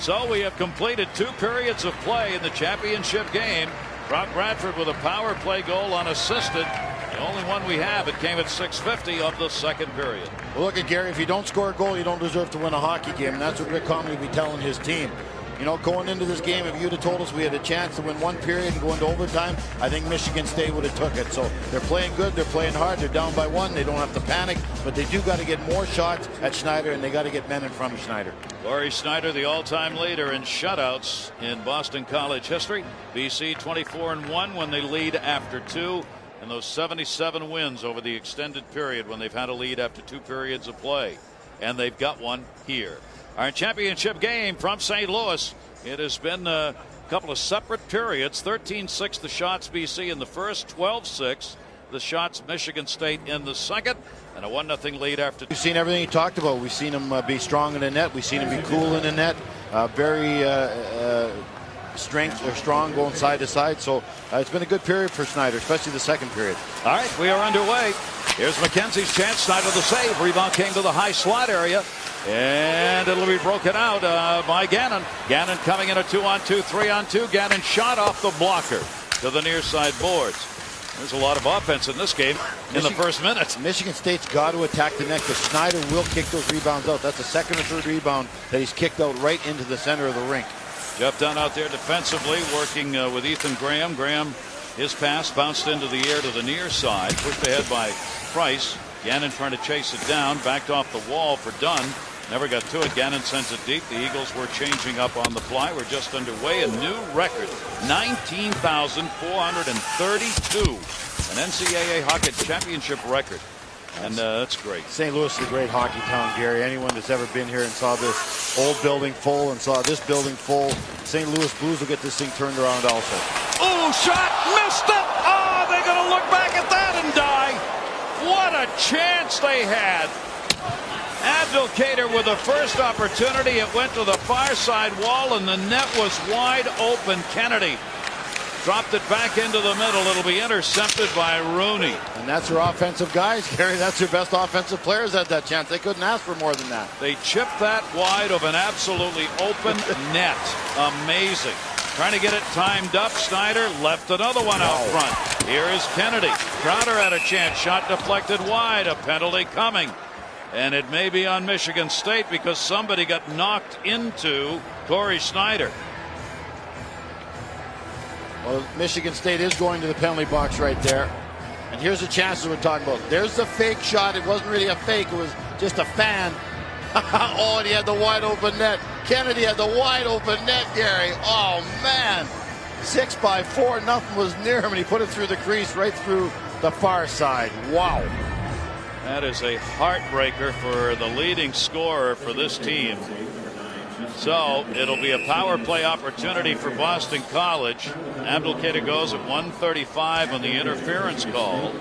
So we have completed 2 periods of play in the championship game Rob Bradford with a power play goal unassisted. The only one we have. It came at 6:50 of the second period. Well, look at Gary. If you don't score a goal, you don't deserve to win a hockey game. And that's what Rick Comrie will be telling his team. You know, going into this game, if you'd have told us we had a chance to win one period and go into overtime, I think Michigan State would have took it. So they're playing good. They're playing hard. They're down by one. They don't have to panic. But they do got to get more shots at Schneider, and they got to get men in front of Schneider. Laurie Schneider, the all-time leader in shutouts in Boston College history. BC 24-1 when they lead after 2. And those 77 wins over the extended period when they've had a lead after 2 periods of play. And they've got one here. Our championship game from St. Louis. It has been a couple of separate periods. 13-6 the Shots BC in the first, 12-6 the Shots Michigan State in the second, and a 1-0 lead after. We've seen everything he talked about. We've seen him be strong in the net. We've seen him be cool in the net. Very strong going side to side. So it's been a good period for Schneider, especially the second period. All right, we are underway. Here's McKenzie's chance. Schneider the save. Rebound came to the high slot area. And it'll be broken out by Gannon. Gannon coming in a 2-on-2, 3-on-2. Gannon shot off the blocker to the near side boards. There's a lot of offense in this game in the first minute. Michigan State's got to attack the net because Schneider will kick those rebounds out. That's the second or third rebound that he's kicked out right into the center of the rink. Jeff Dunn out there defensively working with Ethan Graham. Graham, his pass bounced into the air to the near side. Pushed ahead by Price. Gannon trying to chase it down. Backed off the wall for Dunn. Never got to it. Gannon sends it deep. The Eagles were changing up on the fly. We're just underway. A new record, 19,432. An NCAA hockey championship record. And that's great. St. Louis is a great hockey town, Gary. Anyone that's ever been here and saw this old building full and saw this building full, St. Louis Blues will get this thing turned around also. Oh, shot! Missed it! Oh, they're going to look back at that and die. What a chance they had. Abdelkader with the first opportunity. It went to the far side wall and the net was wide open. Kennedy dropped it back into the middle. It'll be intercepted by Rooney. And that's their offensive guys, Gary. That's their best offensive players at that chance. They couldn't ask for more than that. They chipped that wide of an absolutely open net. Amazing. Trying to get it timed up. Schneider left another one out front. Here is Kennedy. Crowder had a chance. Shot deflected wide. A penalty coming. And it may be on Michigan State because somebody got knocked into Corey Schneider. Well, Michigan State is going to the penalty box right there. And here's the chances we're talking about. There's the fake shot. It wasn't really a fake. It was just a fan. Oh, and he had the wide open net. Kennedy had the wide open net, Gary. Oh, man. 6x4. Nothing was near him, and he put it through the crease right through the far side. Wow. That is a heartbreaker for the leading scorer for this team. So it'll be a power play opportunity for Boston College. Abdelkader goes at 1:35 on the interference call.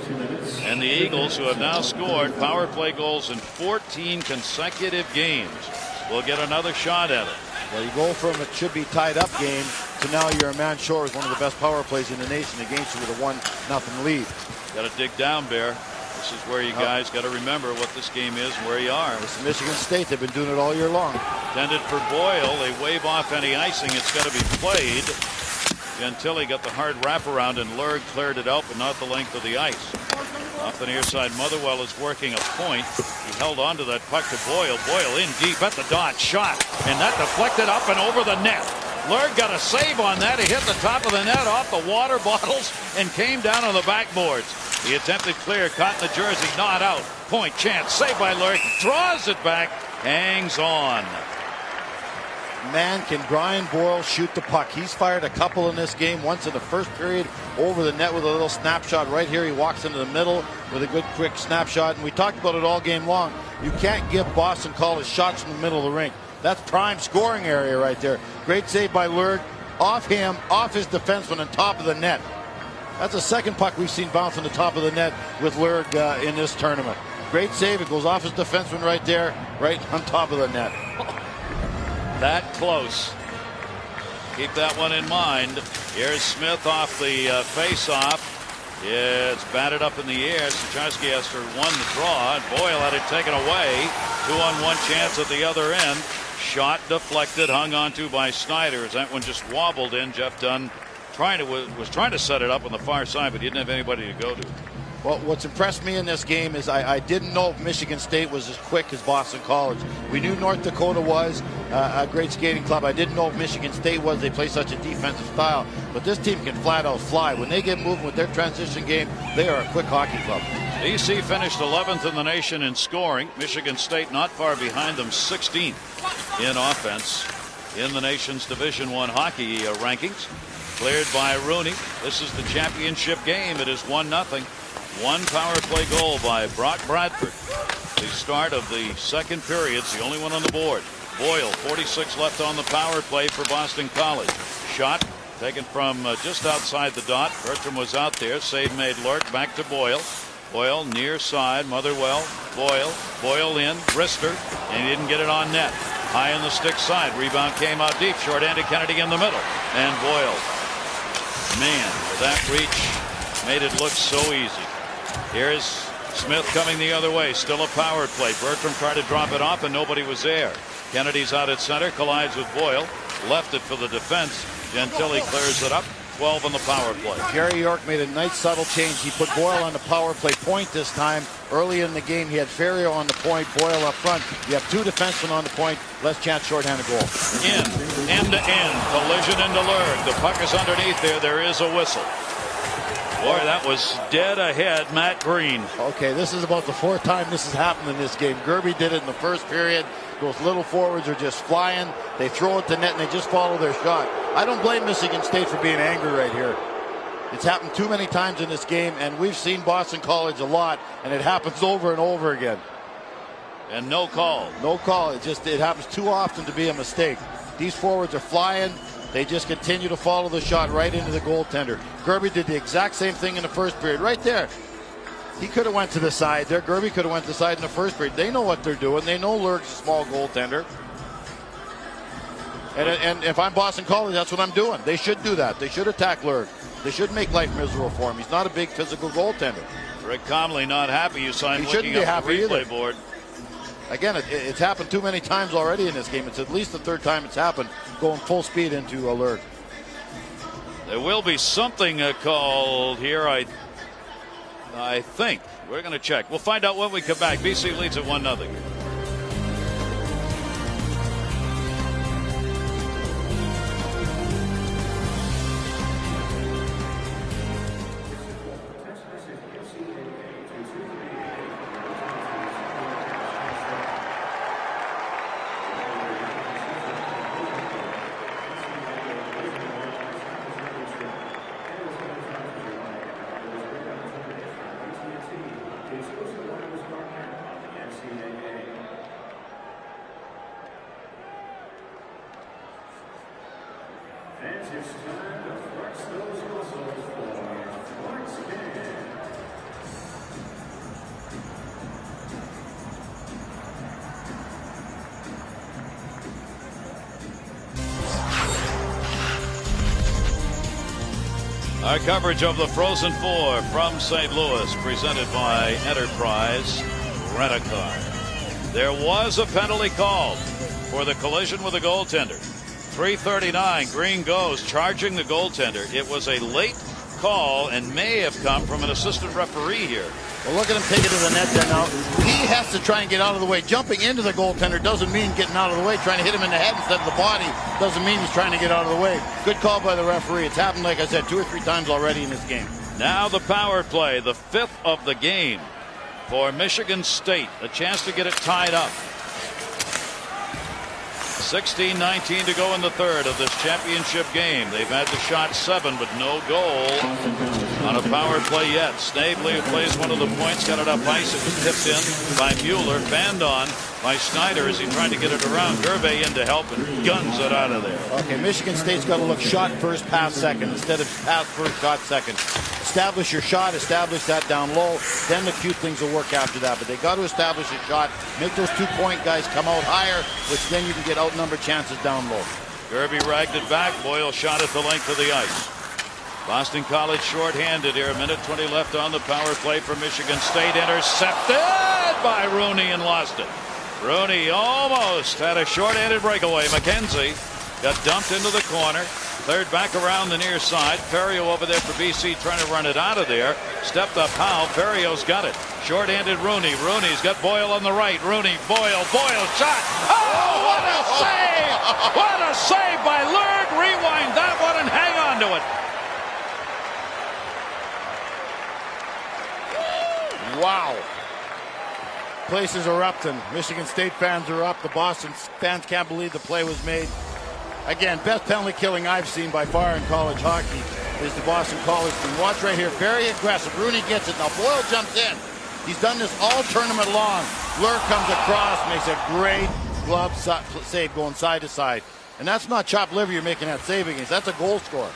And the Eagles, who have now scored power play goals in 14 consecutive games, will get another shot at it. Well, you go from it should be tied up game to now you're a man short with one of the best power plays in the nation against you with a 1-0 lead. Got to dig down, Bear. This is where you guys got to remember what this game is and where you are. It's Michigan State. They've been doing it all year long. Intended for Boyle. They wave off any icing. It's got to be played. Gentili got the hard wraparound and Lurg cleared it out, but not the length of the ice. Off the near side, Motherwell is working a point. He held on to that puck to Boyle. Boyle in deep at the dot. Shot. And that deflected up and over the net. Lurg got a save on that. He hit the top of the net off the water bottles and came down on the backboards. He attempted clear, caught in the jersey, not out. Point chance, saved by Lurg, draws it back, hangs on. Man, can Brian Boyle shoot the puck? He's fired a couple in this game. Once in the first period over the net with a little snapshot right here. He walks into the middle with a good quick snapshot. And we talked about it all game long. You can't give Boston College shots in the middle of the rink. That's prime scoring area right there. Great save by Lurg. Off him, off his defenseman on top of the net. That's the second puck we've seen bounce on the top of the net with Lurg in this tournament. Great save. It goes off his defenseman right there, right on top of the net. That close. Keep that one in mind. Here's Smith off the face-off. It's batted up in the air. Sicharski has to one the draw. Boyle had it taken away. 2-on-1 chance at the other end. Shot deflected, hung onto by Schneider. As that one just wobbled in. Jeff Dunn was trying to set it up on the far side, but he didn't have anybody to go to. Well, what's impressed me in this game is I didn't know if Michigan State was as quick as Boston College. We knew North Dakota was a great skating club. I didn't know if Michigan State was. They play such a defensive style. But this team can flat out fly. When they get moving with their transition game, they are a quick hockey club. BC finished 11th in the nation in scoring. Michigan State not far behind them, 16th in offense in the nation's Division I hockey rankings. Cleared by Rooney. This is the championship game. It is 1-0. One power play goal by Brock Bradford. The start of the second period, the only one on the board. Boyle, 46 left on the power play for Boston College. Shot taken from just outside the dot. Bertram was out there. Save made Lurk. Back to Boyle. Boyle near side. Motherwell. Boyle in. Wrister. And he didn't get it on net. High on the stick side. Rebound came out deep. Short-handed Kennedy in the middle. And Boyle. Man, with that reach, made it look so easy. Here's Smith coming the other way. Still a power play. Bertram tried to drop it off and nobody was there. Kennedy's out at center. Collides with Boyle. Left it for the defense. Gentili clears it up. 12 on the power play. Gary York made a nice subtle change. He put Boyle on the power play point this time. Early in the game, he had Ferrier on the point, Boyle up front. You have two defensemen on the point. Less chance shorthanded goal. End to end. Collision into Lurg. The puck is underneath there. There is a whistle. Boy, that was dead ahead, Matt Green. Okay, this is about the fourth time this has happened in this game. Gerby did it in the first period. Those little forwards are just flying. They throw it to net and they just follow their shot. I don't blame Michigan State for being angry right here. It's happened too many times in this game, and we've seen Boston College a lot, and it happens over and over again. And no call. No call. It happens too often to be a mistake. These forwards are flying. They just continue to follow the shot right into the goaltender. Gerby did the exact same thing in the first period. Right there. He could have went to the side there. Gerby could have went to the side in the first period. They know what they're doing. They know Lurg's a small goaltender. And if I'm Boston College, that's what I'm doing. They should do that. They should attack Lurg. They should make life miserable for him. He's not a big physical goaltender. Rick Comley not happy. You saw him He shouldn't looking be up the happy replay either. board. Again, it's happened too many times already in this game. It's at least the third time it's happened, going full speed into Lurg. There will be something called here, I think. We're going to check. We'll find out when we come back. BC leads at 1-0. Our coverage of the Frozen Four from St. Louis, presented by Enterprise Rent-A-Car. There was a penalty called for the collision with the goaltender. 3:39, Green goes, charging the goaltender. It was a late call and may have come from an assistant referee here. Well, look at him take it to the net there now. He has to try and get out of the way. Jumping into the goaltender doesn't mean getting out of the way. Trying to hit him in the head instead of the body doesn't mean he's trying to get out of the way. Good call by the referee. It's happened, like I said, 2 or 3 times already in this game. Now the power play, the 5th of the game for Michigan State. A chance to get it tied up. 16:19 to go in the third of this championship game. They've had the shot 7, but no goal on a power play yet. Snavely, who plays one of the points, got it up ice. It was tipped in by Mueller, fanned on by Schneider as he tried to get it around. Gervais in to help and guns it out of there. Okay, Michigan State's got to look shot first, pass second, instead of pass first, shot second. Establish your shot, establish that down low, then the cute things will work after that. But they got to establish a shot, make those 2-point guys come out higher, which then you can get outnumbered chances down low. Gervais ragged it back. Boyle shot at the length of the ice. Boston College shorthanded here. 1:20 left on the power play for Michigan State. Intercepted by Rooney and lost it. Rooney almost had a shorthanded breakaway. McKenzie got dumped into the corner. Cleared back around the near side. Ferrio over there for BC trying to run it out of there. Stepped up Howe. Ferrio's got it. Short-handed Rooney. Rooney's got Boyle on the right. Rooney, Boyle shot. Oh, what a save! What a save by Lurg. Rewind that one and hang on to it. Wow. Place is erupting. Michigan State fans are up. The Boston fans can't believe the play was made. Again, best penalty killing I've seen by far in college hockey is the Boston College team. Watch right here. Very aggressive. Rooney gets it. Now Boyle jumps in. He's done this all tournament long. Lurg comes across, makes a great glove save going side to side. And that's not chopped liver you're making that save against. That's a goal scorer.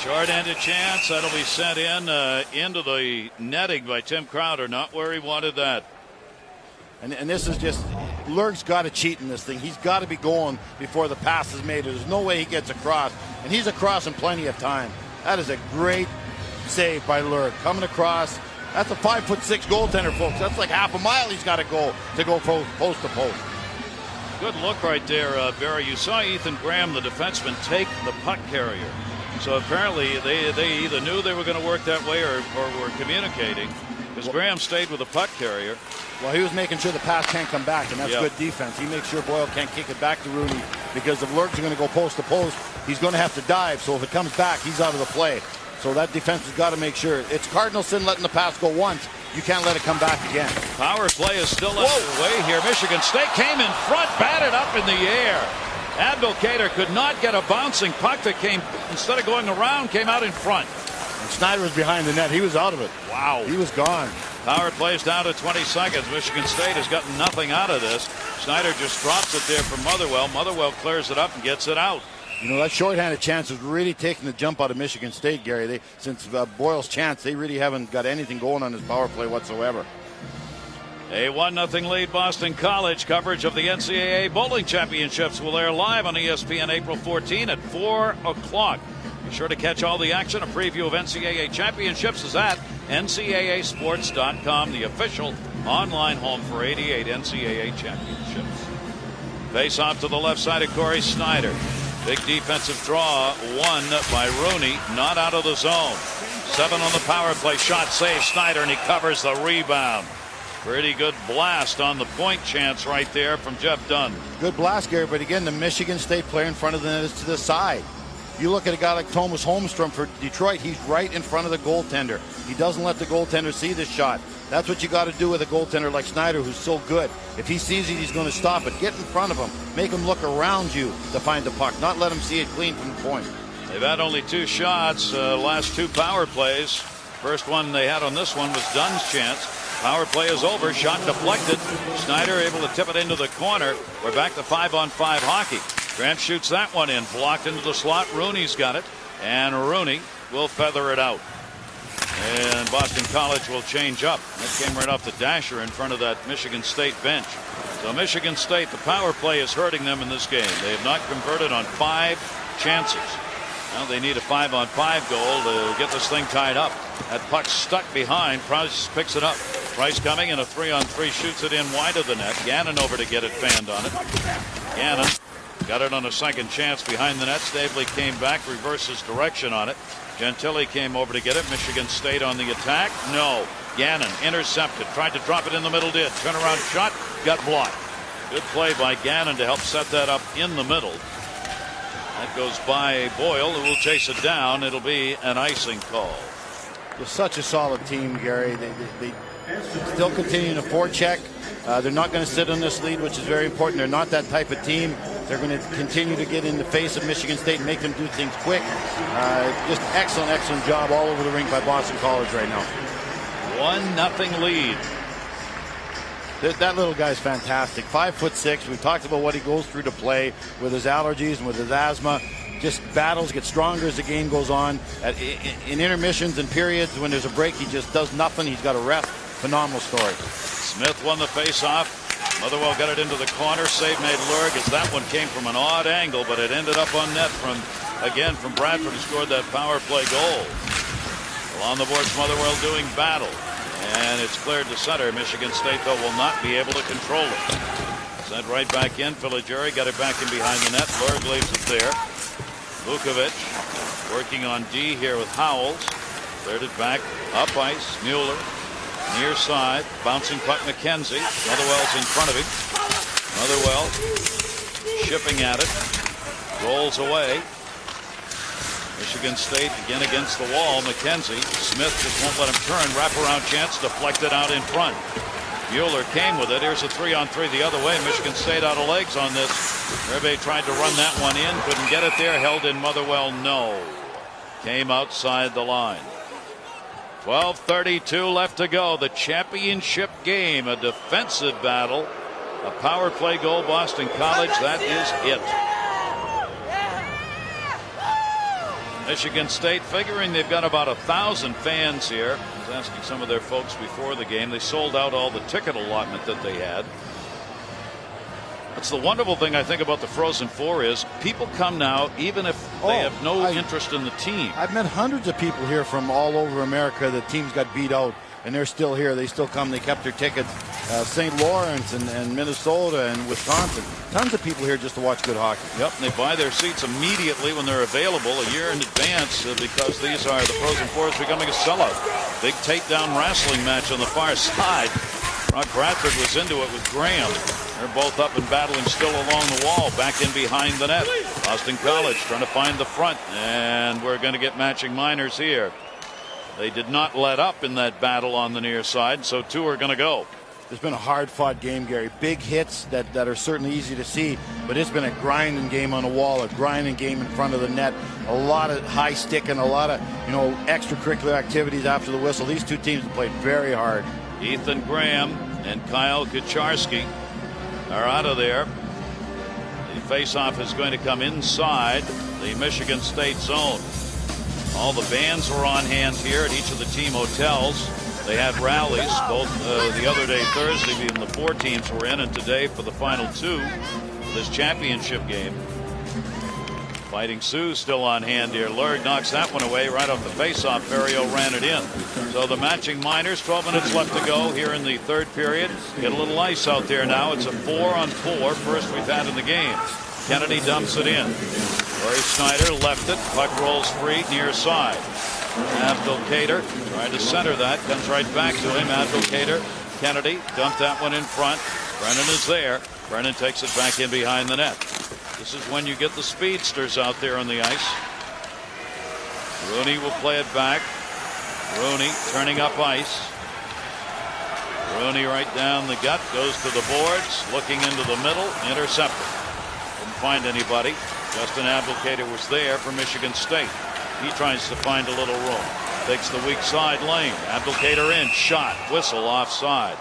Short-handed chance. That'll be sent in into the netting by Tim Crowder. Not where he wanted that. And this is just, Lurg's got to cheat in this thing. He's got to be going before the pass is made. There's no way he gets across. And he's across in plenty of time. That is a great save by Lurg. Coming across. That's a 5'6" goaltender, folks. That's like half a mile he's got to go post to post. Good look right there, Barry. You saw Ethan Graham, the defenseman, take the puck carrier. So apparently they either knew they were going to work that way or were communicating. Because Graham stayed with the puck carrier. Well, he was making sure the pass can't come back, and that's good defense. He makes sure Boyle can't kick it back to Rooney, because if Lurg's going to go post to post, he's going to have to dive. So if it comes back, he's out of the play. So that defense has got to make sure. It's Cardinal sin letting the pass go once. You can't let it come back again. Power play is still underway here. Michigan State came in front, batted up in the air. Abdelkader could not get a bouncing puck that came, instead of going around, came out in front. And Snyder was behind the net. He was out of it. Wow. He was gone. Power plays down to 20 seconds. Michigan State has gotten nothing out of this. Snyder just drops it there for Motherwell. Motherwell clears it up and gets it out. You know, that shorthanded chance is really taking the jump out of Michigan State, Gary. Since Boyle's chance, they really haven't got anything going on his power play whatsoever. A 1-0 lead, Boston College. Coverage of the NCAA Bowling Championships will air live on ESPN April 14 at 4 o'clock. Be sure to catch all the action. A preview of NCAA Championships is at ncaasports.com, the official online home for 88 NCAA Championships. Face off to the left side of Corey Snyder. Big defensive draw won by Rooney, not out of the zone. 7 on the power play. Shot save Snyder, and he covers the rebound. Pretty good blast on the point chance right there from Jeff Dunn. Good blast, Gary, but again, the Michigan State player in front of the net is to the side. You look at a guy like Thomas Holmstrom for Detroit, he's right in front of the goaltender. He doesn't let the goaltender see the shot. That's what you got to do with a goaltender like Snyder, who's so good. If he sees it, he's going to stop it. Get in front of him. Make him look around you to find the puck, not let him see it clean from the point. They've had only 2 shots, last 2 power plays. First one they had on this one was Dunn's chance. Power play is over. Shot deflected. Snyder able to tip it into the corner. We're back to 5-on-5 hockey. Grant shoots that one in. Blocked into the slot. Rooney's got it. And Rooney will feather it out. And Boston College will change up. That came right off the dasher in front of that Michigan State bench. So Michigan State, the power play is hurting them in this game. They have not converted on 5 chances. Now they need a 5-on-5 goal to get this thing tied up. That puck stuck behind. Price picks it up. Price coming in a 3-on-3, shoots it in wide of the net. Gannon over to get it fanned on it. Gannon got it on a second chance behind the net. Stavely came back, reverses direction on it. Gentili came over to get it. Michigan State on the attack. No. Gannon intercepted. Tried to drop it in the middle. Did. Turnaround shot. Got blocked. Good play by Gannon to help set that up in the middle. That goes by Boyle, who will chase it down. It'll be an icing call. They're such a solid team, Gary. They still continue to forecheck. They're not going to sit on this lead, which is very important. They're not that type of team. They're going to continue to get in the face of Michigan State and make them do things quick. Just excellent job all over the rink by Boston College right now. 1-0 lead. That little guy's fantastic. 5'6". We've talked about what he goes through to play with his allergies and with his asthma. Just battles, gets stronger as the game goes on. In intermissions and periods when there's a break, he just does nothing. He's got a rest. Phenomenal story. Smith won the face-off. Motherwell got it into the corner. Save made Lurg as that one came from an odd angle, but it ended up on net from Bradford, who scored that power play goal. Well, on the boards, Motherwell doing battle. And it's cleared to center. Michigan State, though, will not be able to control it. Sent right back in. Filageri got it back in behind the net. Lurg leaves it there. Vukovic working on D here with Howells. Cleared it back up ice. Mueller near side. Bouncing puck McKenzie. Motherwell's in front of him. Motherwell shipping at it. Rolls away. Michigan State again against the wall. McKenzie. Smith just won't let him turn. Wraparound chance. Deflected out in front. Mueller came with it. Here's a 3-on-3 the other way. Michigan State out of legs on this. Herbe tried to run that one in. Couldn't get it there. Held in Motherwell. No. Came outside the line. 12:32 left to go. The championship game. A defensive battle. A power play goal. Boston College. That is it. Michigan State figuring they've got about 1,000 fans here. I was asking some of their folks before the game. They sold out all the ticket allotment that they had. That's the wonderful thing I think about the Frozen Four is people come now even if they have no interest in the team. I've met hundreds of people here from all over America. The teams got beat out and they're still here. They still come. They kept their tickets. St. Lawrence and Minnesota and Wisconsin. Tons of people here just to watch good hockey. Yep, and they buy their seats immediately when they're available a year in advance because these are the Frozen Four is becoming a sellout. Big takedown wrestling match on the far side. Brock Bradford was into it with Graham. They're both up and battling still along the wall. Back in behind the net. Boston College trying to find the front. And we're going to get matching minors here. They did not let up in that battle on the near side, so two are going to go. It's been a hard-fought game, Gary. Big hits that are certainly easy to see, but it's been a grinding game on the wall, a grinding game in front of the net. A lot of high stick and a lot of extracurricular activities after the whistle. These two teams have played very hard. Ethan Graham and Kyle Kucharski are out of there. The face-off is going to come inside the Michigan State zone. All the bands were on hand here at each of the team hotels. They had rallies both the other day, Thursday, even the four teams were in, and today for the final two of this championship game. Fighting Sioux still on hand here. Lurg knocks that one away right off the face-off. Ferrio ran it in. So the matching minors, 12 minutes left to go here in the third period. Get a little ice out there now. It's a 4-on-4, first we've had in the game. Kennedy dumps it in. Corey Snyder left it. Puck rolls free near side. Abdelkader trying to center that. Comes right back to him. Abdelkader. Kennedy dumped that one in front. Brennan is there. Brennan takes it back in behind the net. This is when you get the speedsters out there on the ice. Rooney will play it back. Rooney turning up ice. Rooney right down the gut. Goes to the boards. Looking into the middle. Intercepted. Didn't find anybody. Justin Abdelkader was there for Michigan State. He tries to find a little room. Takes the weak side lane. Abdelkader in. Shot. Whistle offside.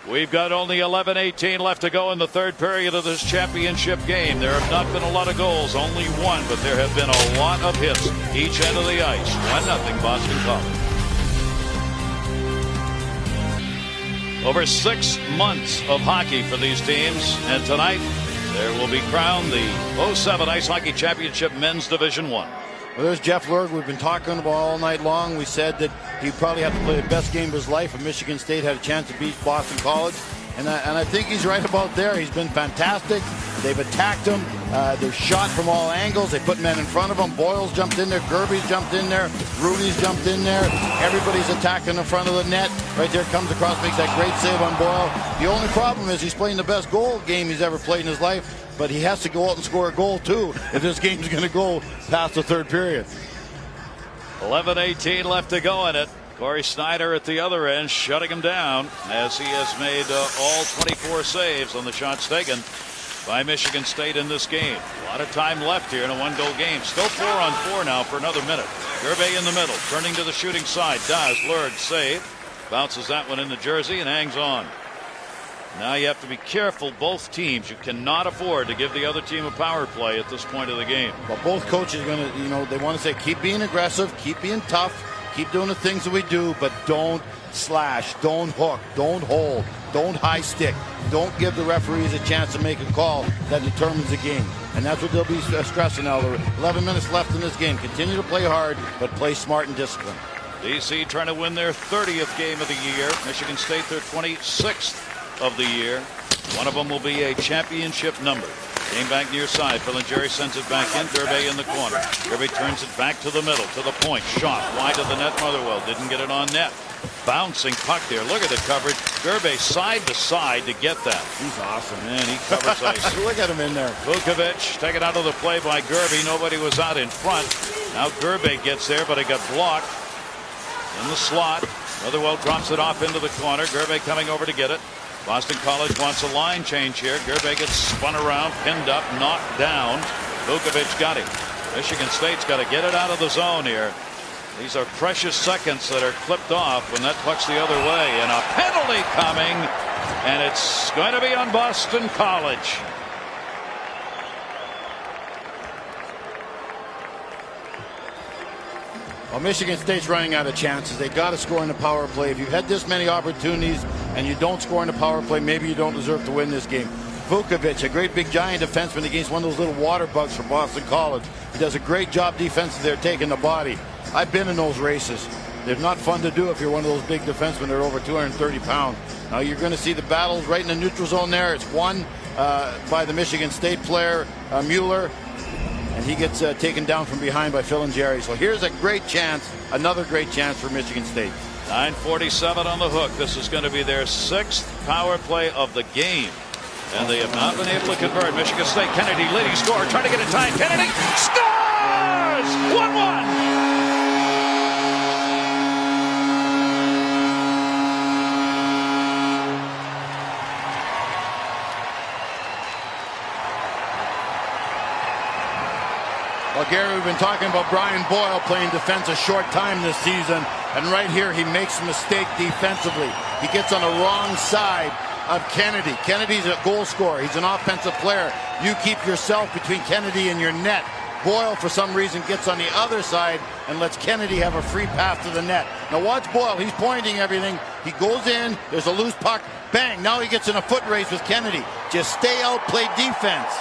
We've got only 11:18 left to go in the third period of this championship game. There have not been a lot of goals, only one, but there have been a lot of hits each end of the ice. 1-0 Boston College. Over 6 months of hockey for these teams, and tonight there will be crowned the 07 Ice Hockey Championship Men's Division I. Well, there's Jeff Lurg. We've been talking about all night long. We said that he'd probably have to play the best game of his life if Michigan State had a chance to beat Boston College. And I think he's right about there. He's been fantastic. They've attacked him. They've shot from all angles. They put men in front of him. Boyle's jumped in there. Gerby's jumped in there. Rooney's jumped in there. Everybody's attacking the front of the net. Right there comes across, makes that great save on Boyle. The only problem is he's playing the best goal game he's ever played in his life. But he has to go out and score a goal, too, if this game's going to go past the third period. 11:18 left to go in it. Corey Snyder at the other end, shutting him down as he has made all 24 saves on the shots taken by Michigan State in this game. A lot of time left here in a one-goal game. Still 4-on-4 now for another minute. Gervais in the middle, turning to the shooting side. Does. Lurg save. Bounces that one in the jersey and hangs on. Now you have to be careful, both teams. You cannot afford to give the other team a power play at this point of the game. Well, both coaches are going to, they want to say, keep being aggressive, keep being tough, keep doing the things that we do, but don't slash, don't hook, don't hold, don't high stick. Don't give the referees a chance to make a call that determines the game. And that's what they'll be stressing now. There are 11 minutes left in this game. Continue to play hard, but play smart and disciplined. DC trying to win their 30th game of the year. Michigan State their 26th of the year. One of them will be a championship number. Came back near side. Jerry sends it back in. Gervais in the corner. Gervais turns it back to the middle, to the point. Shot wide of the net. Motherwell didn't get it on net. Bouncing puck there. Look at the coverage. Gervais side to side to get that. He's awesome. And he covers ice. Look at him in there. Vukovic taken out of the play by Gervais. Nobody was out in front. Now Gervais gets there, but it got blocked in the slot. Motherwell drops it off into the corner. Gervais coming over to get it. Boston College wants a line change here. Gervais gets spun around, pinned up, knocked down. Vukovic got him. Michigan State's got to get it out of the zone here. These are precious seconds that are clipped off when that puck's the other way. And a penalty coming, and it's going to be on Boston College. Well, Michigan State's running out of chances. They got to score in the power play. If you've had this many opportunities and you don't score in the power play, maybe you don't deserve to win this game. Vukovic, a great big giant defenseman against one of those little water bugs from Boston College. He does a great job defensively there, taking the body. I've been in those races. They're not fun to do if you're one of those big defensemen that are over 230 pounds. Now you're going to see the battles right in the neutral zone there. It's won by the Michigan State player, Mueller. And he gets taken down from behind by Phil and Jerry. So here's a great chance, another great chance for Michigan State. 9:47 on the hook. This is going to be their 6th power play of the game. And they have not been able to convert. Michigan State, Kennedy leading scorer, trying to get it tied. Kennedy scores! 1-1. Well, Gary, we've been talking about Brian Boyle playing defense a short time this season, and right here he makes a mistake defensively. He gets on the wrong side of Kennedy. Kennedy's a goal scorer. He's an offensive player. You keep yourself between Kennedy and your net. Boyle, for some reason, gets on the other side and lets Kennedy have a free path to the net. Now watch Boyle. He's pointing everything. He goes in. There's a loose puck. Bang. Now he gets in a foot race with Kennedy. Just stay out, play defense.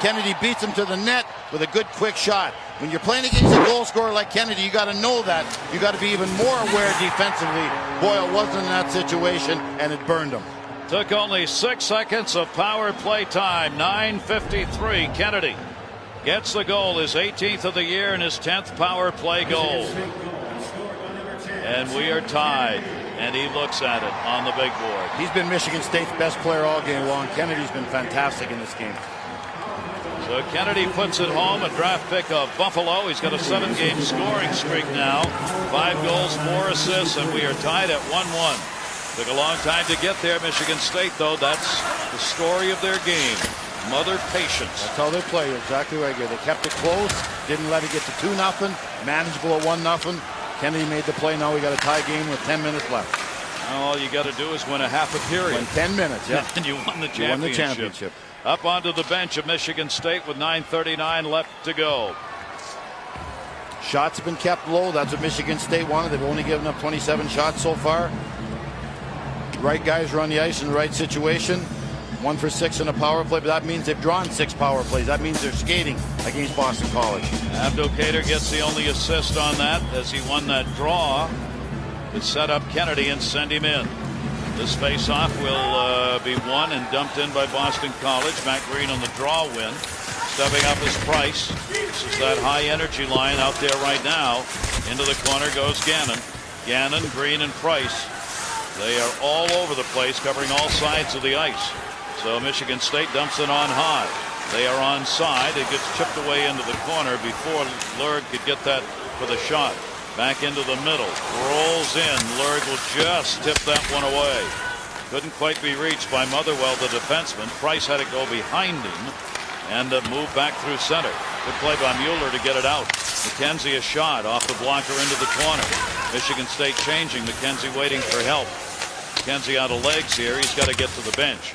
Kennedy beats him to the net with a good quick shot. When you're playing against a goal scorer like Kennedy, you got to know that. You got to be even more aware defensively. Boyle wasn't in that situation, and it burned him. Took only 6 seconds of power play time. 9:53. Kennedy gets the goal, his 18th of the year and his 10th power play goal. And we are tied. And he looks at it on the big board. He's been Michigan State's best player all game long. Kennedy's been fantastic in this game. So Kennedy puts it home, a draft pick of Buffalo. He's got a 7-game scoring streak now. 5 goals, 4 assists, and we are tied at 1-1. Took a long time to get there. Michigan State, though, that's the story of their game. Mother patience. That's how they play. You're exactly right here. They kept it close, didn't let it get to 2-0, manageable at 1-0. Kennedy made the play. Now we got a tie game with 10 minutes left. Well, all you got to do is win a half a period. Win 10 minutes, yeah. And you won the championship. You won the championship. Up onto the bench of Michigan State with 9:39 left to go. Shots have been kept low. That's what Michigan State wanted. They've only given up 27 shots so far. Right guys are on the ice in the right situation. 1 for 6 in a power play, but that means they've drawn 6 power plays. That means they're skating against Boston College. Abdelkader gets the only assist on that as he won that draw to set up Kennedy and send him in. This face-off will be won and dumped in by Boston College. Matt Green on the draw win. Stepping up his Price. This is that high-energy line out there right now. Into the corner goes Gannon. Gannon, Green, and Price. They are all over the place, covering all sides of the ice. So Michigan State dumps it on high. They are onside. It gets chipped away into the corner before Lurg could get that for the shot. Back into the middle. Rolls in. Lurg will just tip that one away. Couldn't quite be reached by Motherwell, the defenseman. Price had to go behind him and move back through center. Good play by Mueller to get it out. McKenzie a shot off the blocker into the corner. Michigan State changing. McKenzie waiting for help. McKenzie out of legs here. He's got to get to the bench.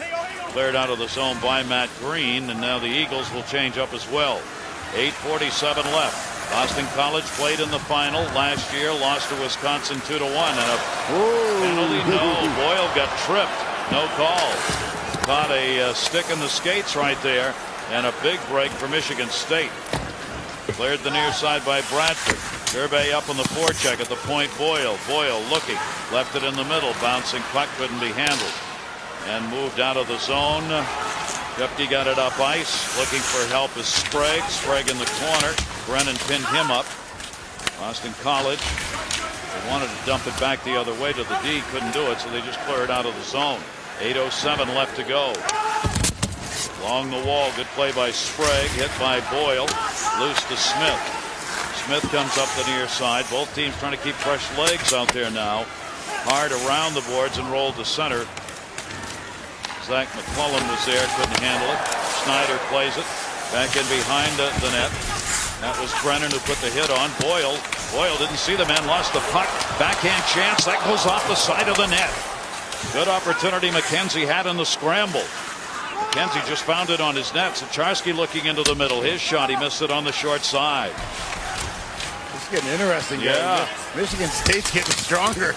Cleared out of the zone by Matt Green, and now the Eagles will change up as well. 8:47 left. Boston College played in the final last year, lost to Wisconsin 2-1, and a penalty. No, Boyle got tripped. No call. Caught a stick in the skates right there, and a big break for Michigan State. Cleared the near side by Bradford. Gervais up on the forecheck at the point. Boyle looking, left it in the middle. Bouncing puck couldn't be handled, and moved out of the zone Shefty got it up ice. Looking for help is Sprague. Sprague in the corner. Brennan pinned him up. Boston College. They wanted to dump it back the other way to the D. Couldn't do it, so they just cleared out of the zone. 8:07 left to go. Along the wall. Good play by Sprague. Hit by Boyle. Loose to Smith. Smith comes up the near side. Both teams trying to keep fresh legs out there now. Hard around the boards and rolled to center. Zach McClellan was there, couldn't handle it. Snyder plays it back in behind the net. That was Brennan who put the hit on. Boyle didn't see the man, lost the puck. Backhand chance that goes off the side of the net. Good opportunity McKenzie had in the scramble. McKenzie just found it on his net. Sacharski looking into the middle. His shot, he missed it on the short side. It's getting interesting. Yeah. Michigan State's getting stronger.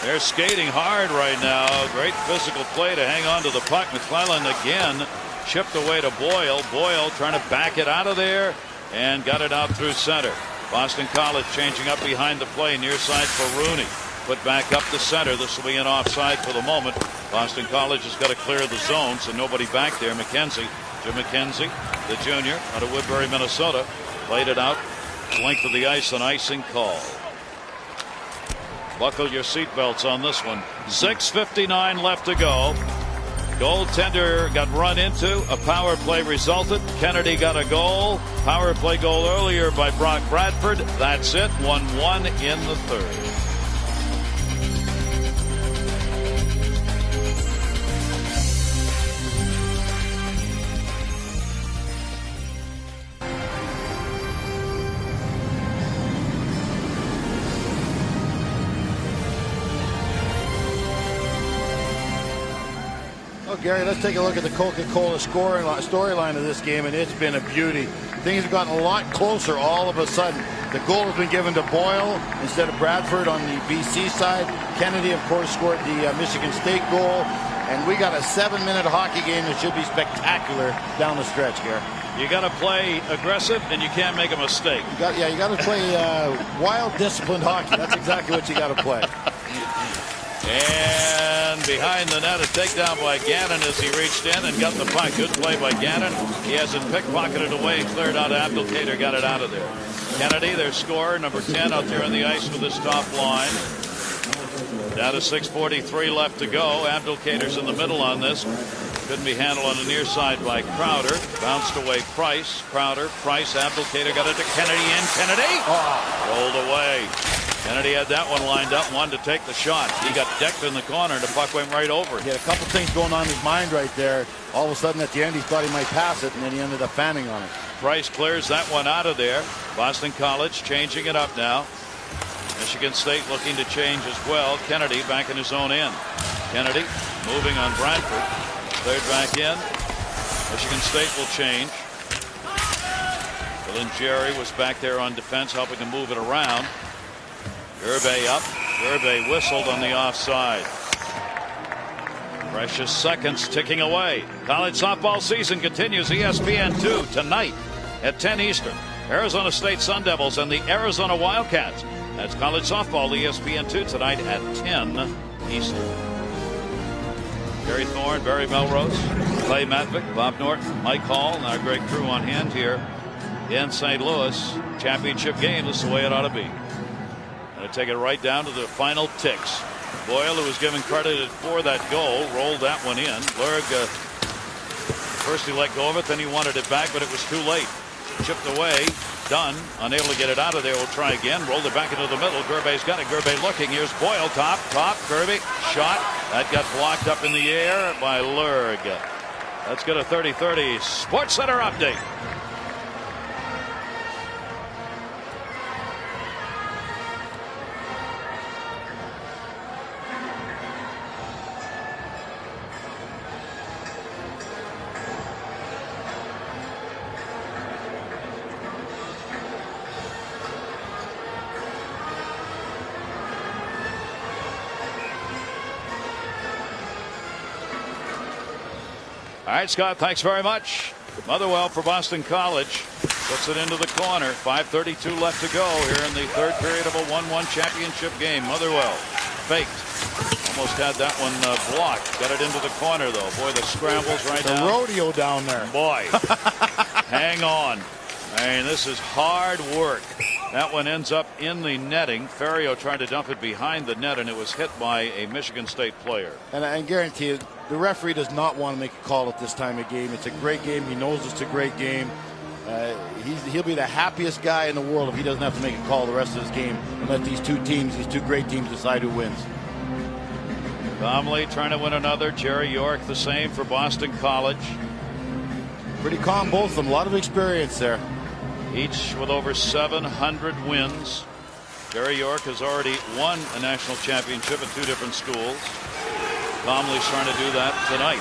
They're skating hard right now. Great physical play to hang on to the puck. McClellan again chipped away to Boyle. Boyle trying to back it out of there and got it out through center. Boston College changing up behind the play near side for Rooney. Put back up the center. This will be an offside for the moment. Boston College has got to clear the zone, so nobody back there. McKenzie, Jim McKenzie, the junior out of Woodbury, Minnesota, played it out length of the ice, an icing call. Buckle your seatbelts on this one. 6:59 left to go. Goaltender got run into. A power play resulted. Kennedy got a goal. Power play goal earlier by Brock Bradford. That's it. 1-1 in the third. Gary, let's take a look at the Coca-Cola storyline of this game, and it's been a beauty. Things have gotten a lot closer all of a sudden. The goal has been given to Boyle instead of Bradford on the BC side. Kennedy, of course, scored the Michigan State goal, and we got a 7-minute hockey game that should be spectacular down the stretch, Gary. You got to play aggressive, and you can't make a mistake. You got to play wild, disciplined hockey. That's exactly what you got to play. And behind the net, a takedown by Gannon as he reached in and got the puck. Good play by Gannon. He has it pickpocketed away, cleared out. Abdelkader got it out of there. Kennedy, their scorer, number 10, out there on the ice with his top line. Down to 6:43 left to go. Abdelkader's in the middle on this. Couldn't be handled on the near side by Crowder. Bounced away Price. Crowder, Price, Abdelkader got it to Kennedy in. Kennedy! Rolled away. Kennedy had that one lined up, wanted to take the shot. He got decked in the corner, and the puck went right over. He had a couple things going on in his mind right there. All of a sudden, at the end, he thought he might pass it, and then he ended up fanning on it. Price clears that one out of there. Boston College changing it up now. Michigan State looking to change as well. Kennedy back in his own end. Kennedy moving on Bradford. Cleared back in. Michigan State will change. Dylan Jerry was back there on defense, helping to move it around. Gerbe up. Gerbe whistled on the offside. Precious seconds ticking away. College softball season continues. ESPN2 tonight at 10 Eastern. Arizona State Sun Devils and the Arizona Wildcats. That's college softball. ESPN2 tonight at 10 Eastern. Gary Thorne, Barry Melrose, Clay Matvick, Bob Norton, Mike Hall, and our great crew on hand here in St. Louis. Championship game. This is the way it ought to be. Going to take it right down to the final ticks. Boyle, who was given credit for that goal, rolled that one in. Lurg, first he let go of it, then he wanted it back, but it was too late. Chipped away, done, unable to get it out of there. We'll try again. Rolled it back into the middle. Gerbe's got it. Gerbe looking. Here's Boyle, top. Gerbe, shot. That got blocked up in the air by Lurg. Let's get a 30-30 Sports Center update. All right, Scott, thanks very much. Motherwell for Boston College puts it into the corner. 5:32 left to go here in the third period of a 1-1 championship game. Motherwell faked. almost had that one blocked. Got it into the corner, though. Boy, the scrambles right the now. rodeo down there. Boy, hang on. I mean, this is hard work. That one ends up in the netting. Ferrio tried to dump it behind the net, and it was hit by a Michigan State player. And I guarantee you, the referee does not want to make a call at this time of game. It's a great game. He knows it's a great game. He'll be the happiest guy in the world if he doesn't have to make a call the rest of this game and let these two great teams, decide who wins. Comley trying to win another. Jerry York the same for Boston College. Pretty calm, both of them. A lot of experience there. Each with over 700 wins. Jerry York has already won a national championship at 2 different schools. Comley's trying to do that tonight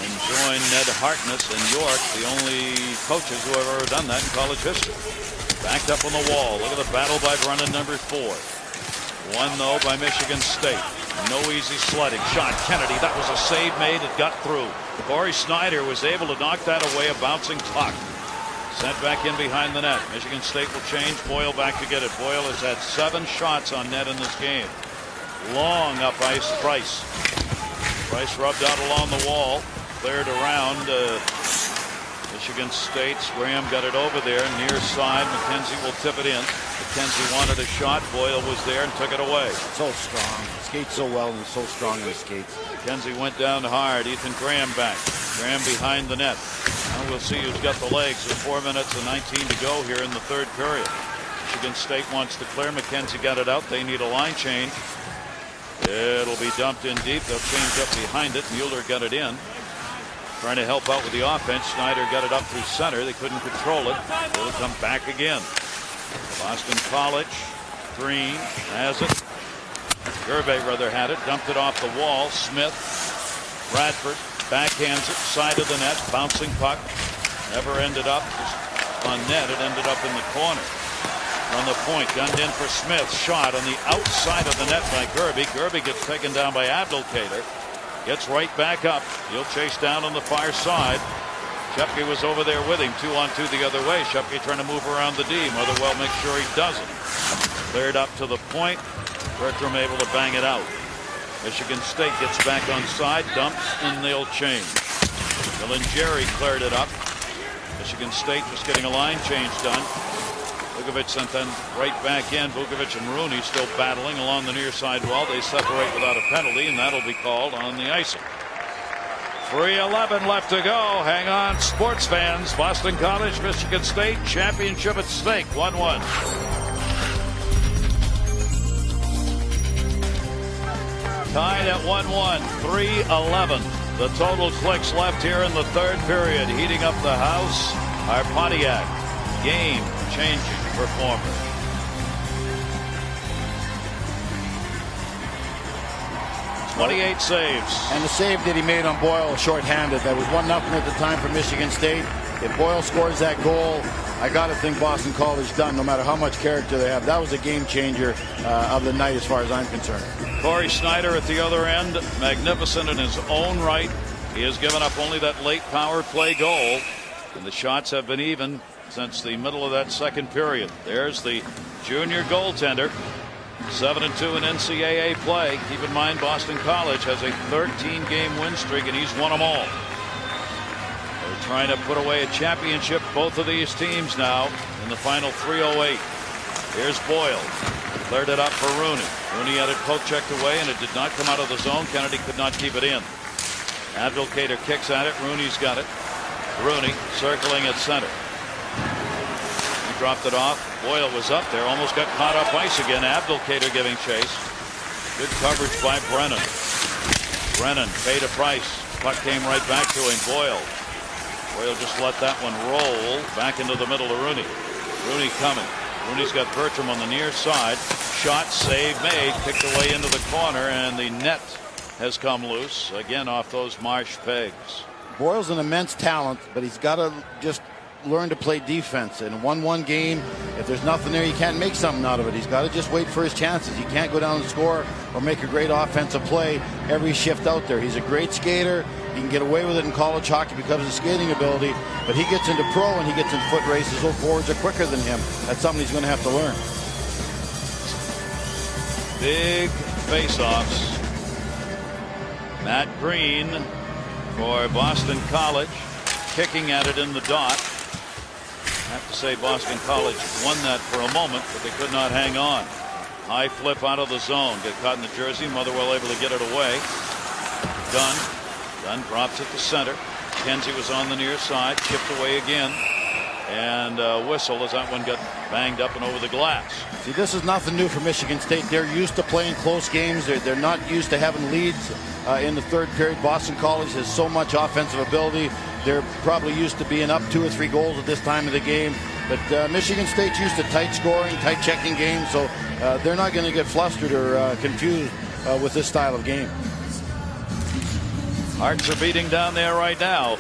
and join Ned Harkness and York, the only coaches who have ever done that in college history. Backed up on the wall. Look at the battle by Brennan, number 4. Won, though, by Michigan State. No easy sledding. Shot Kennedy. That was a save made. It got through. Corey Snyder was able to knock that away. A bouncing puck. Sent back in behind the net. Michigan State will change. Boyle back to get it. Boyle has had 7 shots on net in this game. Long up ice. Price. Price rubbed out along the wall. Cleared around. Michigan State's Graham got it over there. Near side. McKenzie will tip it in. McKenzie wanted a shot. Boyle was there and took it away. So strong. Skates so well and he's so strong in his skates. McKenzie went down hard. Ethan Graham back. Graham behind the net. Now we'll see who's got the legs. With 4 minutes and 19 to go here in the 3rd period. Michigan State wants to clear. McKenzie got it out. They need a line change. It'll be dumped in deep. They'll change up behind it. Mueller got it in. Trying to help out with the offense. Snyder got it up through center. They couldn't control it. It'll come back again. Boston College. Green has it. Gervais rather had it. Dumped it off the wall. Smith. Bradford backhands it. Side of the net. Bouncing puck. Never ended up on net. It ended up in the corner. On the point. Gunned in for Smith. Shot on the outside of the net by Gervais. Gervais gets taken down by Abdelkader. Gets right back up. He'll chase down on the far side. Shepke was over there with him. 2-on-2 the other way. Shepke trying to move around the D. Motherwell makes sure he doesn't. Cleared up to the point. Bertram able to bang it out. Michigan State gets back on side. Dumps and they'll change. Dylan Jerry cleared it up. Michigan State just getting a line change done. Vukovic sent them right back in. Vukovic and Rooney still battling along the near side wall. They separate without a penalty, and that'll be called on the icing. 3:11 left to go. Hang on, sports fans. Boston College, Michigan State, championship at stake. 1-1. Tied at 1-1. 3:11. The total clicks left here in the 3rd period. Heating up the house. Our Pontiac game-changing performer. '28 saves. And the save that he made on Boyle shorthanded. That was 1-0 at the time for Michigan State. If Boyle scores that goal, I got to think Boston College done, no matter how much character they have. That was a game changer of the night as far as I'm concerned. Corey Snyder at the other end, magnificent in his own right. He has given up only that late power play goal, and the shots have been even since the middle of that 2nd period. There's the junior goaltender. 7-2 in NCAA play. Keep in mind Boston College has a 13-game win streak and he's won them all. They're trying to put away a championship, both of these teams now, in the final 3:08. Here's Boyle. Cleared it up for Rooney. Rooney had it poke checked away and it did not come out of the zone. Kennedy could not keep it in. Abdelkader kicks at it. Rooney's got it. Rooney circling at center. He dropped it off. Boyle was up there. Almost got caught up ice again. Abdelkader giving chase. Good coverage by Brennan. Brennan paid a price. Puck came right back to him. Boyle. Boyle just let that one roll back into the middle of Rooney. Rooney coming. Rooney's got Bertram on the near side. Shot, save made. Kicked away into the corner, and the net has come loose. Again off those Marsh pegs. Boyle's an immense talent, but he's got to just learn to play defense. In a 1-1 game, if there's nothing there, you can't make something out of it. He's got to just wait for his chances. He can't go down and score or make a great offensive play every shift out there. He's a great skater. He can get away with it in college hockey because of his skating ability, but he gets into pro and he gets in foot races. Those forwards are quicker than him. That's something he's going to have to learn. Big face-offs Matt Green for Boston College, kicking at it in the dot. I have to say Boston College won that for a moment, but they could not hang on. High flip out of the zone, get caught in the jersey. Motherwell able to get it away. Dunn drops it to center. Kenzie was on the near side, chipped away again, and whistle as that one got banged up and over the glass. See, this is nothing new for Michigan State. They're used to playing close games. They're not used to having leads in the third period. Boston College has so much offensive ability. They're probably used to being up 2 or 3 goals at this time of the game. But Michigan State's used to tight scoring, tight checking games, so they're not going to get flustered or confused with this style of game. Hearts are beating down there right now.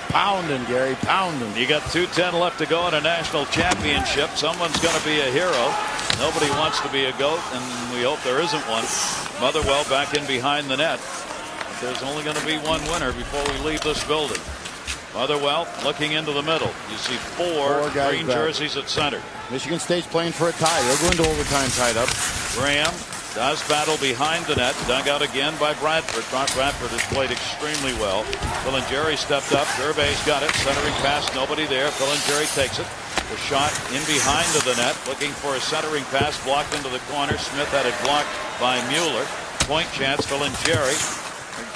Pounding, Gary, pounding. You got 2:10 left to go in a national championship. Someone's going to be a hero. Nobody wants to be a GOAT, and we hope there isn't one. Motherwell back in behind the net. But there's only going to be one winner before we leave this building. Motherwell looking into the middle. You see four green jerseys at center. Michigan State's playing for a tie. They'll go into overtime tied up. Graham does battle behind the net. Dug out again by Bradford. Bradford has played extremely well. Philingeri stepped up. Gervais got it. Centering pass. Nobody there. Philingeri takes it. The shot in behind of the net. Looking for a centering pass. Blocked into the corner. Smith had it blocked by Mueller. Point chance. Philingeri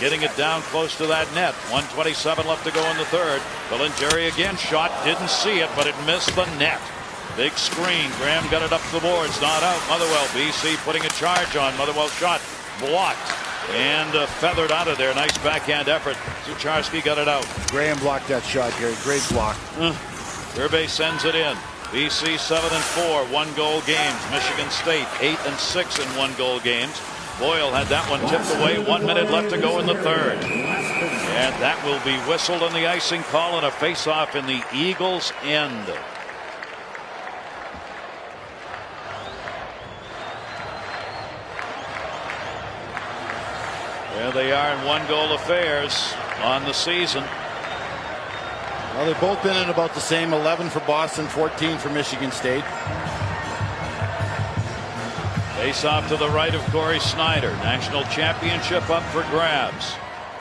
getting it down close to that net. 1:27 left to go in the third. Philingeri again. Shot. Didn't see it, but it missed the net. Big screen. Graham got it up the boards. Not out. Motherwell. BC putting a charge on. Motherwell shot blocked and feathered out of there. Nice backhand effort. Sucharski got it out. Graham blocked that shot, Gary. Great block. Gervais sends it in. BC 7-4, 1-goal games. Michigan State 8-6 in 1-goal games. Boyle had that one tipped away. 1 minute left to go in the third. And that will be whistled on the icing call and a face-off in the Eagles' end. There they are in 1-goal affairs on the season. Well, they've both been in about the same. 11 for Boston, 14 for Michigan State. Face off to the right of Corey Snyder. National championship up for grabs.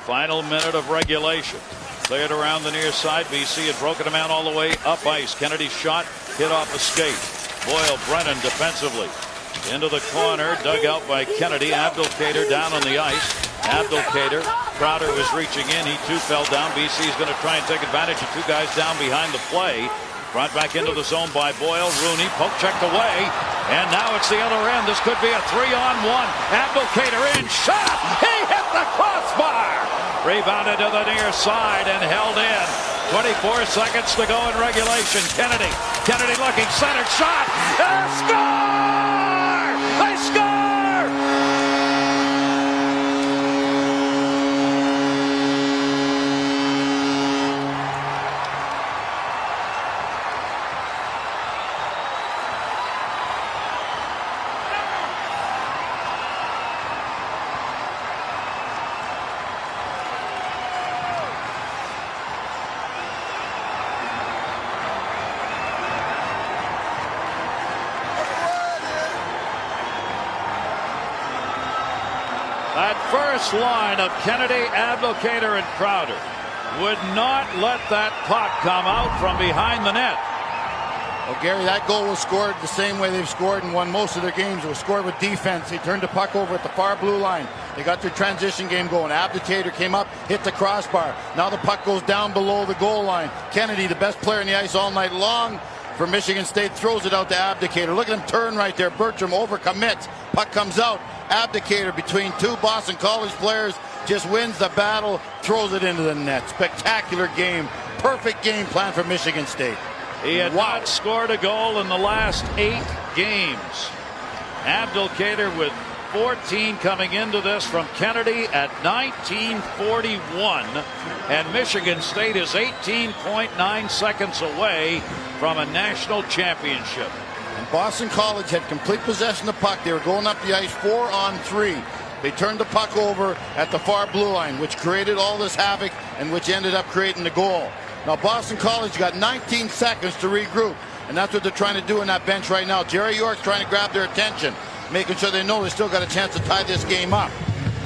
Final minute of regulation. Cleared around the near side. BC had broken him out all the way up ice. Kennedy's shot hit off a skate. Boyle, Brennan defensively. Into the corner, dug out by Kennedy. Abdelkader down on the ice. Abdelkader, Crowder was reaching in. He too fell down. BC is going to try and take advantage of 2 guys down behind the play. Brought back into the zone by Boyle. Rooney poke checked away. And now it's the other end. This could be a 3-on-1. Abdelkader in. Shot! He hit the crossbar! Rebounded to the near side and held in. 24 seconds to go in regulation. Kennedy looking centered shot. And score! They score! That first line of Kennedy, Abdelkader, and Crowder would not let that puck come out from behind the net. Well, Gary, that goal was scored the same way they've scored and won most of their games. It was scored with defense. They turned the puck over at the far blue line. They got their transition game going. Abdelkader came up, hit the crossbar. Now the puck goes down below the goal line. Kennedy, the best player in the ice all night long for Michigan State, throws it out to Abdelkader. Look at him turn right there. Bertram overcommits. Puck comes out. Abdelkader between 2 Boston College players just wins the battle, throws it into the net. Spectacular game. Perfect game plan for Michigan State. He had not scored a goal in the last 8 games. Abdelkader with 14 coming into this from Kennedy at 1941. And Michigan State is 18.9 seconds away from a national championship. And Boston College had complete possession of the puck. They were going up the ice 4-on-3. They turned the puck over at the far blue line, which created all this havoc and which ended up creating the goal. Now Boston College got 19 seconds to regroup, and that's what they're trying to do in that bench right now. Jerry York's trying to grab their attention, making sure they know they still got a chance to tie this game up.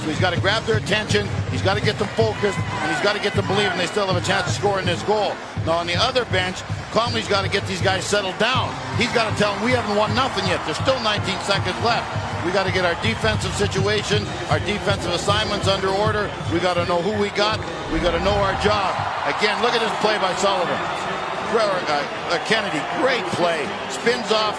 So he's got to grab their attention, he's got to get them focused, and he's got to get them believing they still have a chance to score in this goal. Now on the other bench, Comley's got to get these guys settled down. He's got to tell them we haven't won nothing yet. There's still 19 seconds left. We got to get our defensive situation, our defensive assignments under order. We got to know who we got. We got to know our job. Again, look at this play by Sullivan. Kennedy, great play. Spins off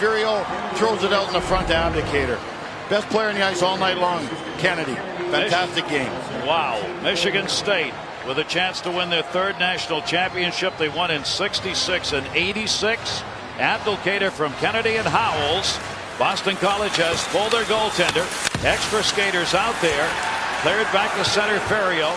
Furio, throws it out in the front to Abdicator. Best player in the ice all night long, Kennedy. Fantastic game. Wow. Michigan State with a chance to win their third national championship. They won in 66 and 86. Abdicator from Kennedy and Howells. Boston College has pulled their goaltender. Extra skaters out there. Cleared back to center, Ferrio.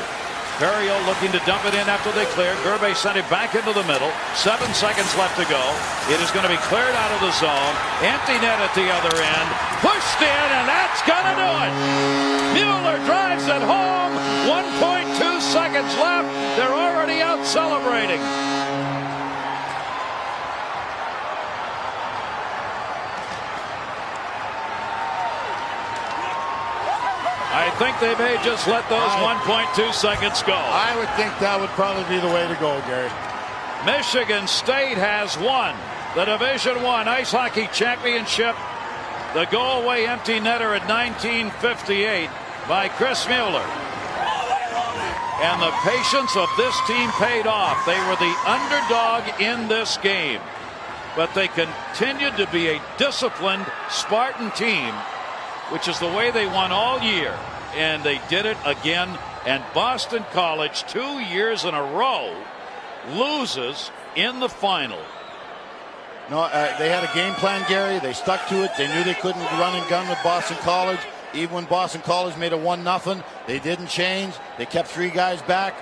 Ferrio looking to dump it in after they cleared. Gerbe sent it back into the middle. 7 seconds left to go. It is going to be cleared out of the zone. Empty net at the other end. Pushed in, and that's going to do it. Mueller drives it home. 1.2 seconds left. They're already out celebrating. I think they may just let those 1.2 seconds go. I would think that would probably be the way to go, Gary. Michigan State has won the Division I Ice Hockey Championship. The go-away empty netter at 1958 by Chris Mueller. And the patience of this team paid off. They were the underdog in this game, but they continued to be a disciplined Spartan team, which is the way they won all year, and they did it again. And Boston College, 2 years in a row, loses in the final. No, they had a game plan, Gary. They stuck to it. They knew they couldn't run and gun with Boston College. Even when Boston College made a 1-0, they didn't change. They kept 3 guys back.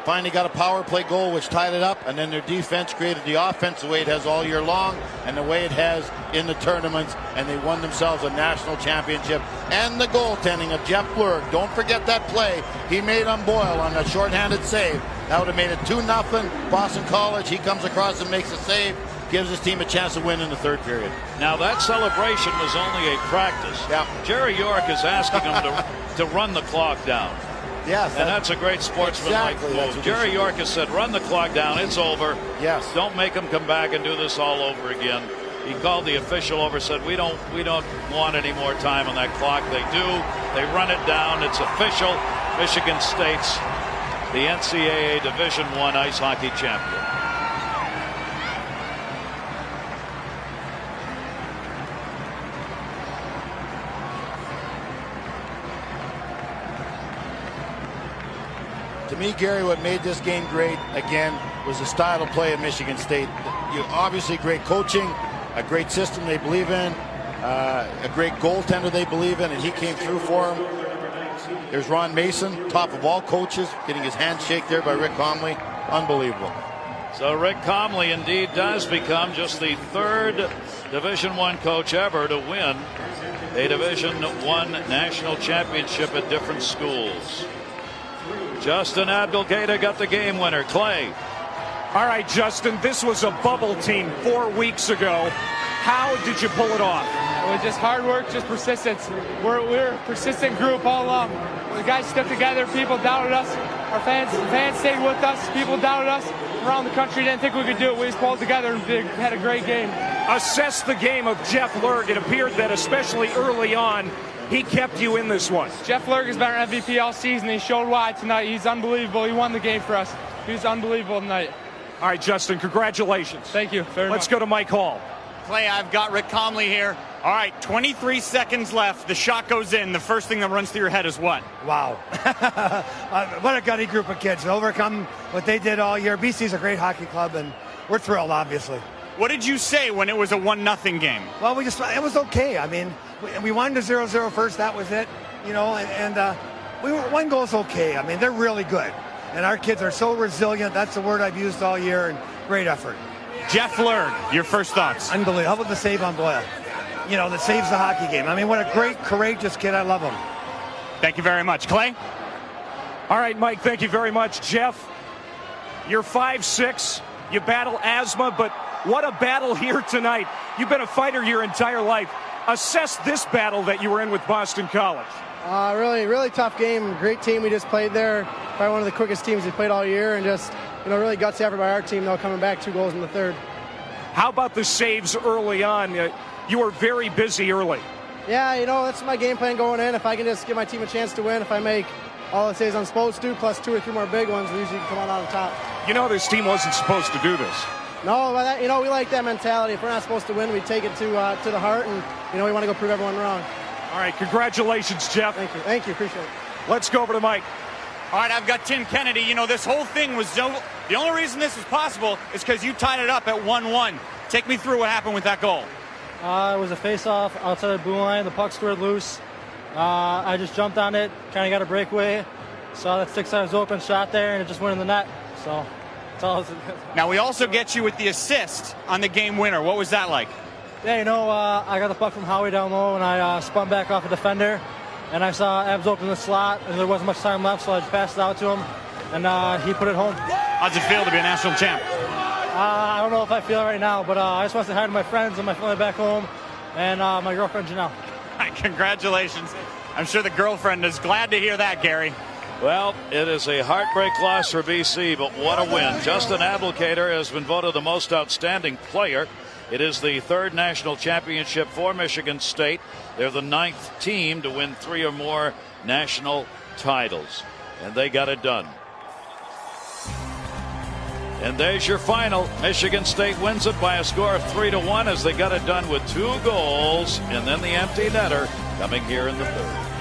Finally got a power play goal which tied it up, and then their defense created the offense the way it has all year long and the way it has in the tournaments, and they won themselves a national championship. And the goaltending of Jeff Blurg, don't forget that play he made on Boyle on that shorthanded save. That would have made it 2-0. Boston College, he comes across and makes a save, gives his team a chance to win in the third period. Now that celebration was only a practice. Yeah. Jerry York is asking him to run the clock down. Yes, and that's a great sportsmanlike move. Jerry York has said, run the clock down. It's over. Yes. Don't make them come back and do this all over again. He called the official over, said, we don't want any more time on that clock. They do. They run it down. It's official. Michigan State's the NCAA Division I Ice Hockey champion. To me, Gary, what made this game great, again, was the style of play of Michigan State. Obviously great coaching, a great system they believe in, a great goaltender they believe in, and he came through for them. There's Ron Mason, top of all coaches, getting his handshake there by Rick Comley. Unbelievable. So Rick Comley indeed does become just the 3rd Division I coach ever to win a Division I national championship at different schools. Justin Abdelkader got the game winner. Clay. All right, Justin, this was a bubble team 4 weeks ago. How did you pull it off? It was just hard work, just persistence. We're a persistent group all along. The guys stuck together. People doubted us. Our fans stayed with us. People doubted us. Around the country didn't think we could do it. We just pulled together and had a great game. Assess the game of Jeff Lurg. It appeared that especially early on, he kept you in this one. Jeff Lurg has been our MVP all season. He showed why tonight. He's unbelievable. He won the game for us. He was unbelievable tonight. All right, Justin, congratulations. Thank you very much. Let's go to Mike Hall. Clay, I've got Rick Comley here. All right, 23 seconds left. The shot goes in. The first thing that runs through your head is what? Wow. What a gutty group of kids. Overcome what they did all year. BC's a great hockey club, and we're thrilled, obviously. What did you say when it was a 1-0 game? Well, it was okay. I mean, we won the 0-0 first. That was it. You know, we were 1 goal's okay. I mean, they're really good. And our kids are so resilient. That's the word I've used all year, and great effort. Jeff Lurg, your first thoughts? Unbelievable. How about the save on Boyle? You know, that saves the hockey game. I mean, what a great, courageous kid. I love him. Thank you very much. Clay? All right, Mike, thank you very much. Jeff, you're 5'6". You battle asthma, but what a battle here tonight. You've been a fighter your entire life. Assess this battle that you were in with Boston College. Really tough game. Great team we just played there. Probably one of the quickest teams we played all year, and just really gutsy effort by our team, though, coming back 2 goals in the third. How about the saves early on? You were very busy early. Yeah, that's my game plan going in. If I can just give my team a chance to win, if I make all the saves I'm supposed to, plus 2 or 3 more big ones, we usually come out on top. This team wasn't supposed to do this. No, but we like that mentality. If we're not supposed to win, we take it to the heart, and we want to go prove everyone wrong. All right, congratulations, Jeff. Thank you, appreciate it. Let's go over to Mike. All right, I've got Tim Kennedy. This whole thing was the only reason this was possible is because you tied it up at 1-1. Take me through what happened with that goal. It was a face-off outside the blue line. The puck squared loose. I just jumped on it, kind of got a breakaway. Saw that 6 times open shot there, and it just went in the net. So that's all. Now, we also get you with the assist on the game winner. What was that like? Yeah, I got the puck from Howie down low, and I spun back off a defender. And I saw Ebbs open the slot, and there wasn't much time left, so I just passed it out to him, and he put it home. How's it feel to be a national champ? I don't know if I feel it right now, but I just want to say hi to my friends and my family back home, and my girlfriend, Janelle. Congratulations. I'm sure the girlfriend is glad to hear that, Gary. Well, it is a heartbreak loss for BC, but what a win. Justin Abdelkader has been voted the most outstanding player. It is the 3rd national championship for Michigan State. They're the 9th team to win 3 or more national titles, and they got it done. And there's your final. Michigan State wins it by a score of 3-1 as they got it done with 2 goals, and then the empty netter coming here in the 3rd.